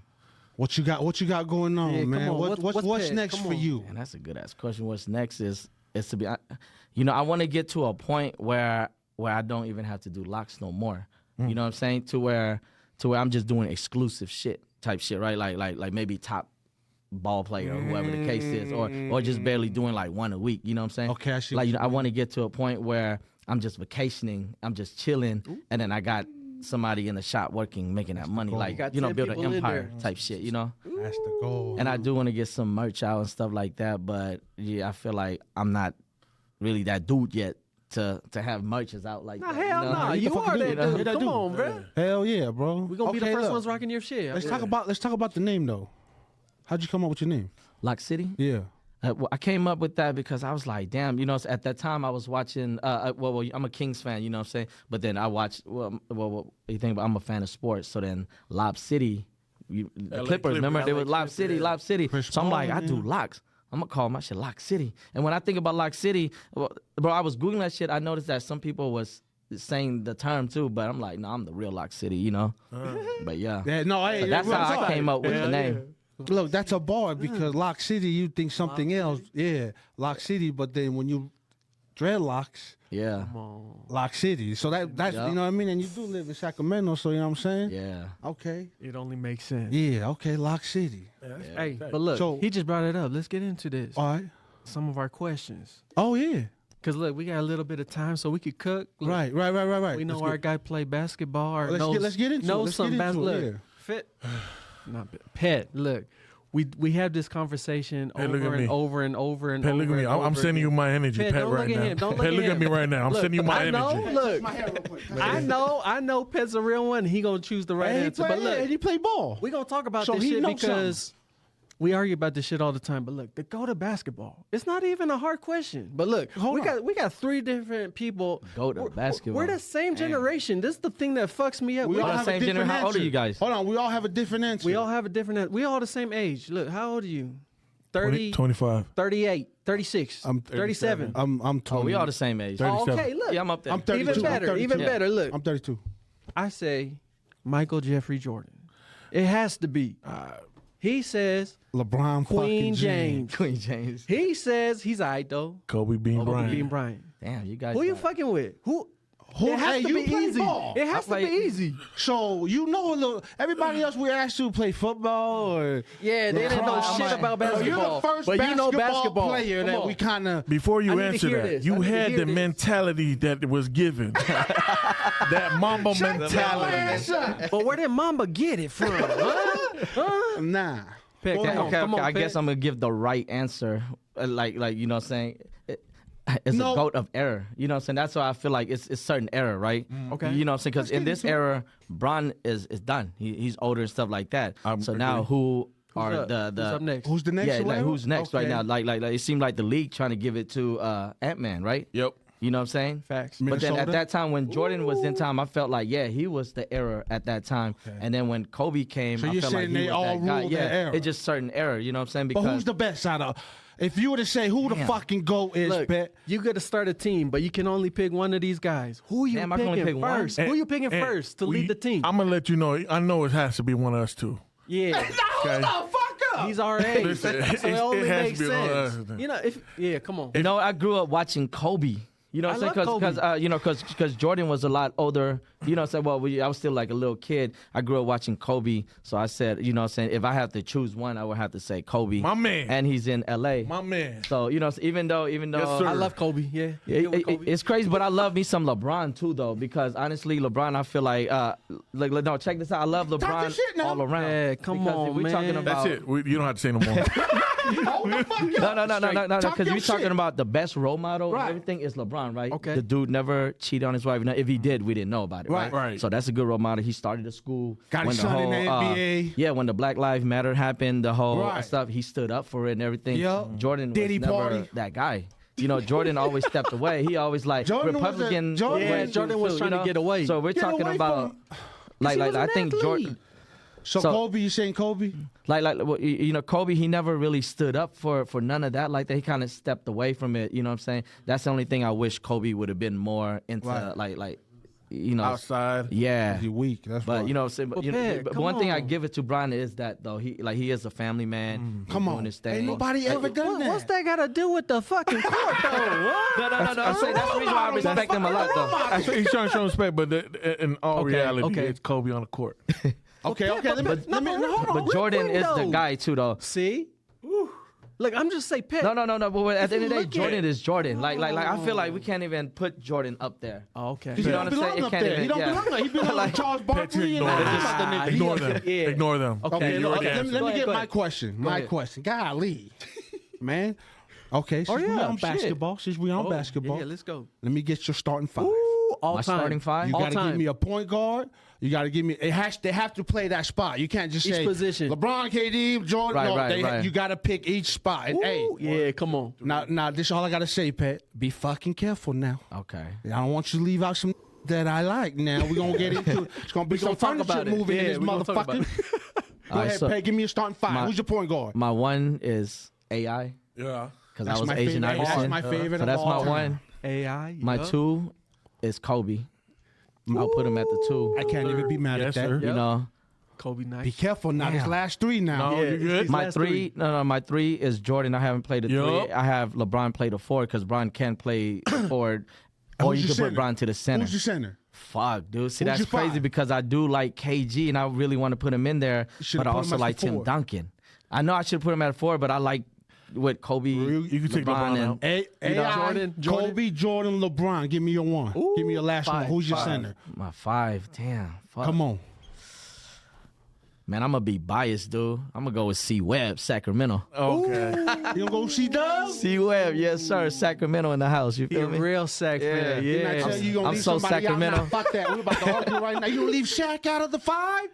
Speaker 2: What you got going on,
Speaker 1: Yeah, come
Speaker 2: man?
Speaker 1: on.
Speaker 2: What's
Speaker 1: Pet?
Speaker 2: next
Speaker 1: Come
Speaker 2: for
Speaker 1: on.
Speaker 2: you?
Speaker 4: Man, that's a good ass question. What's next is to be, I want to get to a point where I don't even have to do locks no more. You know what I'm saying? To where I'm just doing exclusive shit type shit, right? Like maybe top ball player or whoever the case is, or just barely doing like one a week. You know what I'm saying?
Speaker 2: Okay, I see
Speaker 4: Like
Speaker 2: what you
Speaker 4: I want to get to a point where I'm just vacationing, I'm just chilling, and then I got somebody in the shop working, making that money, like
Speaker 1: got
Speaker 4: you know,
Speaker 1: 10
Speaker 4: build an
Speaker 1: people in
Speaker 4: empire
Speaker 1: there.
Speaker 4: type shit. You know?
Speaker 2: That's the goal.
Speaker 4: And I do want to get some merch out and stuff like that, but yeah, I feel like I'm not really that dude yet to have merches out like
Speaker 1: Nah,
Speaker 4: that.
Speaker 1: hell
Speaker 4: you know?
Speaker 1: nah. You are that dude.
Speaker 2: that
Speaker 1: Come
Speaker 2: dude.
Speaker 1: on, bro.
Speaker 2: Hell yeah, bro.
Speaker 1: We gonna be the
Speaker 2: Okay,
Speaker 1: first
Speaker 2: look.
Speaker 1: ones rocking your shit.
Speaker 2: Let's talk about the name though. How'd you come up with your name?
Speaker 4: Lock City.
Speaker 2: Yeah.
Speaker 4: Well, I came up with that because I was like, damn, you know, at that time I was watching, well, I'm a Kings fan, you know what I'm saying? But then I watched, well you think about, I'm a fan of sports. So then Lob City, the
Speaker 3: LA
Speaker 4: Clippers, remember? They
Speaker 3: LA
Speaker 4: were Lob City,
Speaker 3: Clippers,
Speaker 4: Lob City.
Speaker 2: Chris
Speaker 4: So I'm like,
Speaker 2: Paul,
Speaker 4: I do
Speaker 2: man.
Speaker 4: locks. I'm going to call my shit Lock City. And when I think about Lock City, well, bro, I was Googling that shit. I noticed that some people was saying the term too, but I'm like, no, I'm the real Lock City, you know? But yeah.
Speaker 2: Yeah, no, hey,
Speaker 4: So that's
Speaker 2: real
Speaker 4: how I
Speaker 2: talk.
Speaker 4: came up with the name.
Speaker 2: Look, that's a bar because Lock City, you think something else. Yeah, Lock City, but then when you dreadlocks,
Speaker 4: Yeah.
Speaker 2: Lock City. So that's
Speaker 4: Yeah.
Speaker 2: you know what I mean. And you do live in Sacramento, so you know what I'm saying.
Speaker 4: Yeah.
Speaker 2: Okay.
Speaker 1: It only makes sense.
Speaker 2: Yeah. Okay. Lock City.
Speaker 1: Hey, but look,
Speaker 2: So-
Speaker 1: he just brought it up. Let's get into this.
Speaker 2: All right.
Speaker 1: Some of our questions.
Speaker 2: Oh yeah.
Speaker 1: Cause look, we got a little bit of time, so we could cook. Look,
Speaker 2: Right.
Speaker 1: We know our guy play basketball. Or
Speaker 2: Let's get into it.
Speaker 1: knows
Speaker 2: Let's
Speaker 1: some
Speaker 2: get into
Speaker 1: look,
Speaker 2: it, yeah.
Speaker 1: Fit. Not Pet. Look, we have this conversation
Speaker 3: Hey, look
Speaker 1: over
Speaker 3: at
Speaker 1: and
Speaker 3: me.
Speaker 1: over and over and
Speaker 3: Pat,
Speaker 1: over.
Speaker 3: look at me.
Speaker 1: and
Speaker 3: I'm
Speaker 1: over
Speaker 3: sending you
Speaker 1: again.
Speaker 3: my energy,
Speaker 1: Pet,
Speaker 3: Pat,
Speaker 1: don't
Speaker 3: right
Speaker 1: look at
Speaker 3: now.
Speaker 1: him. Don't look
Speaker 3: Hey,
Speaker 1: at
Speaker 3: look
Speaker 1: him.
Speaker 3: at me right now. I'm
Speaker 1: Look,
Speaker 3: sending you my
Speaker 1: I know.
Speaker 3: energy.
Speaker 1: Look, I know. Pet's a real one. He gonna choose the right
Speaker 2: And he
Speaker 1: answer.
Speaker 2: play,
Speaker 1: But look,
Speaker 2: and he play ball.
Speaker 1: we gonna talk about
Speaker 2: So
Speaker 1: this
Speaker 2: he
Speaker 1: shit
Speaker 2: knows
Speaker 1: because we argue about this shit all the time. But look, the go to basketball. It's not even a hard question. But look,
Speaker 2: Hold on.
Speaker 1: we got three different people.
Speaker 4: Go to
Speaker 1: We're-
Speaker 4: basketball.
Speaker 1: We're the same generation. This is the thing that fucks me up.
Speaker 2: We
Speaker 1: We
Speaker 2: all
Speaker 1: all,
Speaker 2: have
Speaker 4: same
Speaker 2: a different
Speaker 4: generation. How old are
Speaker 2: answer.
Speaker 4: you guys?
Speaker 2: Hold on. We all have a different answer.
Speaker 1: have a different. We all the same age. Look, how old are you? 30,
Speaker 3: 25.
Speaker 1: 38, 36,
Speaker 2: I'm
Speaker 1: 37.
Speaker 2: I'm 20.
Speaker 4: Oh, we all the same age.
Speaker 3: 37.
Speaker 1: Okay, look.
Speaker 4: Yeah, I'm up there.
Speaker 2: I'm 32.
Speaker 1: Even better.
Speaker 2: I'm 32.
Speaker 1: Even better. Look,
Speaker 2: I'm 32.
Speaker 1: I say Michael Jeffrey Jordan. It has to be. He says
Speaker 2: LeBron
Speaker 1: Queen
Speaker 2: fucking
Speaker 1: James.
Speaker 4: Queen James.
Speaker 1: He says he's aight though.
Speaker 3: Kobe Bean
Speaker 1: Kobe
Speaker 3: Bryant.
Speaker 1: Bean Bryant.
Speaker 4: Damn, you guys.
Speaker 1: Who you
Speaker 4: got-
Speaker 1: fucking with? Who?
Speaker 2: Who-
Speaker 1: It has
Speaker 2: hey,
Speaker 1: to
Speaker 2: you
Speaker 1: be
Speaker 2: play
Speaker 1: easy.
Speaker 2: ball.
Speaker 1: It has to be easy.
Speaker 2: So you know a little. Everybody else we asked you play football or
Speaker 1: Yeah, they didn't know
Speaker 2: lacrosse.
Speaker 1: shit about
Speaker 2: You're
Speaker 1: basketball.
Speaker 2: the first
Speaker 1: but you know
Speaker 2: basketball
Speaker 1: basketball
Speaker 2: player
Speaker 1: Come
Speaker 2: that
Speaker 1: on.
Speaker 2: we kind of.
Speaker 3: Before
Speaker 1: I
Speaker 3: you
Speaker 1: need to
Speaker 3: answer
Speaker 1: hear
Speaker 3: that,
Speaker 1: this. I
Speaker 3: you
Speaker 1: need to
Speaker 3: had
Speaker 1: hear
Speaker 3: the
Speaker 1: this.
Speaker 3: mentality that was given. That Mamba mentality.
Speaker 1: But where did Mamba get it from? Huh?
Speaker 2: Nah.
Speaker 1: Peck,
Speaker 2: Hold on.
Speaker 1: come on,
Speaker 4: I guess
Speaker 1: Peck.
Speaker 4: I'm gonna give the right answer. Like you know what I'm saying? It's
Speaker 2: No.
Speaker 4: a goat of error. You know what I'm saying? That's why I feel like it's certain error, right?
Speaker 1: Okay.
Speaker 4: You know what I'm saying? Because in this era, Bron is done. He's older and stuff like that. So now who are
Speaker 1: Who's up?
Speaker 4: the
Speaker 1: Who's up next?
Speaker 2: Who's the next?
Speaker 4: yeah, like
Speaker 2: whatever?
Speaker 4: who's next right
Speaker 2: Okay.
Speaker 4: now? Like it seemed like the league trying to give it to Ant-Man, right?
Speaker 3: Yep.
Speaker 4: You know what I'm saying?
Speaker 1: Facts.
Speaker 4: But then at
Speaker 2: Minnesota?
Speaker 4: that time when Jordan was in time, I felt like, yeah, he was the era at that time. And then when Kobe came,
Speaker 2: So
Speaker 4: I
Speaker 2: you're
Speaker 4: felt like
Speaker 2: saying
Speaker 4: he
Speaker 2: they
Speaker 4: was
Speaker 2: all
Speaker 4: that guy.
Speaker 2: ruled
Speaker 4: Yeah,
Speaker 2: that era.
Speaker 4: it's just certain era. You know what I'm saying?
Speaker 2: But
Speaker 4: Because
Speaker 2: who's the best out of? If you were to say who the
Speaker 4: Damn.
Speaker 2: fucking GOAT is,
Speaker 1: Look,
Speaker 2: Bet.
Speaker 1: you got to start a team, but you can only pick one of these guys. Who you
Speaker 4: Damn, I can only
Speaker 1: picking
Speaker 4: pick one?
Speaker 1: first? Who you picking first to lead the team?
Speaker 3: I'm gonna let you know. I know it has to be one of us two.
Speaker 1: Yeah.
Speaker 3: Okay.
Speaker 1: He's our age.
Speaker 3: Listen,
Speaker 1: so it
Speaker 3: it
Speaker 1: only
Speaker 3: has
Speaker 1: makes
Speaker 3: to be one of
Speaker 1: sense.
Speaker 3: us.
Speaker 1: You know, come on.
Speaker 4: You know, I grew up watching Kobe. You know what I'm
Speaker 1: I
Speaker 4: saying?
Speaker 1: love
Speaker 4: Because Jordan was a lot older. You know what I'm saying? I was still like a little kid. I grew up watching Kobe. So I said, you know what I'm saying? If I have to choose one, I would have to say Kobe.
Speaker 3: My man.
Speaker 4: And he's in L.A.
Speaker 3: My man.
Speaker 4: So, you know, even though
Speaker 3: Yes, sir.
Speaker 1: I love Kobe. Yeah.
Speaker 4: it's crazy, but I love me some LeBron too, though, because honestly, LeBron, I feel like no, check this out. I love
Speaker 2: your
Speaker 4: LeBron
Speaker 2: shit now.
Speaker 4: all around.
Speaker 1: Yeah, come
Speaker 4: Because
Speaker 1: on,
Speaker 4: if we're
Speaker 1: man.
Speaker 4: talking about
Speaker 3: That's it. You don't have to say no more.
Speaker 2: Hold the fuck up.
Speaker 4: No,
Speaker 2: Talk
Speaker 4: because
Speaker 2: your
Speaker 4: we're talking
Speaker 2: shit.
Speaker 4: about the best role model
Speaker 2: Right.
Speaker 4: and everything is LeBron, right?
Speaker 1: Okay.
Speaker 4: The dude never cheated on his wife. Now, if he did, we didn't know about it, right?
Speaker 3: Right.
Speaker 4: So that's a good role model. He started a school.
Speaker 2: Got
Speaker 4: when
Speaker 2: his son in the NBA.
Speaker 4: Yeah, when the Black Lives Matter happened, the whole
Speaker 2: Right.
Speaker 4: stuff, he stood up for it and everything.
Speaker 2: Yup.
Speaker 4: Jordan was
Speaker 2: Diddy
Speaker 4: never
Speaker 2: party.
Speaker 4: that guy. You know, Jordan always stepped away. He always like
Speaker 2: Jordan was a-
Speaker 4: Republican.
Speaker 2: Jordan-
Speaker 1: Yeah, Jordan was trying to get away.
Speaker 4: So we're
Speaker 2: Get
Speaker 4: talking
Speaker 2: away
Speaker 4: about
Speaker 2: from-
Speaker 1: he was
Speaker 4: I
Speaker 1: an
Speaker 4: think
Speaker 1: athlete.
Speaker 4: Jordan.
Speaker 2: So Kobe, you saying Kobe?
Speaker 4: Well, you know, Kobe, he never really stood up for none of that like that. He kind of stepped away from it. You know what I'm saying? That's the only thing I wish Kobe would have been more into,
Speaker 2: Right.
Speaker 4: like, you know,
Speaker 3: Outside.
Speaker 4: Yeah.
Speaker 2: He weak. That's
Speaker 4: But
Speaker 2: why.
Speaker 4: you know what I'm saying? But,
Speaker 1: Well,
Speaker 4: you know,
Speaker 1: Pet,
Speaker 4: but
Speaker 1: come
Speaker 4: one thing I
Speaker 1: on.
Speaker 4: give it to Brian is that though he is a family man. He's
Speaker 2: Come
Speaker 4: doing
Speaker 2: on.
Speaker 4: his thing.
Speaker 2: Ain't nobody ever done that.
Speaker 1: What's that got to do with the fucking court, though?
Speaker 4: No. I'm saying that's the reason why I respect him a lot though.
Speaker 3: He's trying to show respect, but in all
Speaker 1: Okay,
Speaker 3: reality,
Speaker 1: okay.
Speaker 3: it's Kobe on the court.
Speaker 2: Okay. Let me hold on.
Speaker 4: But Jordan is the guy too though.
Speaker 1: See? Look, I'm just saying, Pet.
Speaker 4: No. But at the end of the day,
Speaker 1: look at
Speaker 4: Jordan
Speaker 1: it-
Speaker 4: is Jordan. Like I feel like we can't even put Jordan up there.
Speaker 1: Oh, okay.
Speaker 2: He
Speaker 4: You know
Speaker 2: don't
Speaker 4: what I'm saying?
Speaker 2: belong
Speaker 4: It
Speaker 2: up
Speaker 4: can't
Speaker 2: there.
Speaker 4: even-
Speaker 2: He don't
Speaker 4: yeah.
Speaker 2: belong there. He belong like Charles Barkley and all
Speaker 3: ignore
Speaker 2: that
Speaker 3: them.
Speaker 2: other niggas.
Speaker 3: Ignore them.
Speaker 1: Yeah.
Speaker 3: Ignore them.
Speaker 2: Okay,
Speaker 3: You
Speaker 2: look,
Speaker 3: already
Speaker 2: let me
Speaker 3: answered.
Speaker 1: Go
Speaker 2: get
Speaker 1: ahead, go
Speaker 2: my
Speaker 1: ahead.
Speaker 2: question. My
Speaker 4: ahead.
Speaker 2: question. Golly, man. Okay, since we
Speaker 1: yeah,
Speaker 2: on
Speaker 1: shit.
Speaker 2: basketball,
Speaker 1: Yeah, let's go.
Speaker 2: let me get your starting five.
Speaker 1: Ooh, all
Speaker 4: My
Speaker 1: time.
Speaker 4: starting five?
Speaker 2: You
Speaker 1: All
Speaker 2: got to
Speaker 1: time.
Speaker 2: give me a point guard. You got to give me. They have to play that spot. You can't just
Speaker 1: Each
Speaker 2: say
Speaker 1: position.
Speaker 2: LeBron, KD, Jordan.
Speaker 4: Right.
Speaker 2: You got to pick each spot. And, hey,
Speaker 1: Ooh, yeah, come on.
Speaker 2: now this is all I got to say, Pat. Be fucking careful now.
Speaker 4: Okay.
Speaker 2: I don't want you to leave out some that I like. Now we're gonna get into it. It's gonna be some
Speaker 1: gonna talk
Speaker 2: furniture
Speaker 1: about it.
Speaker 2: moving
Speaker 1: Yeah,
Speaker 2: in this
Speaker 1: we gonna talk about
Speaker 2: motherfucker. Go
Speaker 4: All right,
Speaker 2: ahead,
Speaker 4: so
Speaker 2: Pat. Give me a starting five.
Speaker 4: my-
Speaker 2: Who's your point guard?
Speaker 4: My one is AI
Speaker 3: Yeah.
Speaker 4: because
Speaker 2: That's
Speaker 4: I was
Speaker 2: my
Speaker 4: Asian
Speaker 2: favorite. That's
Speaker 4: Iverson.
Speaker 2: my favorite.
Speaker 4: So
Speaker 2: of
Speaker 4: that's
Speaker 2: all
Speaker 4: my
Speaker 2: time.
Speaker 4: one.
Speaker 1: AI.
Speaker 4: My
Speaker 1: yup.
Speaker 4: two is Kobe. I'll put him at the two.
Speaker 2: I can't even be mad
Speaker 3: Yes,
Speaker 2: at that.
Speaker 3: sir.
Speaker 4: You know,
Speaker 1: Kobe
Speaker 2: Be
Speaker 1: Knight.
Speaker 2: careful now. This
Speaker 4: Damn.
Speaker 2: last three now.
Speaker 3: No,
Speaker 1: Yeah,
Speaker 3: you good?
Speaker 1: these
Speaker 4: my
Speaker 1: last
Speaker 4: three. No, my three is Jordan. I haven't played a
Speaker 3: Yup.
Speaker 4: three. I have LeBron play the four because Bron can play forward, or
Speaker 2: Who's
Speaker 4: you
Speaker 2: your
Speaker 4: can put
Speaker 2: center?
Speaker 4: Bron to the center.
Speaker 2: Who's your center?
Speaker 4: Fuck, dude. See,
Speaker 2: Who's
Speaker 4: that's
Speaker 2: your
Speaker 4: crazy
Speaker 2: five?
Speaker 4: because I do like KG and I really want to put him in there,
Speaker 2: should've
Speaker 4: but I
Speaker 2: put him
Speaker 4: also
Speaker 2: as the
Speaker 4: like Tim
Speaker 2: four.
Speaker 4: Duncan. I know I should put him at four, but I like with Kobe,
Speaker 3: You can take LeBron
Speaker 4: and
Speaker 3: out.
Speaker 2: AI, Kobe, Jordan, LeBron. Give me your one. Give me your last one.
Speaker 1: five,
Speaker 2: Who's your
Speaker 1: five.
Speaker 2: center?
Speaker 4: my five. Damn, fuck.
Speaker 2: Come on.
Speaker 4: Man, I'm gonna be biased, dude. I'm gonna go with C Webb, Sacramento.
Speaker 3: Okay.
Speaker 2: You gonna go see Dub?
Speaker 4: C Webb, yes sir, Sacramento in the house. You
Speaker 1: He
Speaker 4: feel
Speaker 1: a
Speaker 4: me?
Speaker 1: real sack
Speaker 4: Yeah,
Speaker 1: fan.
Speaker 4: yeah.
Speaker 2: Didn't I tell you gonna
Speaker 4: I'm
Speaker 2: leave
Speaker 4: so
Speaker 2: somebody
Speaker 4: Sacramento.
Speaker 2: out? Nah, fuck that. We're about to argue right now. You gonna leave Shaq out of the five?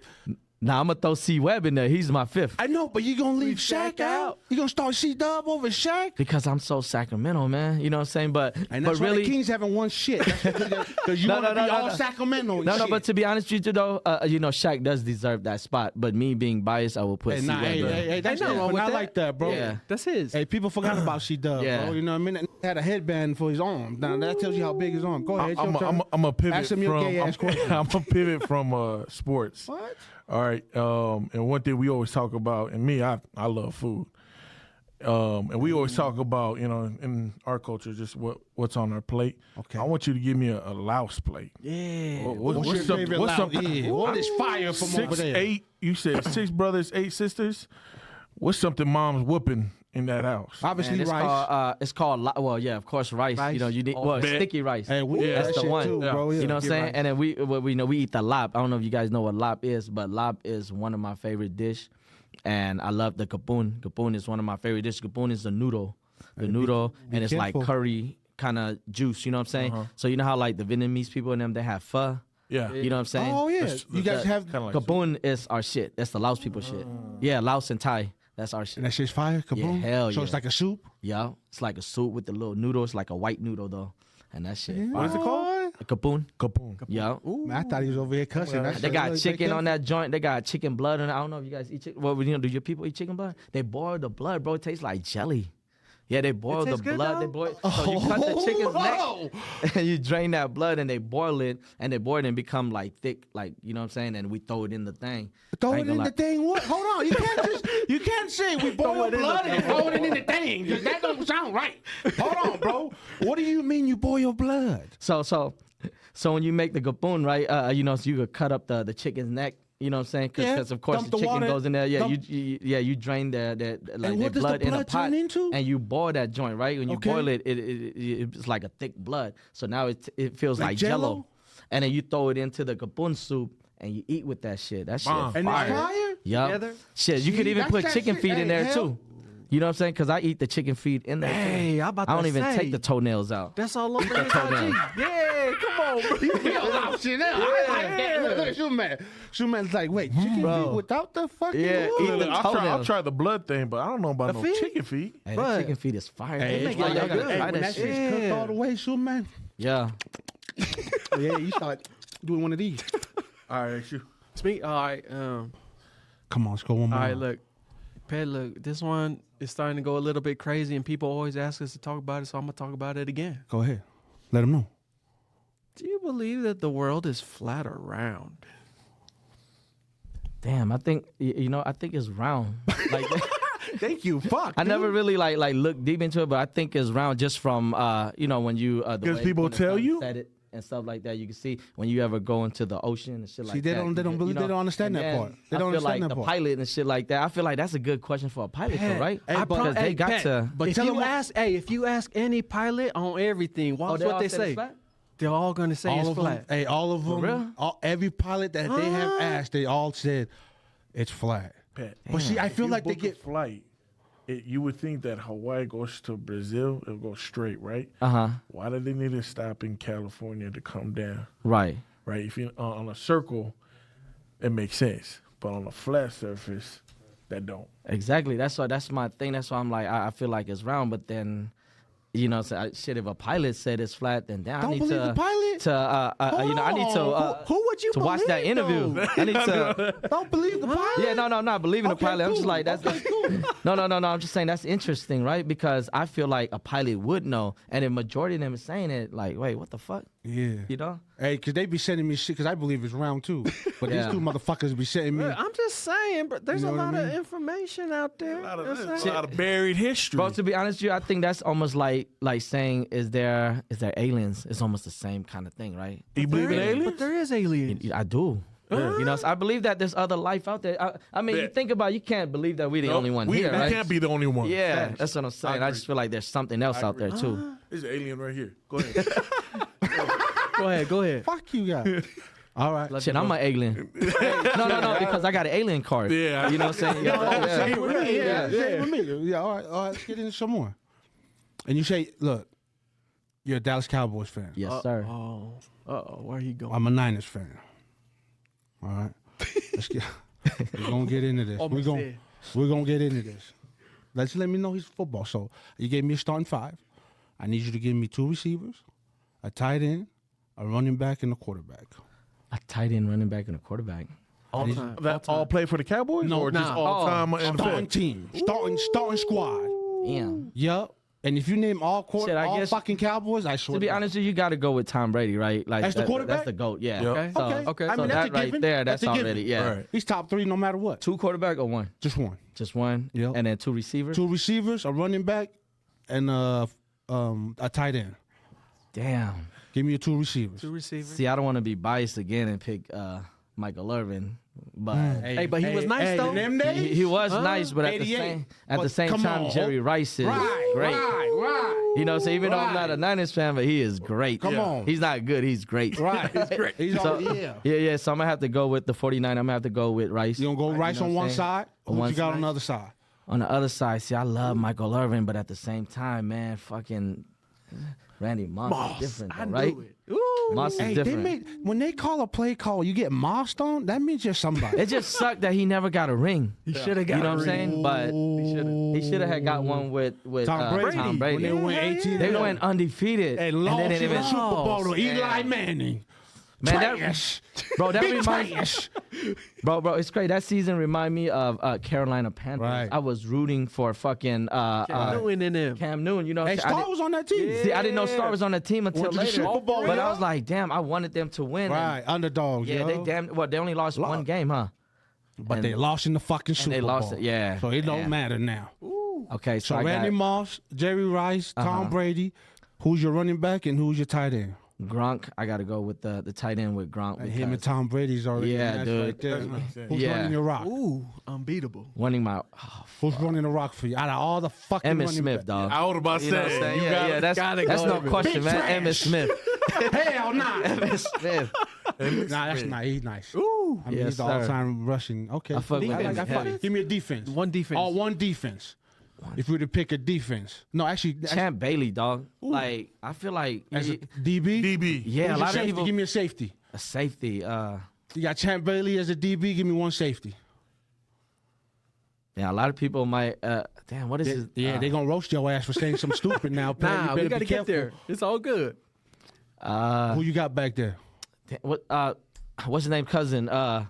Speaker 4: Nah, I'm gonna throw C Webb in there. He's my fifth
Speaker 2: I know, but you gonna leave Shaq out? You gonna start C-Dub over Shaq?
Speaker 4: because I'm so Sacramento, man. You know what I'm saying? But
Speaker 2: And that's
Speaker 4: but
Speaker 2: why
Speaker 4: really,
Speaker 2: the Kings haven't won shit. Because you
Speaker 4: No,
Speaker 2: want to
Speaker 4: no,
Speaker 2: be
Speaker 4: no,
Speaker 2: all
Speaker 4: no.
Speaker 2: Sacramento and
Speaker 4: no,
Speaker 2: shit.
Speaker 4: but to be honest with you though, you know, Shaq does deserve that spot. But me being biased, I will put
Speaker 2: Hey,
Speaker 4: C
Speaker 2: nah,
Speaker 4: Webb.
Speaker 2: hey, that's
Speaker 1: Ain't nothing wrong
Speaker 2: but
Speaker 1: with
Speaker 2: I
Speaker 1: that.
Speaker 2: like that, bro.
Speaker 4: Yeah.
Speaker 1: That's his.
Speaker 2: Hey, people forgot about C-Dub,
Speaker 4: Yeah.
Speaker 2: bro. You know what I mean? That had a headband for his arm. Now, that tells you how big his arm. Go ahead.
Speaker 3: I'm
Speaker 2: your turn.
Speaker 3: a pivot
Speaker 2: Ask him your
Speaker 3: from.
Speaker 2: gay-ass question.
Speaker 3: I'm a pivot from sports.
Speaker 2: What?
Speaker 3: All right. And one thing we always talk about, and me, I love food. And we always talk about, you know, in our culture, just what's on our plate.
Speaker 2: Okay.
Speaker 3: I want you to give me a Laos plate.
Speaker 1: Yeah.
Speaker 2: What's your
Speaker 3: something-
Speaker 2: favorite
Speaker 3: what's
Speaker 2: loud?
Speaker 3: something-
Speaker 2: Yeah. What is fire from over
Speaker 3: 6,
Speaker 2: there?
Speaker 3: 8. You said 6 brothers, 8 sisters. What's something mom's whooping in that house?
Speaker 2: Obviously,
Speaker 4: And
Speaker 2: rice.
Speaker 4: it's called well, yeah, of course, rice.
Speaker 1: Rice.
Speaker 4: You know, you need
Speaker 1: Oh,
Speaker 3: bet.
Speaker 4: sticky rice.
Speaker 2: Hey, we
Speaker 3: Yeah,
Speaker 2: eat
Speaker 4: that's
Speaker 2: that
Speaker 4: the
Speaker 2: shit
Speaker 4: one.
Speaker 2: too,
Speaker 3: Yeah.
Speaker 2: bro. Yeah.
Speaker 4: You know what I'm
Speaker 2: Get
Speaker 4: saying?
Speaker 2: rice.
Speaker 4: And then we know we eat the lap. I don't know if you guys know what lap is, but lap is one of my favorite dish, and I love the kapun. Kapun is one of my favorite dishes. Kapun is the noodle, and it's like
Speaker 2: careful.
Speaker 4: curry kind of juice. You know what I'm saying? So you know how like the Vietnamese people and them they have pho.
Speaker 3: Yeah.
Speaker 4: You know what I'm saying?
Speaker 2: Oh, yeah. You guys have.
Speaker 3: Kind of like
Speaker 4: Kapun is our shit. That's the Laos people shit. Yeah, Laos and Thai. That's our shit.
Speaker 2: And that shit's fire? Kaboom?
Speaker 4: hell
Speaker 2: So
Speaker 4: yeah.
Speaker 2: it's like a soup?
Speaker 4: Yeah, it's like a soup with the little noodle. It's like a white noodle though. and that shit.
Speaker 3: What is it called?
Speaker 4: A Kapoon.
Speaker 3: Kapoon.
Speaker 4: Yeah.
Speaker 2: Man, I thought he was over here cussing. That
Speaker 4: They
Speaker 2: shit
Speaker 4: got
Speaker 2: really
Speaker 4: chicken
Speaker 2: big.
Speaker 4: on that joint. They got chicken blood, and I don't know if you guys eat chicken. Well, do your people eat chicken blood? They boil the blood, bro. It tastes like jelly. Yeah, they boil the
Speaker 1: tastes good,
Speaker 4: blood.
Speaker 1: though?
Speaker 4: They boil. So you cut the chicken's neck, and you drain that blood, and they boil it, and become like thick, like you know what I'm saying. And we throw it in the thing.
Speaker 2: Throw
Speaker 4: I
Speaker 2: it
Speaker 4: ain't
Speaker 2: in
Speaker 4: gonna
Speaker 2: the thing. What? Hold on. You can't say we boil blood and throw it in the thing. That don't sound right. Hold on, bro. What do you mean you boil blood?
Speaker 4: So when you make the gapoon, right? You know, so you could cut up the chicken's neck. You know what I'm saying? Because of course
Speaker 2: Dump
Speaker 4: the
Speaker 2: the
Speaker 4: chicken
Speaker 2: water.
Speaker 4: goes in there. Yeah,
Speaker 2: Dump-
Speaker 4: you drain the like
Speaker 2: And
Speaker 4: their
Speaker 2: what does the
Speaker 4: blood in a
Speaker 2: blood
Speaker 4: pot,
Speaker 2: turn into?
Speaker 4: and you boil that joint, right? When you
Speaker 2: Okay.
Speaker 4: boil it, it's like a thick blood. So now it feels
Speaker 2: Like
Speaker 4: like
Speaker 2: Jell-O?
Speaker 4: Jello, and then you throw it into the gapoon soup and you eat with that shit. That shit
Speaker 3: Bomb.
Speaker 2: And
Speaker 4: fire.
Speaker 2: it's fire?
Speaker 4: Yup.
Speaker 1: Together?
Speaker 4: Shit, you could
Speaker 2: See,
Speaker 4: even
Speaker 2: that's
Speaker 4: put
Speaker 2: that
Speaker 4: chicken
Speaker 2: shit.
Speaker 4: feet in
Speaker 2: Hey,
Speaker 4: there
Speaker 2: hell.
Speaker 4: too. You know what I'm saying? Because I eat the chicken feet in there. too.
Speaker 1: Hey, I about
Speaker 4: I don't
Speaker 1: to
Speaker 4: even
Speaker 1: say,
Speaker 4: take the toenails out.
Speaker 1: That's all over
Speaker 4: the
Speaker 1: the
Speaker 4: toenails.
Speaker 1: Yeah, come on, bro.
Speaker 2: Look at Shoeman. Shoeman's like, wait, chicken
Speaker 4: Bro.
Speaker 2: feet without the fucking
Speaker 4: Yeah,
Speaker 2: wood?
Speaker 4: eat the
Speaker 3: I'll
Speaker 4: toenails.
Speaker 3: try the blood thing, but I don't know about
Speaker 1: The
Speaker 3: no
Speaker 1: feet?
Speaker 3: chicken feet.
Speaker 4: Hey,
Speaker 1: But-
Speaker 4: the chicken feet is fire.
Speaker 2: Hey,
Speaker 4: It's
Speaker 2: it's
Speaker 4: like,
Speaker 2: like,
Speaker 4: y'all gotta
Speaker 2: hey,
Speaker 4: try
Speaker 2: when
Speaker 4: that
Speaker 2: that
Speaker 4: shit.
Speaker 2: shit's cooked
Speaker 1: Yeah.
Speaker 2: all the way, Shoeman.
Speaker 4: Yeah.
Speaker 2: Yeah, you start doing one of these.
Speaker 3: All right, you.
Speaker 1: Speak. All right.
Speaker 2: Come on, let's go one
Speaker 1: All
Speaker 2: more.
Speaker 1: right. Look, Pet. Look, this one is starting to go a little bit crazy, and people always ask us to talk about it, so I'm gonna talk about it again.
Speaker 2: Go ahead. Let him know.
Speaker 1: Do you believe that the world is flat or round?
Speaker 4: Damn, I think I think it's round. Like
Speaker 2: Thank you. Fuck.
Speaker 4: I never really like looked deep into it, but I think it's round just from when you the
Speaker 3: 'Cause
Speaker 4: way-
Speaker 3: people
Speaker 4: when the
Speaker 3: tell
Speaker 4: sun
Speaker 3: you?
Speaker 4: set it and stuff like that. You can see when you ever go into the ocean and shit like
Speaker 2: See,
Speaker 4: that.
Speaker 2: they don't believe- they don't understand
Speaker 4: and
Speaker 2: that
Speaker 4: then
Speaker 2: part. They don't
Speaker 4: I feel
Speaker 2: understand
Speaker 4: like
Speaker 2: that
Speaker 4: the
Speaker 2: part.
Speaker 4: pilot and shit like that. I feel like that's a good question for a pilot, though, right? Because they got to.
Speaker 2: But
Speaker 1: if
Speaker 2: tell
Speaker 1: you
Speaker 2: them what-
Speaker 1: ask, if you ask any pilot on everything, watch
Speaker 4: they
Speaker 1: what
Speaker 4: all
Speaker 1: they
Speaker 4: said it's
Speaker 1: say.
Speaker 4: flat?
Speaker 1: They're all gonna say
Speaker 2: all
Speaker 1: it's
Speaker 2: of
Speaker 1: flat.
Speaker 2: them. Hey, all of them.
Speaker 4: real?
Speaker 2: Every pilot that they have asked, they all said it's flat.
Speaker 3: Pat,
Speaker 2: But see, I
Speaker 3: if
Speaker 2: feel
Speaker 3: you
Speaker 2: like they
Speaker 3: book
Speaker 2: get.
Speaker 3: a flight. You would think that Hawaii goes to Brazil, it'll go straight, right? Why do they need to stop in California to come down?
Speaker 4: Right.
Speaker 3: Right? If you on a circle, it makes sense, but on a flat surface, that don't.
Speaker 4: Exactly. That's my thing. That's why I'm like, I feel like it's round, but then, shit. If a pilot said it's flat, then damn, I
Speaker 2: Don't
Speaker 4: need
Speaker 2: believe
Speaker 4: to
Speaker 2: the pilot?
Speaker 4: I need to.
Speaker 2: Who would you
Speaker 4: to watch that
Speaker 2: believe,
Speaker 4: interview?
Speaker 2: though?
Speaker 4: I need to.
Speaker 2: Don't believe the pilot.
Speaker 4: Yeah, no, I'm not believing
Speaker 2: Okay,
Speaker 4: the pilot. I'm just
Speaker 2: cool.
Speaker 4: like that's
Speaker 2: Okay, cool.
Speaker 4: no. I'm just saying that's interesting, right? Because I feel like a pilot would know, and the majority of them is saying it. Like, wait, what the fuck?
Speaker 2: Yeah.
Speaker 4: You know?
Speaker 2: Hey, because they be sending me shit because I believe it's round two. But
Speaker 4: Yeah.
Speaker 2: these two motherfuckers be sending me.
Speaker 1: Look, I'm just saying, but there's
Speaker 2: You
Speaker 1: a
Speaker 2: know what I
Speaker 1: lot of
Speaker 2: mean?
Speaker 1: information out there.
Speaker 3: A lot of buried history.
Speaker 4: Bro, to be honest with you, I think that's almost like saying, is there aliens? It's almost the same kind of thing, right?
Speaker 3: You believe in aliens?
Speaker 1: But there is aliens.
Speaker 4: I do. You know, so I believe that there's other life out there. I mean, you
Speaker 3: Bet.
Speaker 4: think about it, you can't believe that we're the only one
Speaker 3: we
Speaker 4: here, right?
Speaker 3: can't be the only one.
Speaker 4: Yeah,
Speaker 3: Facts.
Speaker 4: that's what I'm saying. I
Speaker 3: agree.
Speaker 4: just feel like there's something else out there too.
Speaker 3: There's an alien right here. Go ahead.
Speaker 1: Go ahead.
Speaker 2: Fuck you guys. All right.
Speaker 4: Shit, I'm an alien. No, because I got an alien card.
Speaker 3: Yeah.
Speaker 4: You know what I'm saying? Yeah.
Speaker 2: Same with me. Yeah, same with me. Yeah, all right. Let's get into some more. And you say, look, you're a Dallas Cowboys fan.
Speaker 4: Yes, sir.
Speaker 1: Where he going?
Speaker 2: I'm a Niners fan. All right. Let's get. We're gonna get into this.
Speaker 1: Almost there.
Speaker 2: We're gonna get into this. Let's let me know he's football. So you gave me a starting five. I need you to give me 2 receivers, a tight end, a running back, and a quarterback.
Speaker 4: A tight end, running back, and a quarterback.
Speaker 1: All time.
Speaker 3: That all play for the Cowboys,
Speaker 2: No,
Speaker 3: or just
Speaker 2: nah.
Speaker 3: all time in the
Speaker 2: Starting
Speaker 3: Fed?
Speaker 2: team, starting squad.
Speaker 4: Damn.
Speaker 2: Yup. And if you name all
Speaker 4: Shit, I
Speaker 2: all
Speaker 4: guess-
Speaker 2: fucking Cowboys, I swear.
Speaker 4: To be honest with you, you got to go with Tom Brady, right? Like
Speaker 2: That's the quarterback?
Speaker 4: That's the GOAT. Yeah.
Speaker 3: Yep.
Speaker 1: Okay.
Speaker 4: So,
Speaker 1: Okay.
Speaker 2: I
Speaker 4: So
Speaker 2: mean, that's
Speaker 4: that
Speaker 2: a
Speaker 4: right
Speaker 2: given.
Speaker 4: there,
Speaker 2: That's
Speaker 4: that's
Speaker 2: a given.
Speaker 4: already yeah.
Speaker 3: Right.
Speaker 2: He's top 3 no matter what.
Speaker 4: 2 quarterback or 1?
Speaker 2: Just one.
Speaker 4: Just 1.
Speaker 2: Yep.
Speaker 4: And then 2 receivers.
Speaker 2: 2 receivers, a running back, and a tight end.
Speaker 4: Damn.
Speaker 2: Give me your 2 receivers.
Speaker 1: 2 receivers.
Speaker 4: See, I don't want to be biased again and pick Michael Irvin, but
Speaker 1: Hey, but he was nice though.
Speaker 2: in them days?
Speaker 4: he was nice. But at the
Speaker 2: 88.
Speaker 4: same
Speaker 2: But come
Speaker 4: time,
Speaker 2: on.
Speaker 4: Jerry Rice is great.
Speaker 2: Right.
Speaker 4: You know, so even though I'm not a Niners fan, but he is great.
Speaker 2: Come on.
Speaker 4: He's not good. He's great.
Speaker 2: Right. He's great. He's
Speaker 4: So,
Speaker 2: all, yeah.
Speaker 4: yeah. So I'm gonna have to go with the 49. I'm gonna have to go with Rice.
Speaker 2: You gonna go Rice
Speaker 4: know
Speaker 2: on
Speaker 4: what
Speaker 2: one
Speaker 4: I'm saying?
Speaker 2: side?
Speaker 4: On
Speaker 2: Who
Speaker 4: one
Speaker 2: you got
Speaker 4: side.
Speaker 2: on the other side?
Speaker 4: On the other side, see, I love Michael Irvin, but at the same time, man, fucking Randy Moss is different, though,
Speaker 1: I
Speaker 4: right?
Speaker 1: knew it. Ooh.
Speaker 4: Moss is
Speaker 2: Hey,
Speaker 4: different.
Speaker 2: when they call a play call, you get mossed on. That means you're somebody.
Speaker 4: It just sucked that he never got a ring.
Speaker 1: He should have got.
Speaker 4: You know
Speaker 1: a
Speaker 4: what I'm
Speaker 1: ring.
Speaker 4: saying? But he should have had got one with
Speaker 2: Tom Brady.
Speaker 4: Tom Brady.
Speaker 2: When they went 18,
Speaker 4: They went undefeated
Speaker 2: and lost
Speaker 4: then
Speaker 2: in
Speaker 4: they
Speaker 2: the
Speaker 4: didn't
Speaker 2: Super
Speaker 4: even
Speaker 2: Bowl to Eli
Speaker 4: Yeah.
Speaker 2: Manning.
Speaker 4: Man,
Speaker 2: Trash.
Speaker 4: Bro, that
Speaker 2: Big
Speaker 4: reminds
Speaker 2: trash.
Speaker 4: bro, it's great. That season remind me of Carolina Panthers.
Speaker 2: Right.
Speaker 4: I was rooting for fucking
Speaker 1: Cam Newton in him.
Speaker 4: Cam Newton. You know,
Speaker 2: Hey, Star was on that team.
Speaker 4: See, I didn't know Star was on the team until
Speaker 2: Went to the
Speaker 4: later.
Speaker 2: Super Bowl,
Speaker 4: But
Speaker 2: yeah.
Speaker 4: I was like, damn, I wanted them to win.
Speaker 2: Right, underdogs.
Speaker 4: Yeah,
Speaker 2: yo.
Speaker 4: they only lost one game, huh?
Speaker 2: But
Speaker 4: and-
Speaker 2: they lost in the fucking Super
Speaker 4: they
Speaker 2: Bowl.
Speaker 4: lost it, yeah.
Speaker 2: So it don't
Speaker 4: Yeah.
Speaker 2: matter now.
Speaker 4: Okay,
Speaker 2: So
Speaker 4: so I
Speaker 2: Randy
Speaker 4: got
Speaker 2: Moss, Jerry Rice, Tom Brady. Who's your running back and who's your tight end?
Speaker 4: Gronk. I got to go with the tight end with Gronk.
Speaker 2: And him and
Speaker 4: because
Speaker 2: Tom Brady's already
Speaker 4: Yeah,
Speaker 2: in that
Speaker 4: dude.
Speaker 2: right there.
Speaker 3: That makes sense.
Speaker 2: Who's
Speaker 4: Yeah.
Speaker 2: running your rock?
Speaker 1: Ooh, unbeatable.
Speaker 4: winning my
Speaker 2: Who's running the rock for you? Out of all the fucking
Speaker 4: Emmitt
Speaker 2: running
Speaker 4: Smith,
Speaker 2: back-
Speaker 4: dog.
Speaker 3: I was about to
Speaker 4: You know what I'm
Speaker 3: say,
Speaker 4: saying?
Speaker 3: you
Speaker 4: Yeah,
Speaker 3: got
Speaker 4: that's
Speaker 1: gotta
Speaker 4: that's
Speaker 1: go
Speaker 4: no
Speaker 1: over it.
Speaker 4: question,
Speaker 2: Big
Speaker 4: man.
Speaker 2: trash.
Speaker 4: Emmitt Smith.
Speaker 2: Hell nah.
Speaker 4: Emmitt Smith.
Speaker 2: Nah, that's not. He's nice.
Speaker 1: Ooh,
Speaker 2: I mean,
Speaker 4: Yes,
Speaker 2: he's the
Speaker 4: sir.
Speaker 2: all-time rushing. Okay.
Speaker 4: I fuck with
Speaker 2: like
Speaker 4: him
Speaker 2: that.
Speaker 4: heavy.
Speaker 2: Give me a defense.
Speaker 1: one defense.
Speaker 2: Oh, one defense. If we were to pick a defense. No, actually,
Speaker 4: Champ Bailey, dog. Like I feel like
Speaker 2: as a DB.
Speaker 3: DB.
Speaker 4: yeah, a
Speaker 2: Who's your
Speaker 4: lot of
Speaker 2: safety?
Speaker 4: people
Speaker 2: Give me a safety.
Speaker 4: a safety.
Speaker 2: You got Champ Bailey as a DB. Give me one safety.
Speaker 4: Yeah, a lot of people might. Damn, what is his?
Speaker 2: Yeah, they're going to roast your ass for saying something stupid now. Pat. You
Speaker 1: Nah,
Speaker 2: better
Speaker 1: we got to
Speaker 2: be
Speaker 1: get
Speaker 2: careful.
Speaker 1: there. It's all good.
Speaker 2: Who you got back there?
Speaker 4: What? What's his name? Cousin. Yeah,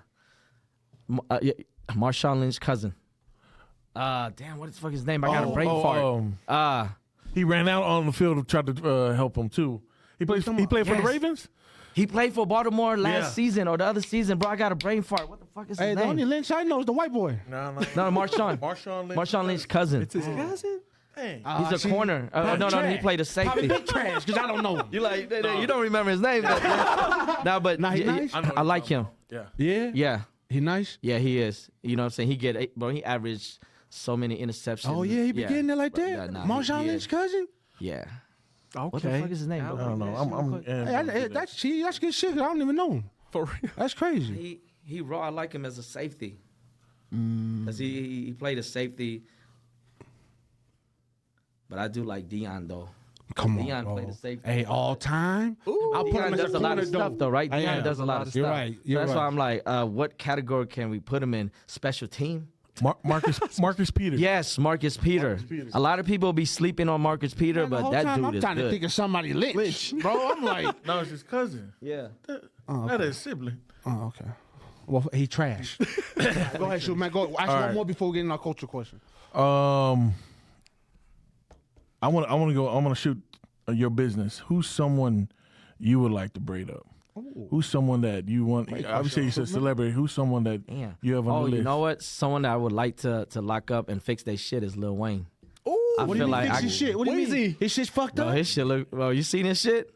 Speaker 4: Marshawn Lynch's cousin. Damn, what the fuck is his name? I got a brain fart.
Speaker 3: He ran out on the field to try to help him too. He played for
Speaker 4: Yes.
Speaker 3: the Ravens.
Speaker 4: He played for Baltimore last
Speaker 3: Yeah.
Speaker 4: season or the other season, bro. I got a brain fart. What the fuck is
Speaker 2: Hey,
Speaker 4: his
Speaker 2: the only
Speaker 4: name?
Speaker 2: Lynch I know is the white boy.
Speaker 3: No,
Speaker 4: No, Marshawn. Marshawn Lynch's cousin.
Speaker 1: It's his cousin.
Speaker 4: He's a corner. No, he played a
Speaker 2: Probably
Speaker 4: safety.
Speaker 2: big trash because I don't know him.
Speaker 4: You like you don't remember his name? But
Speaker 2: Nah, he nice?
Speaker 4: I like him.
Speaker 3: Yeah.
Speaker 2: Yeah?
Speaker 4: Yeah,
Speaker 2: He nice?
Speaker 4: yeah, he is. You know what I'm saying? He averaged so many interceptions.
Speaker 2: Oh, yeah, he be getting there like
Speaker 4: But,
Speaker 2: that?
Speaker 4: yeah, nah,
Speaker 2: Marshawn
Speaker 4: he
Speaker 2: Lynch's
Speaker 4: is.
Speaker 2: cousin?
Speaker 4: Yeah.
Speaker 1: Okay.
Speaker 4: What the fuck is his name?
Speaker 3: I
Speaker 4: bro?
Speaker 3: don't know.
Speaker 2: Hey, that's good shit 'cause I don't even know him.
Speaker 1: For real.
Speaker 2: That's crazy.
Speaker 4: He raw. I like him as a safety. Cause he played a safety. But I do like Deion though.
Speaker 2: Come on,
Speaker 4: Deion
Speaker 2: bro.
Speaker 4: played a safety.
Speaker 2: Hey, all time? I'll put him
Speaker 4: Deion
Speaker 2: as
Speaker 4: does a lot of stuff though, right?
Speaker 2: Yeah.
Speaker 4: Deion does a lot of stuff.
Speaker 2: You're right. You're
Speaker 4: That's
Speaker 2: right.
Speaker 4: why I'm like, what category can we put him in? Special team?
Speaker 3: Marcus Peters.
Speaker 4: Yes, Marcus Peter. A lot of people be sleeping on Marcus Peter,
Speaker 2: Man, the
Speaker 4: but
Speaker 2: whole
Speaker 4: that
Speaker 2: time
Speaker 4: dude
Speaker 2: I'm
Speaker 4: is
Speaker 2: trying to
Speaker 4: good.
Speaker 2: think of somebody Lynch. Bro, I'm like,
Speaker 3: No, it's his cousin.
Speaker 4: Yeah.
Speaker 3: That is sibling.
Speaker 2: oh, okay. Well, he trash. Go ahead, shoot, man. Go. Ask one
Speaker 3: right.
Speaker 2: more before we get in our culture question.
Speaker 3: I want to shoot your business. Who's someone you would like to braid up? Who's someone that you want? Obviously, you said celebrity. Who's someone that
Speaker 4: Damn.
Speaker 3: you have on
Speaker 4: Oh,
Speaker 3: the list?
Speaker 4: you know what? Someone that I would like to lock up and fix their shit is Lil Wayne.
Speaker 1: Ooh,
Speaker 4: I
Speaker 2: What do you
Speaker 4: feel
Speaker 2: mean
Speaker 4: like
Speaker 2: fix
Speaker 4: I
Speaker 2: his shit? What do you mean?
Speaker 1: Wheezy.
Speaker 2: His shit's fucked
Speaker 4: Bro,
Speaker 2: up?
Speaker 4: his shit look. Bro, you seen this shit?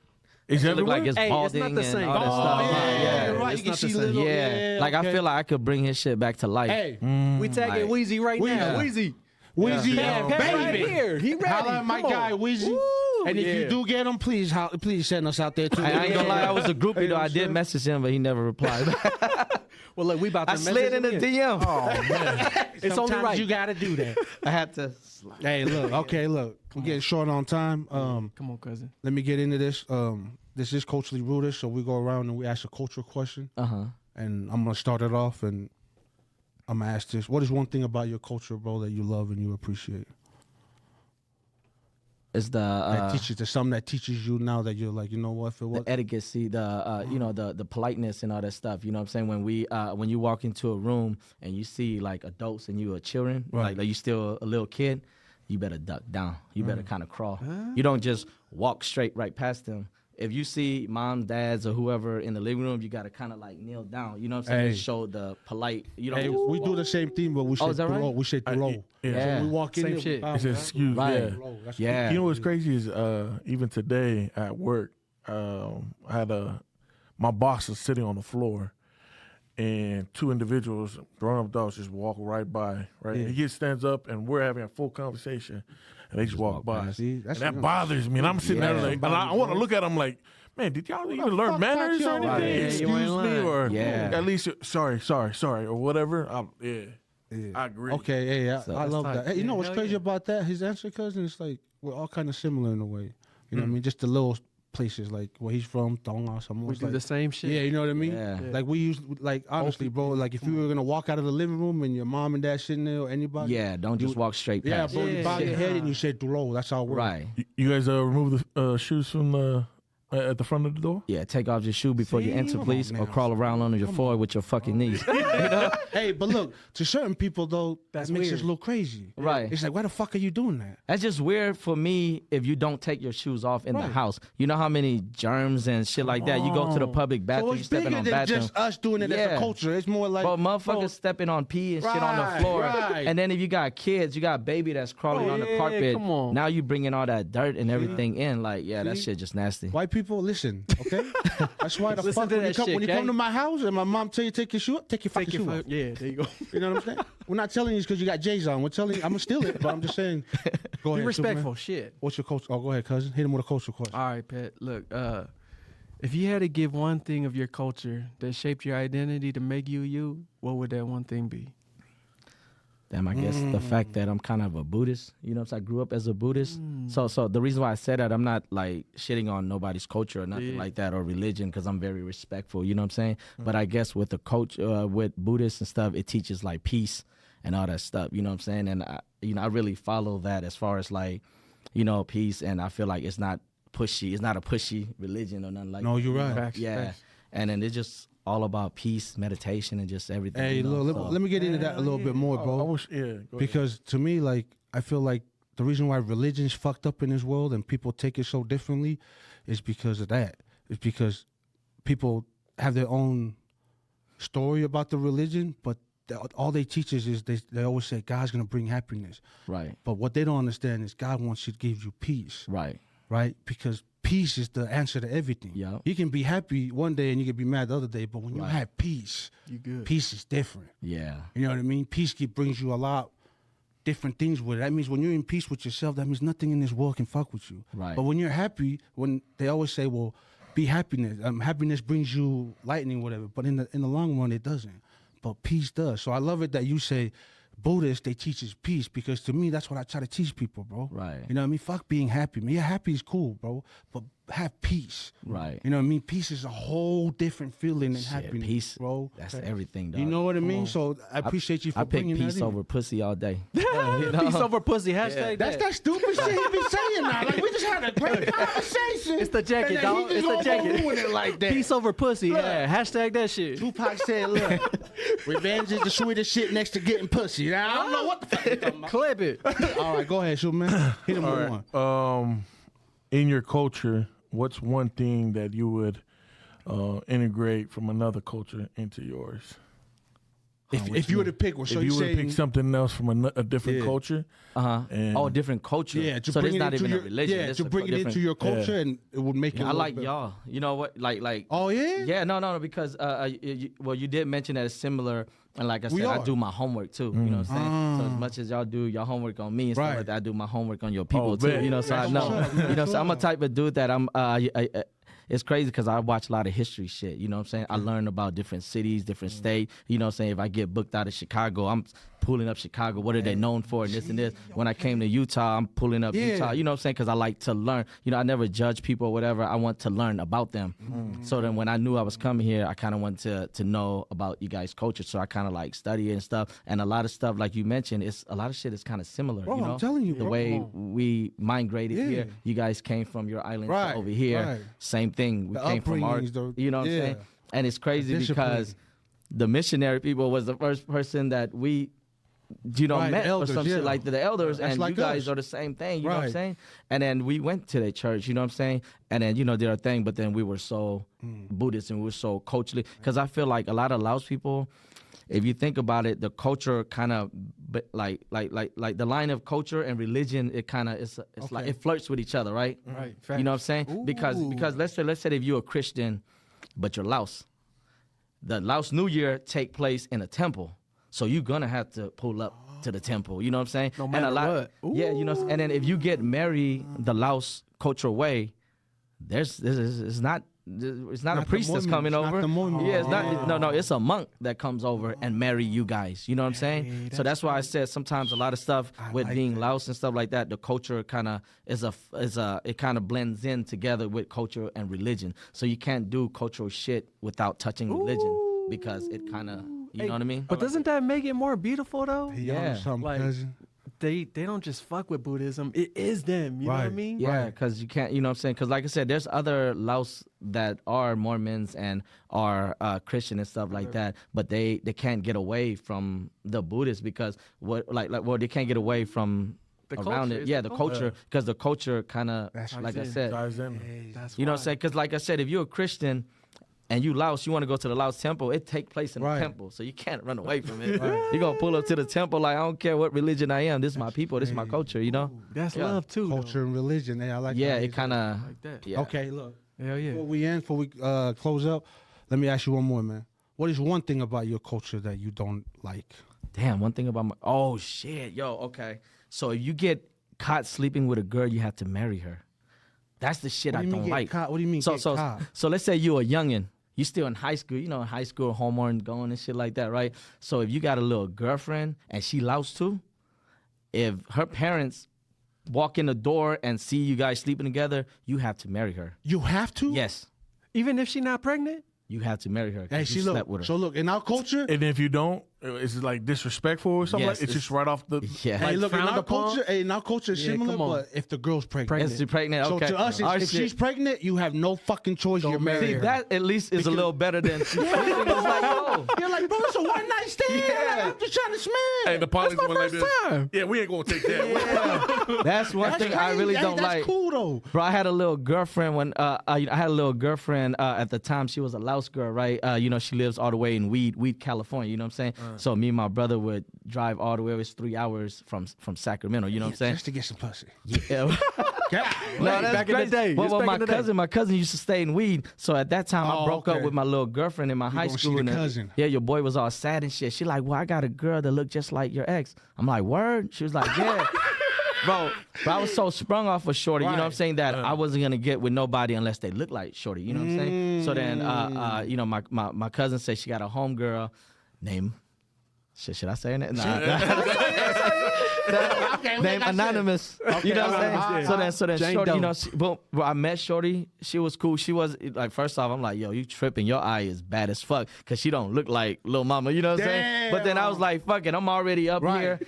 Speaker 3: Is
Speaker 4: It
Speaker 3: that
Speaker 4: look like it's
Speaker 1: Hey, it's
Speaker 4: balding
Speaker 1: not the
Speaker 4: and
Speaker 1: same.
Speaker 4: all that
Speaker 1: Oh,
Speaker 4: stuff.
Speaker 2: yeah,
Speaker 1: yeah,
Speaker 2: right.
Speaker 1: it's
Speaker 2: You can
Speaker 1: not the
Speaker 2: see
Speaker 1: same.
Speaker 2: little.
Speaker 4: Yeah, like I
Speaker 2: okay.
Speaker 4: feel like I could bring his shit back to life.
Speaker 2: Hey,
Speaker 1: We tagging
Speaker 4: Like-
Speaker 1: Wheezy right
Speaker 2: Wheezy.
Speaker 1: now. Wheezy.
Speaker 2: Wheezy,
Speaker 1: Yeah,
Speaker 2: yeah,
Speaker 1: Pat right
Speaker 2: baby.
Speaker 1: here. He ready.
Speaker 2: Holla at my
Speaker 1: Come
Speaker 2: guy,
Speaker 1: on.
Speaker 2: Wheezy.
Speaker 1: Woo,
Speaker 2: And if you
Speaker 1: yeah.
Speaker 2: do get him, please send us out there too.
Speaker 4: I ain't gonna lie, I was a groupie
Speaker 2: You know
Speaker 4: though.
Speaker 2: what
Speaker 4: I
Speaker 2: I'm
Speaker 4: did
Speaker 2: saying?
Speaker 4: message him, but he never replied.
Speaker 1: Well, look, we about to
Speaker 4: I slid in the
Speaker 1: message him
Speaker 4: DM.
Speaker 1: It's only
Speaker 2: Sometimes
Speaker 1: right.
Speaker 2: you gotta do that.
Speaker 4: I had to. Slide.
Speaker 2: Hey, look. Okay, look. We're getting short on time.
Speaker 1: Come on, cousin.
Speaker 2: Let me get into this. This is culturally rooted, so we go around and we ask a cultural question. And I'm gonna start it off, and I'm gonna ask this: what is one thing about your culture, bro, that you love and you appreciate?
Speaker 4: It's
Speaker 2: That
Speaker 4: the
Speaker 2: teaches there's something that teaches you now that you're like, you know what, if it was
Speaker 4: etiquette, the you know the politeness and all that stuff. You know what I'm saying? When you walk into a room and you see like adults and you are children,
Speaker 2: Right.
Speaker 4: like you still a little kid, you better duck down. You better kind of crawl. You don't just walk straight right past them. If you see mom, dads, or whoever in the living room, you gotta kind of like kneel down. You know what I'm saying?
Speaker 2: Hey.
Speaker 4: Show the polite. You know.
Speaker 2: Hey, we do the same thing, but we say
Speaker 4: is that right?
Speaker 2: throw. We say throw.
Speaker 4: Yeah.
Speaker 2: So we walk in
Speaker 1: Same
Speaker 2: there,
Speaker 1: shit.
Speaker 2: we
Speaker 3: It's
Speaker 2: bow,
Speaker 3: an excuse.
Speaker 4: Right.
Speaker 3: Yeah.
Speaker 2: throw. That's
Speaker 4: Yeah.
Speaker 3: You know what's crazy is even today at work, I had my boss was sitting on the floor, and two individuals, grown-up adults, just walk right by. Right,
Speaker 2: Yeah.
Speaker 3: he just stands up, and we're having a full conversation, and they just walk by.
Speaker 2: by. See,
Speaker 3: and
Speaker 2: that's-
Speaker 3: that bothers me. And I'm sitting there
Speaker 4: Yeah.
Speaker 3: like, and I want to look at them like, man, did y'all even
Speaker 2: the
Speaker 3: learn
Speaker 2: fuck
Speaker 3: manners
Speaker 2: got
Speaker 3: or
Speaker 2: y'all?
Speaker 3: anything?
Speaker 1: Yeah, you
Speaker 3: Excuse
Speaker 1: ain't
Speaker 3: me,
Speaker 1: lying.
Speaker 3: or
Speaker 4: Yeah.
Speaker 3: at least sorry, or whatever. I agree.
Speaker 2: Okay, yeah, I love
Speaker 1: tight.
Speaker 2: that. Hey, you know
Speaker 1: Yeah,
Speaker 2: what's
Speaker 1: hell
Speaker 2: crazy
Speaker 1: yeah.
Speaker 2: about that? His answer, cousin, it's like we're all kind of similar in a way. You know what I mean? Just a little places, like where he's from, Tonga,
Speaker 1: We
Speaker 2: somewhere.
Speaker 1: do the same shit.
Speaker 2: Yeah, you know what I mean?
Speaker 4: Yeah.
Speaker 2: Like we used, like honestly, bro, like if you were gonna walk out of the living room and your mom and dad sitting there or anybody.
Speaker 4: Yeah, don't just walk straight
Speaker 2: Yeah,
Speaker 4: past.
Speaker 2: bro, you bow your head and you say "Duro." That's how it works.
Speaker 4: Right.
Speaker 3: You guys remove the shoes from the at the front of the door?
Speaker 4: Yeah, take off your shoe before you enter,
Speaker 2: Come on
Speaker 4: please,
Speaker 2: now.
Speaker 4: or crawl around on your floor with your fucking knees.
Speaker 2: Hey, but look, to certain people though,
Speaker 1: That's
Speaker 2: that makes
Speaker 1: weird.
Speaker 2: us look crazy.
Speaker 4: Right.
Speaker 2: It's like, why the fuck are you doing that?
Speaker 4: That's just weird for me if you don't take your shoes off in the
Speaker 2: Right.
Speaker 4: house. You know how many germs and shit like that? You go to the public
Speaker 2: So
Speaker 4: bathroom, you
Speaker 2: it's
Speaker 4: stepping
Speaker 2: bigger
Speaker 4: on
Speaker 2: than
Speaker 4: bathroom.
Speaker 2: just us doing it as
Speaker 4: Yeah.
Speaker 2: a culture. It's more like,
Speaker 4: But motherfuckers
Speaker 2: bro,
Speaker 4: stepping on pee and shit on the
Speaker 2: Right,
Speaker 4: floor.
Speaker 2: right.
Speaker 4: And then if you got kids, you got a baby that's crawling
Speaker 1: Oh,
Speaker 4: on the
Speaker 1: yeah,
Speaker 4: carpet.
Speaker 1: come on.
Speaker 4: Now you bringing all that dirt and everything in. Like, yeah, that
Speaker 2: See?
Speaker 4: shit just nasty.
Speaker 2: white people, listen, okay? That's why the
Speaker 1: Listen
Speaker 2: fuck
Speaker 1: to
Speaker 2: when you
Speaker 1: that
Speaker 2: come,
Speaker 1: shit,
Speaker 2: when you
Speaker 1: okay?
Speaker 2: come to my house and my mom tell you take your shoe, take your fucking shoe off.
Speaker 1: Yeah, there you go.
Speaker 2: You know what I'm saying? We're not telling you because you got J's on. We're telling you, I'm gonna steal it, but I'm just saying. Go
Speaker 1: Be
Speaker 2: ahead,
Speaker 1: respectful.
Speaker 2: Superman.
Speaker 1: Shit.
Speaker 2: What's your culture? Oh, go ahead, cousin. Hit him with a cultural question.
Speaker 1: All right, Pet. Look, if you had to give one thing of your culture that shaped your identity to make you you, what would that one thing be?
Speaker 4: Damn, I guess the fact that I'm kind of a Buddhist, you know, so I grew up as a Buddhist. So the reason why I said that, I'm not like shitting on nobody's culture or nothing like that or religion because I'm very respectful, you know what I'm saying? But I guess with the culture, with Buddhists and stuff, it teaches like peace and all that stuff, you know what I'm saying? And I really follow that as far as like, you know, peace. And I feel like it's not pushy. It's not a pushy religion or nothing like that.
Speaker 2: No, you're
Speaker 4: you
Speaker 2: right.
Speaker 4: know?
Speaker 1: Facts,
Speaker 4: Yeah.
Speaker 1: facts.
Speaker 4: And then it's just all about peace, meditation, and just everything.
Speaker 2: Hey,
Speaker 4: you know?
Speaker 2: look,
Speaker 4: So-
Speaker 2: let me get into that a little bit more,
Speaker 3: I
Speaker 2: bro.
Speaker 3: wish, yeah. Go ahead.
Speaker 2: Because to me, like, I feel like the reason why religion's fucked up in this world and people take it so differently is because of that. It's because people have their own story about the religion, but all they teach us is they always say God's gonna bring happiness.
Speaker 4: Right,
Speaker 2: But what they don't understand is God wants you to give you peace,
Speaker 4: right.
Speaker 2: right? Because peace is the answer to everything.
Speaker 4: Yeah.
Speaker 2: You can be happy one day and you can be mad the other day, but when you
Speaker 4: Right.
Speaker 2: have peace,
Speaker 1: You good.
Speaker 2: peace is different.
Speaker 4: Yeah.
Speaker 2: You know what I mean? Peace brings you a lot different things with it. That means when you're in peace with yourself, that means nothing in this world can fuck with you.
Speaker 4: Right.
Speaker 2: But when you're happy, when they always say, well, be happiness. Happiness brings you lightning, whatever. But in the long run, it doesn't. But peace does. So I love it that you say Buddhists, they teach us peace, because to me, that's what I try to teach people, bro.
Speaker 4: Right.
Speaker 2: You know what I mean? Fuck being happy. Man, yeah, happy is cool, bro. But have peace.
Speaker 4: Right.
Speaker 2: You know what I mean? Peace is a whole different feeling than
Speaker 4: Shit,
Speaker 2: happiness,
Speaker 4: peace,
Speaker 2: bro.
Speaker 4: That's everything, dog.
Speaker 2: You know what I mean? So I appreciate you for
Speaker 4: I pick
Speaker 2: bringing
Speaker 4: peace
Speaker 2: that in.
Speaker 4: over pussy all day.
Speaker 1: Peace over pussy. Hashtag
Speaker 2: That's
Speaker 1: that.
Speaker 2: that stupid shit he be saying now. Like, we just had a great conversation.
Speaker 1: It's the jacket,
Speaker 2: and then
Speaker 1: dog.
Speaker 2: he
Speaker 1: It's
Speaker 2: just
Speaker 1: the
Speaker 2: gonna
Speaker 1: jacket.
Speaker 2: ruin it like that.
Speaker 1: Peace over pussy. Yeah. Hashtag that shit.
Speaker 2: Tupac said, look, revenge is the sweetest shit next to getting pussy. Now, I don't know what the fuck you're talking about.
Speaker 1: Clip it.
Speaker 2: All right, go ahead, Superman. Hit him with one.
Speaker 3: In your culture, what's one thing that you would integrate from another culture into yours?
Speaker 2: If you were to pick one, so
Speaker 3: if you
Speaker 2: you're
Speaker 3: were to pick
Speaker 2: saying...
Speaker 3: something else from a different
Speaker 2: Yeah.
Speaker 3: culture, and
Speaker 4: Oh, different culture.
Speaker 2: Yeah, to
Speaker 4: so
Speaker 2: bring
Speaker 4: it's
Speaker 2: it
Speaker 4: not
Speaker 2: into
Speaker 4: even
Speaker 2: your,
Speaker 4: a religion.
Speaker 2: Yeah,
Speaker 4: It's
Speaker 2: to
Speaker 4: a
Speaker 2: bring it
Speaker 4: different-
Speaker 2: into your culture, and it would make it.
Speaker 4: I
Speaker 2: look
Speaker 4: like
Speaker 2: better.
Speaker 4: y'all. You know what? Like.
Speaker 2: Oh yeah.
Speaker 4: Yeah, no, because well, you did mention that it's similar, and like I
Speaker 2: We
Speaker 4: said, I
Speaker 2: are.
Speaker 4: do my homework too. You know what I'm saying? So as much as y'all do your homework on me and stuff
Speaker 2: Right.
Speaker 4: like that, I do my homework on your people
Speaker 3: Oh,
Speaker 4: too.
Speaker 3: bet.
Speaker 4: You know, so I
Speaker 2: That's
Speaker 4: know.
Speaker 2: what's up.
Speaker 4: You know, so I'm a
Speaker 2: That's
Speaker 4: type of dude that I'm. It's crazy because I watch a lot of history shit. You know what I'm saying? I learn about different cities, different states. You know what I'm saying? If I get booked out of Chicago, I'm pulling up Chicago. What are they known for? And this and this. When I came to Utah, I'm pulling up
Speaker 2: Yeah.
Speaker 4: Utah. You know what I'm saying? Because I like to learn. You know, I never judge people or whatever. I want to learn about them. So then when I knew I was coming here, I kind of wanted to know about you guys' culture. So I kind of like study it and stuff. And a lot of stuff, like you mentioned, a lot of shit is kind of similar.
Speaker 2: Bro,
Speaker 4: you know?
Speaker 2: I'm telling you,
Speaker 4: the
Speaker 2: bro.
Speaker 4: way we migrated
Speaker 2: Yeah.
Speaker 4: here. You guys came from your island
Speaker 2: Right,
Speaker 4: to over here.
Speaker 2: right.
Speaker 4: Same thing. We
Speaker 2: The
Speaker 4: came from our,
Speaker 2: upbringings, though.
Speaker 4: you know what
Speaker 2: Yeah.
Speaker 4: I'm saying? And it's crazy
Speaker 2: The discipline.
Speaker 4: because the missionary people was the first person that we,
Speaker 2: Right,
Speaker 4: met
Speaker 2: the elders,
Speaker 4: or some
Speaker 2: yeah.
Speaker 4: shit like the elders,
Speaker 2: That's
Speaker 4: and
Speaker 2: like
Speaker 4: you guys
Speaker 2: us.
Speaker 4: are the same thing. You know what I'm
Speaker 2: Right.
Speaker 4: saying? And then we went to the church. You know what I'm saying? And then did our thing, but then we were so Buddhist and we were so culturally, because I feel like a lot of Laos people, if you think about it, the culture kind of like the line of culture and religion, it kind of it's like it flirts with each other, right?
Speaker 1: Right.
Speaker 4: You know what I'm saying? Because let's say if you're a Christian, but you're Laos, the Laos New Year take place in a temple, so you're gonna have to pull up to the temple. You know what I'm saying?
Speaker 1: No
Speaker 4: and
Speaker 1: matter
Speaker 4: a lot,
Speaker 1: what.
Speaker 4: yeah. You know, and then if you get married the Laos cultural way, it's not it's not a
Speaker 2: Not the
Speaker 4: priest that's
Speaker 2: Mormons,
Speaker 4: coming
Speaker 2: not
Speaker 4: over.
Speaker 2: the Mormons.
Speaker 4: Yeah, it's not. No, it's a monk that comes over and marry you guys. You know what I'm saying? So that's why I said sometimes a lot of stuff with
Speaker 2: like
Speaker 4: being
Speaker 2: that.
Speaker 4: Laos and stuff like that, the culture kind of it kind of blends in together with culture and religion. So you can't do cultural shit without touching religion because it kind of, you know what I mean?
Speaker 1: But doesn't that make it more beautiful though?
Speaker 2: Hey,
Speaker 4: Yeah,
Speaker 2: something,
Speaker 1: like-
Speaker 2: cousin.
Speaker 1: They don't just fuck with Buddhism. It is them. You know what I
Speaker 2: Right.
Speaker 1: mean?
Speaker 4: Yeah, because you can't, you know what I'm saying? Because like I said, there's other Laos that are Mormons and are Christian and stuff like that, but they can't get away from the Buddhists because they can't get away from
Speaker 1: The
Speaker 4: around
Speaker 1: culture,
Speaker 4: it.
Speaker 1: it's
Speaker 4: Yeah,
Speaker 1: the
Speaker 4: the culture, because the culture kind of, like I
Speaker 1: in.
Speaker 4: said,
Speaker 3: Dives in.
Speaker 1: That's
Speaker 4: you know what I'm
Speaker 1: why.
Speaker 4: saying? Because like I said, if you're a Christian and you Laos, you want to go to the Laos temple, it take place in
Speaker 2: Right.
Speaker 4: the temple. So you can't run away from it. You're going to pull up to the temple like, I don't care what religion I am. This is my people. This is my culture, you know?
Speaker 1: That's
Speaker 4: Yeah.
Speaker 1: love too.
Speaker 2: Culture and religion. Hey, I like
Speaker 4: Yeah,
Speaker 2: that.
Speaker 4: it kind of,
Speaker 1: Like that.
Speaker 4: yeah.
Speaker 2: Okay, look.
Speaker 1: Hell yeah.
Speaker 2: Before we close up, let me ask you one more, man. What is one thing about your culture that you don't like?
Speaker 4: Damn, one thing about my, oh shit, yo, okay. So if you get caught sleeping with a girl, you have to marry her. That's the shit
Speaker 2: What
Speaker 4: I
Speaker 2: do you mean
Speaker 4: don't
Speaker 2: get
Speaker 4: like.
Speaker 2: caught? What do you mean
Speaker 4: so,
Speaker 2: get
Speaker 4: so,
Speaker 2: caught?
Speaker 4: So let's say you're a youngin'. You still in high school, you know, in high school, hormone going and shit like that, right? So if you got a little girlfriend and she Laos too, if her parents walk in the door and see you guys sleeping together, you have to marry her.
Speaker 2: You have to?
Speaker 4: Yes,
Speaker 1: Even if she not pregnant?
Speaker 4: you have to marry her. 'cause
Speaker 2: Hey,
Speaker 4: you
Speaker 2: see,
Speaker 4: slept
Speaker 2: look.
Speaker 4: with her.
Speaker 2: So, look, in our culture,
Speaker 3: And if you don't, is it like disrespectful or something?
Speaker 4: Yes,
Speaker 3: Like, it's just right off the.
Speaker 4: yeah.
Speaker 2: hey, look, in
Speaker 1: frowned
Speaker 2: our
Speaker 1: upon?
Speaker 2: culture, in our culture is
Speaker 1: Yeah,
Speaker 2: similar,
Speaker 1: come on.
Speaker 2: but if the girl's pregnant.
Speaker 4: Is she pregnant?
Speaker 2: So
Speaker 4: Okay.
Speaker 2: to us,
Speaker 4: Our
Speaker 2: if
Speaker 4: shit-
Speaker 2: she's pregnant, you have no fucking choice. You're
Speaker 4: See,
Speaker 2: married.
Speaker 4: that at least is a little better than she's sleeping. It's like, yo.
Speaker 2: You're like, bro, it's a one night stand.
Speaker 4: Yeah.
Speaker 2: I'm just trying to smash.
Speaker 3: Hey, the police
Speaker 1: my
Speaker 3: went like
Speaker 1: first
Speaker 3: this.
Speaker 1: time.
Speaker 3: Yeah, we ain't gonna take that.
Speaker 4: That's one
Speaker 2: That's
Speaker 4: thing I
Speaker 2: crazy.
Speaker 4: really
Speaker 2: Hey,
Speaker 4: don't
Speaker 2: that's
Speaker 4: like.
Speaker 2: cool though.
Speaker 4: Bro, I had a little girlfriend when I had a little girlfriend at the time. She was a Laos girl, right? You know, she lives all the way in Weed, California. You know what I'm saying? So me and my brother would drive all the way. It was 3 hours from Sacramento. You know what I'm saying?
Speaker 2: Just to get some pussy.
Speaker 4: Yeah.
Speaker 2: God.
Speaker 4: No, that's
Speaker 1: back in the
Speaker 4: crazy.
Speaker 1: day.
Speaker 4: Well,
Speaker 1: Just
Speaker 4: well,
Speaker 1: back
Speaker 4: my
Speaker 1: in the day.
Speaker 4: my cousin used to stay in Weed. So at that time,
Speaker 2: Oh,
Speaker 4: I broke
Speaker 2: okay.
Speaker 4: up with my little girlfriend in my high
Speaker 2: gonna see
Speaker 4: school.
Speaker 2: the
Speaker 4: and
Speaker 2: cousin.
Speaker 4: Yeah, your boy was all sad and shit. She like, well, I got a girl that looked just like your ex. I'm like, word? She was like, yeah. Bro, I was so sprung off of Shorty, you know what I'm
Speaker 2: Right.
Speaker 4: saying, that I wasn't going to get with nobody unless they look like Shorty, you know what I'm saying? So then, you know, my cousin said she got a homegirl named, should I say her name? Nah. Name Anonymous. You know what I'm saying? So then
Speaker 1: Jane
Speaker 4: Shorty, you
Speaker 1: Doe.
Speaker 4: know, well, I met Shorty. She was cool. She was like, first off, I'm like, yo, you tripping. Your eye is bad as fuck because she don't look like Lil Mama. You know what I'm saying? But then I was like, fuck it. I'm already up
Speaker 2: Right.
Speaker 4: here.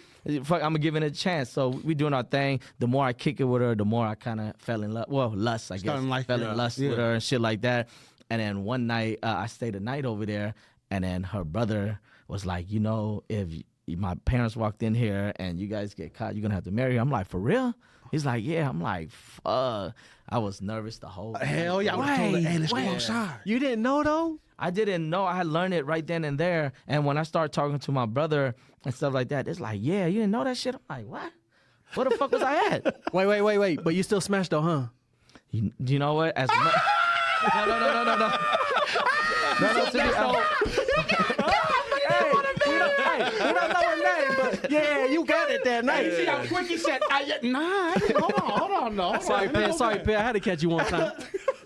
Speaker 4: Fuck, I'm gonna give it a chance. So we doing our thing. The more I kick it with her, the more I kind of fell in love. Well, lust, I guess.
Speaker 2: Starting like
Speaker 4: fell
Speaker 2: that.
Speaker 4: in lust
Speaker 2: Yeah.
Speaker 4: with her and shit like that. And then one night, I stayed a night over there, and then her brother was like, you know, if my parents walked in here and you guys get caught, you're gonna have to marry her. I'm like, for real? He's like, yeah. I'm like, fuck. I was nervous the whole night.
Speaker 2: Hell yeah. I would've told her, hey, let's go outside.
Speaker 1: You didn't know though?
Speaker 4: I didn't know. I had learned it right then and there. And when I started talking to my brother and stuff like that, it's like, yeah, you didn't know that shit? I'm like, what? Where the fuck was I at?
Speaker 1: Wait. But you still smashed though, huh?
Speaker 4: You know what? As no.
Speaker 1: We don't know her name, but yeah, you got it that night.
Speaker 2: See how quick he said, nah, hold on, no.
Speaker 1: Sorry, Pet. I had to catch you one time.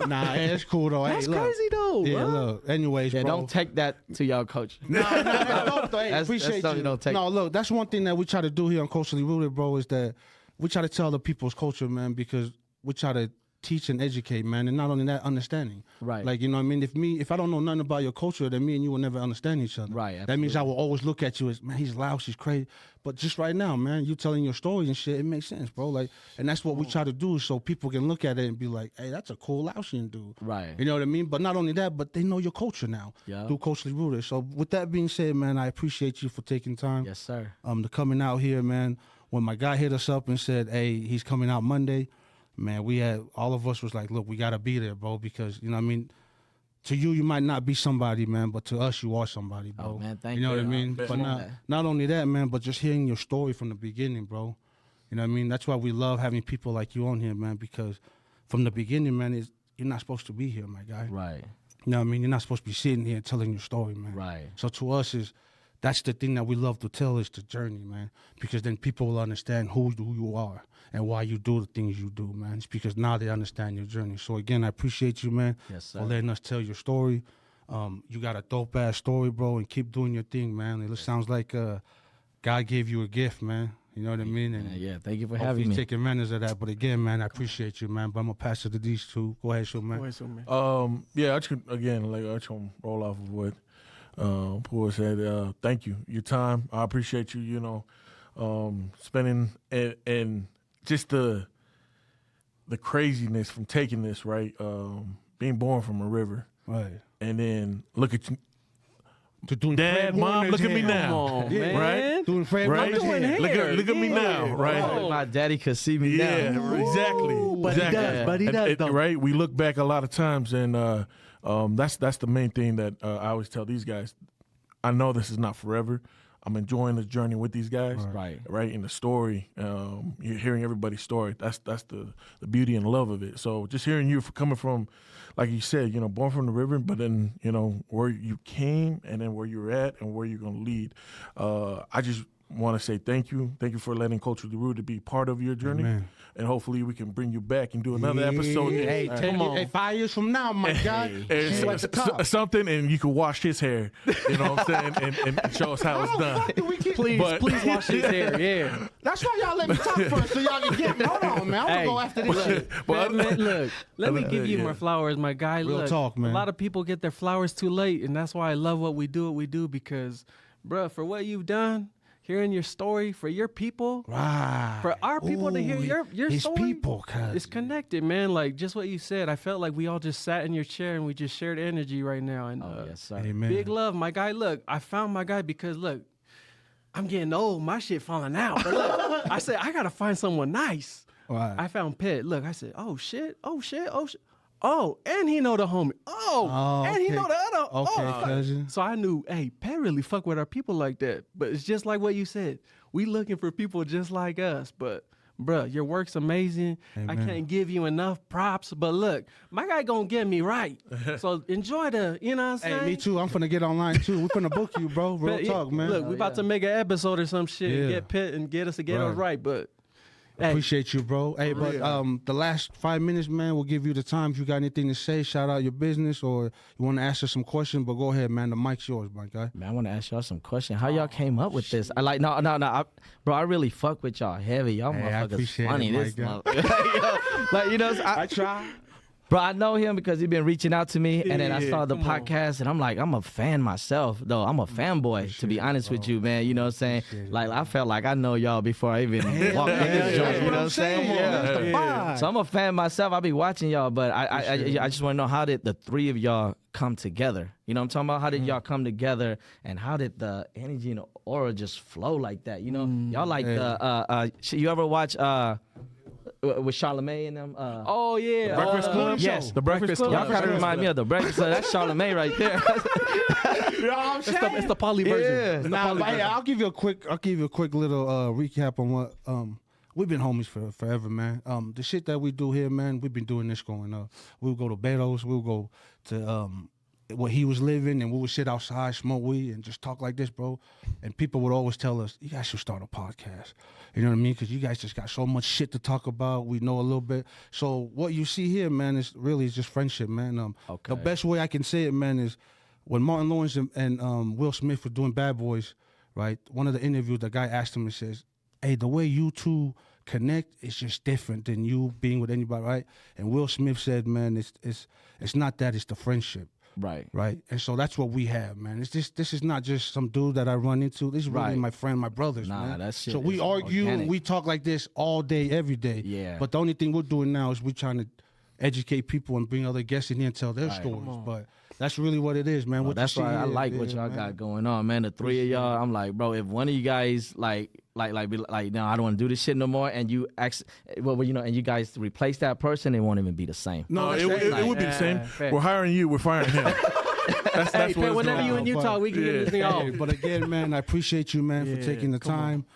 Speaker 2: Nah, hey, it's cool though.
Speaker 1: That's
Speaker 2: hey, look.
Speaker 1: crazy though.
Speaker 2: Yeah,
Speaker 1: huh?
Speaker 2: look. Anyways,
Speaker 4: Yeah,
Speaker 2: bro.
Speaker 4: don't take that to y'all coach.
Speaker 2: Nah, that's dope, though. Hey,
Speaker 4: That's
Speaker 2: appreciate
Speaker 4: something
Speaker 2: you.
Speaker 4: you don't take.
Speaker 2: No, look, that's one thing that we try to do here on Culturally Rooted, bro, is that we try to tell the people's culture, man, because we try to teach and educate, man, and not only that, understanding.
Speaker 4: Right.
Speaker 2: Like, you know what I mean? If I don't know nothing about your culture, then me and you will never understand each other.
Speaker 4: Right,
Speaker 2: That means I will always look at you as, man, he's loud, he's crazy. But just right now, man, you telling your stories and shit, it makes sense, bro. Like, and that's what we try to do so people can look at it and be like, hey, that's a cool Laotian dude.
Speaker 4: Right.
Speaker 2: You know what I mean? But not only that, but they know your culture now.
Speaker 4: Yeah.
Speaker 2: Through Culturally Rooted. So with that being said, man, I appreciate you for taking time.
Speaker 4: Yes, sir.
Speaker 2: To coming out here, man. When my guy hit us up and said, hey, he's coming out Monday, man, we had, all of us was like, look, we got to be there, bro, because, you know what I mean? To you might not be somebody, man, but to us, you are somebody, bro.
Speaker 4: Oh, man, thank
Speaker 2: you. know
Speaker 4: you.
Speaker 2: what I mean?
Speaker 3: bet.
Speaker 2: But not only that, man, but just hearing your story from the beginning, bro. You know what I mean? That's why we love having people like you on here, man, because from the beginning, man, you're not supposed to be here, my guy.
Speaker 4: Right.
Speaker 2: You know what I mean? You're not supposed to be sitting here telling your story, man.
Speaker 4: Right.
Speaker 2: So to us, that's the thing that we love to tell is the journey, man. Because then people will understand who you are and why you do the things you do, man. It's because now they understand your journey. So again, I appreciate you, man, for letting us tell your story. You got a dope ass story, bro, and keep doing your thing, man. It sounds like God gave you a gift, man. You know what I mean? And
Speaker 4: yeah, thank you for having me.
Speaker 2: Take advantage of that. But again, man, I appreciate you, man. But I'm gonna pass it to these two. Go ahead, man.
Speaker 3: Yeah, I just gonna roll off of what Paul said. Thank you, your time. I appreciate you. You know, spending and just the craziness from taking this, right? Being born from a river,
Speaker 2: right?
Speaker 3: And then look at you.
Speaker 2: To doing
Speaker 3: Dad, Mom, look at me now, right?
Speaker 2: Doing Fred
Speaker 3: right? Look at me now, right?
Speaker 4: Oh, my daddy could see me now.
Speaker 3: Yeah, exactly.
Speaker 1: But he does, though.
Speaker 3: Right? We look back a lot of times, and that's the main thing that I always tell these guys. I know this is not forever. I'm enjoying the journey with these guys, right? In the story, you're hearing everybody's story. That's the beauty and love of it. So just hearing you coming from, like you said, you know, born from the river, but then you know where you came, and then where you're at, and where you're gonna lead. I just want to say thank you for letting Culturally Rooted be part of your journey. Amen. And hopefully we can bring you back and do another episode.
Speaker 2: Hey, 5 years from now, my guy.
Speaker 3: Something, and you can wash his hair. You know what I'm saying? And show us how it's done.
Speaker 1: Please wash his hair. Yeah.
Speaker 2: That's why y'all let me talk first, so y'all can get me. Hold on, man. I'm gonna go after this shit.
Speaker 1: Look, let me give you more flowers, my guy.
Speaker 2: Real talk, man.
Speaker 1: A lot of people get their flowers too late, and that's why I love what we do because, bruh, for what you've done, hearing your story for your people, for our people to hear your story,
Speaker 2: people,
Speaker 1: it's connected, man. Like just what you said, I felt like we all just sat in your chair and we just shared energy right now. And
Speaker 4: yes, sir.
Speaker 2: Amen.
Speaker 1: Big love, my guy. Look, I found my guy because look, I'm getting old. My shit falling out. But look, I said I gotta find someone nice.
Speaker 2: Right.
Speaker 1: I found Phet. Look, I said, oh shit. Oh, and he know the homie. And he know the other.
Speaker 2: Okay, cousin.
Speaker 1: So I knew, hey, Phet really fuck with our people like that. But it's just like what you said. We looking for people just like us. But, bruh, your work's amazing.
Speaker 2: Amen.
Speaker 1: I can't give you enough props. But look, my guy gonna get me right. So enjoy you know what I'm saying?
Speaker 2: Hey, me too. I'm finna get online too. We finna book you, bro. Real talk, man.
Speaker 1: Look, we about to make an episode or some shit and get Phet and get us right. But
Speaker 2: appreciate you, bro. Hey, but the last 5 minutes, man, we'll give you the time. If you got anything to say, shout out your business, or you want to ask us some questions, but go ahead, man. The mic's yours, my guy.
Speaker 4: Man, I want to ask y'all some questions. How y'all came up with this? I like no. Bro, I really fuck with y'all heavy. Y'all motherfuckers funny. This like you know, I try. Bro, I know him because he been reaching out to me, and then I saw the podcast, and I'm like, I'm a fan myself, though. I'm a fanboy, to be honest with you, man. You know what I'm saying? Like, I felt like I know y'all before I even walked in this joint. You know what I'm saying? Yeah. So I'm a fan myself. I be watching y'all, but I just want to know, how did the three of y'all come together? You know what I'm talking about? How did y'all come together, and how did the energy and the aura just flow like that? You know, y'all like you ever watch with Charlamagne and them?
Speaker 1: The
Speaker 3: Breakfast Club?
Speaker 4: Yes,
Speaker 3: The Breakfast Club.
Speaker 4: Y'all kind of remind me of The Breakfast Club. That's Charlamagne right there.
Speaker 2: You know what I'm saying?
Speaker 1: It's the poly version.
Speaker 2: I'll give you a quick little recap on what we've been homies for forever, man. The shit that we do here, man, we've been doing this growing up. We'll go to Beto's, we'll go to where he was living, and we would sit outside, smoke weed, and just talk like this, bro. And people would always tell us, you guys should start a podcast. You know what I mean? Because you guys just got so much shit to talk about. We know a little bit. So what you see here, man, is just friendship, man. The best way I can say it, man, is when Martin Lawrence and Will Smith were doing Bad Boys, right? One of the interviews, the guy asked him and says, hey, the way you two connect is just different than you being with anybody, right? And Will Smith said, man, it's not that, it's the friendship. Right. And so that's what we have, man. This is not just some dude that I run into. This is really my friend, my brothers, man.
Speaker 4: That shit
Speaker 2: so we argue and we talk like this all day, every day.
Speaker 4: Yeah.
Speaker 2: But the only thing we're doing now is we're trying to educate people and bring other guests in here and tell their stories. But that's really what it is, man.
Speaker 4: That's why I like what y'all got going on, man. The three of y'all, I'm like, bro, if one of you guys no, I don't want to do this shit no more, and you and you guys replace that person, it won't even be the same.
Speaker 3: No, it would be the same. Fair. We're hiring you, we're firing him. That's what
Speaker 1: whenever you and you talk, we can get this thing off.
Speaker 2: But again, man, I appreciate you, man, for taking the time.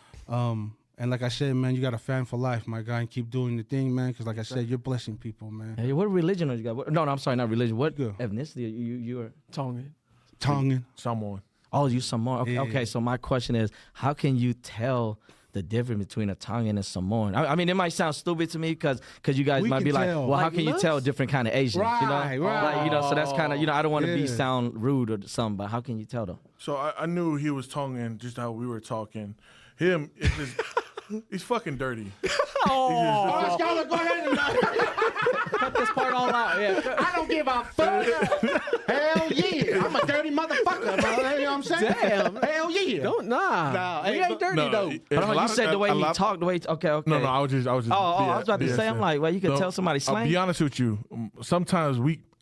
Speaker 2: And like I said, man, you got a fan for life, my guy, and keep doing the thing, man, because like I said, you're blessing people, man.
Speaker 4: Hey, what religion are you got? No, I'm sorry, not religion. What ethnicity are you are?
Speaker 1: Tongan.
Speaker 2: Tongan.
Speaker 3: Samoan.
Speaker 4: Oh, you Samoan. Okay,
Speaker 2: Yeah.
Speaker 4: okay. So my question is, how can you tell the difference between a Tongan and Samoan? I mean, it might sound stupid to me because you guys
Speaker 2: We
Speaker 4: might
Speaker 2: can
Speaker 4: be like,
Speaker 2: tell.
Speaker 4: well, how
Speaker 1: Like
Speaker 4: can you
Speaker 1: looks?
Speaker 4: tell different kind of Asians?
Speaker 2: Right,
Speaker 4: you know,
Speaker 2: right.
Speaker 4: Like, you know. So that's kind of, I don't want to be
Speaker 2: Yeah.
Speaker 4: sound rude or something, but how can you tell though?
Speaker 3: So I knew he was Tongan just how we were talking. Him, it's just, he's fucking dirty.
Speaker 2: Oh, Scholar, go ahead and
Speaker 4: Cut this part all out. Yeah.
Speaker 2: I don't give a fuck. Hell yeah. I'm a dirty motherfucker, bro. You know what I'm saying?
Speaker 1: Damn.
Speaker 2: Hell yeah.
Speaker 1: Don't nah.
Speaker 2: Hey,
Speaker 1: we ain't dirty
Speaker 3: No,
Speaker 1: though.
Speaker 3: it-
Speaker 4: Hold
Speaker 3: a
Speaker 4: on,
Speaker 3: lot
Speaker 4: you
Speaker 3: of-
Speaker 4: said the way
Speaker 3: a
Speaker 4: he
Speaker 3: lot-
Speaker 4: talked, the way okay.
Speaker 3: No, I was just.
Speaker 4: Oh, I was about to say, I'm like, well, you could tell somebody
Speaker 3: I'll
Speaker 4: slang.
Speaker 3: be honest with you. Sometimes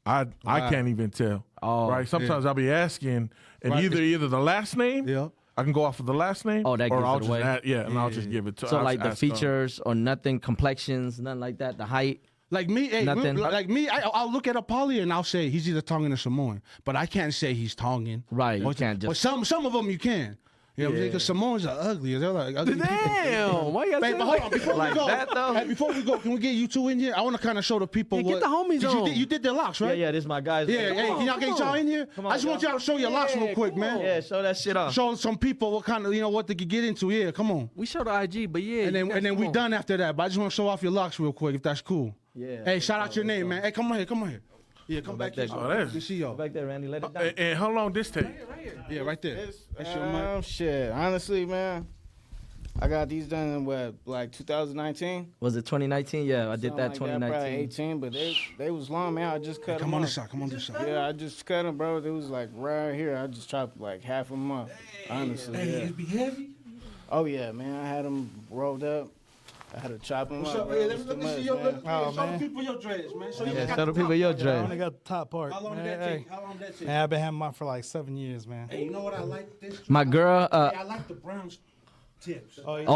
Speaker 3: I can't even tell.
Speaker 4: Oh,
Speaker 3: right. Sometimes I'll be asking, and
Speaker 2: Right.
Speaker 3: either the last name.
Speaker 2: Yeah.
Speaker 3: I can go off of the last name.
Speaker 4: Oh, that
Speaker 3: or
Speaker 4: gives
Speaker 3: I'll
Speaker 4: it
Speaker 3: just
Speaker 4: away.
Speaker 3: and I'll just give it to.
Speaker 4: So
Speaker 3: I'll
Speaker 4: like the
Speaker 3: ask them.
Speaker 4: features or nothing, complexions, nothing like that, the height.
Speaker 2: Like me, hey,
Speaker 4: Nothing.
Speaker 2: like me, I'll look at a poly and I'll say he's either Tongan or Samoan, but I can't say he's Tongan.
Speaker 4: Right, you
Speaker 2: But,
Speaker 4: can't
Speaker 2: but
Speaker 4: just-
Speaker 2: some of them you can. You know what I'm saying? Because Samoans are ugly. They're like ugly people.
Speaker 1: Damn. Why you gotta
Speaker 2: Hey,
Speaker 1: say
Speaker 2: but hold on,
Speaker 1: that?
Speaker 2: before
Speaker 4: Like
Speaker 2: we go,
Speaker 4: that, though?
Speaker 2: Hey, before we go, can we get you two in here? I want to kind of show the people
Speaker 1: Yeah,
Speaker 2: what.
Speaker 1: get the homies
Speaker 2: 'cause
Speaker 1: on.
Speaker 2: You did their locks, right?
Speaker 4: Yeah, this is my guys.
Speaker 2: Yeah, hey, can y'all get y'all in here?
Speaker 4: on,
Speaker 2: I just want y'all to show your locks real quick, man.
Speaker 4: Yeah, show that shit off.
Speaker 2: Show some people what kind of, what they could get into. Yeah, come on.
Speaker 1: We showed the IG, but yeah.
Speaker 2: And then
Speaker 1: you guys
Speaker 2: we
Speaker 1: come on.
Speaker 2: done after that. But I just want to show off your locks real quick, if that's cool.
Speaker 4: Yeah.
Speaker 2: Hey, shout out your name, man. Hey, come on here. Yeah, come back here.
Speaker 4: there.
Speaker 3: Oh, that's-
Speaker 2: Let me see y'all.
Speaker 4: Back there, Randy. Let it down.
Speaker 3: And how long this take?
Speaker 2: Yeah, right there. That's your mic.
Speaker 5: Shit, honestly, man, I got these done in like 2019.
Speaker 4: Was it 2019? Yeah, I did that
Speaker 5: Something like probably
Speaker 4: 2019.
Speaker 5: 18, but they was long, man. I just cut them
Speaker 2: Come on
Speaker 5: up.
Speaker 2: this side. Come on this side.
Speaker 5: Yeah, I just cut them, bro. It was like right here. I just chopped like half of them up. Honestly, yeah.
Speaker 2: be heavy.
Speaker 5: Oh yeah, man. I had them rolled up. I had to chop them
Speaker 2: What's
Speaker 5: up.
Speaker 2: up?
Speaker 5: Bro.
Speaker 2: Hey,
Speaker 5: It
Speaker 2: let
Speaker 5: was
Speaker 2: me
Speaker 5: too
Speaker 2: see
Speaker 5: much,
Speaker 2: your.
Speaker 5: man.
Speaker 2: Show the
Speaker 6: man.
Speaker 2: people your dreads, man. So you
Speaker 4: Yeah,
Speaker 2: got
Speaker 4: show the
Speaker 2: the
Speaker 4: people
Speaker 2: top
Speaker 4: your
Speaker 2: part.
Speaker 6: I
Speaker 4: dread.
Speaker 6: only got the top part.
Speaker 2: How long did
Speaker 6: man.
Speaker 2: that take? How long did that take?
Speaker 6: Man, I've been having mine for like 7 years, man.
Speaker 2: Hey, you know what I like this?
Speaker 4: My girl.
Speaker 2: Hey, I like the brown tips.
Speaker 4: Oh yeah.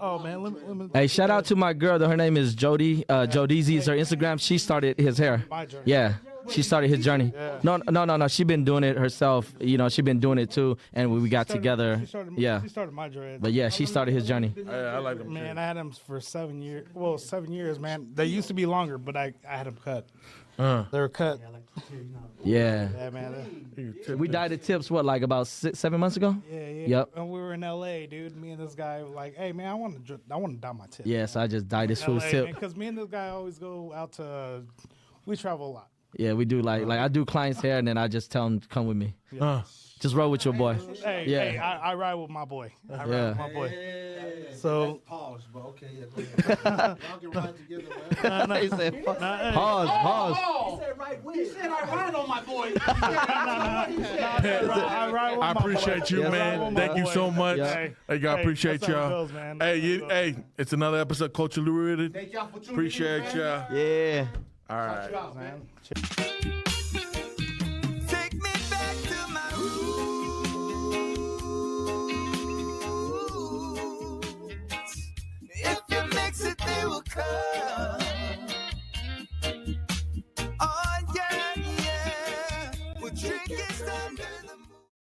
Speaker 6: Oh man, let me.
Speaker 4: Hey, shout out to my girl. Her name is Jody. Jodiezy is her Instagram. She started his hair.
Speaker 6: My journey.
Speaker 4: Yeah. She started his journey. No. She been doing it herself. You know, she been doing it too, and we got together. Yeah.
Speaker 6: She started my dread.
Speaker 4: But yeah, she started his journey.
Speaker 3: I like them.
Speaker 6: Man, I had them for 7 years. Well, 7 years, man. They used to be longer, but I had them cut. They were cut.
Speaker 4: Yeah.
Speaker 6: Yeah, man.
Speaker 4: We dyed the tips what, like about 7 months ago?
Speaker 6: Yeah.
Speaker 4: Yep.
Speaker 6: And we were in LA, dude. Me and this guy were like, hey man, I want to dye my tip.
Speaker 4: Yeah, so I just dyed this fool's tip.
Speaker 6: Because me and this guy always go out to. We travel a lot.
Speaker 4: Yeah, we do like I do clients' hair, and then I just tell them to come with me. Just roll with your boy.
Speaker 6: Hey,
Speaker 4: Yeah.
Speaker 6: hey, I ride with my boy. I ride
Speaker 4: Yeah.
Speaker 6: with my boy. So
Speaker 2: Pause, but okay, yeah, go ahead. Y'all can ride together, man.
Speaker 4: He said,
Speaker 6: nah, hey,
Speaker 4: pause.
Speaker 2: He said I ride on my boy.
Speaker 6: I ride with
Speaker 3: I
Speaker 6: my
Speaker 3: appreciate
Speaker 6: boy.
Speaker 3: you,
Speaker 6: Yes, I
Speaker 3: man.
Speaker 6: ride with
Speaker 3: Thank
Speaker 6: my
Speaker 3: you
Speaker 6: boy.
Speaker 3: so much.
Speaker 4: Yeah.
Speaker 3: Hey, God,
Speaker 6: Hey,
Speaker 3: appreciate
Speaker 6: that's how it
Speaker 3: y'all.
Speaker 6: goes, man.
Speaker 3: Hey,
Speaker 6: That's how it
Speaker 3: hey, it's another episode, Culturally Rooted.
Speaker 2: Thank y'all for tuning in,
Speaker 3: Appreciate
Speaker 2: man.
Speaker 3: y'all.
Speaker 4: Yeah.
Speaker 3: All right.
Speaker 2: Shout you out, man.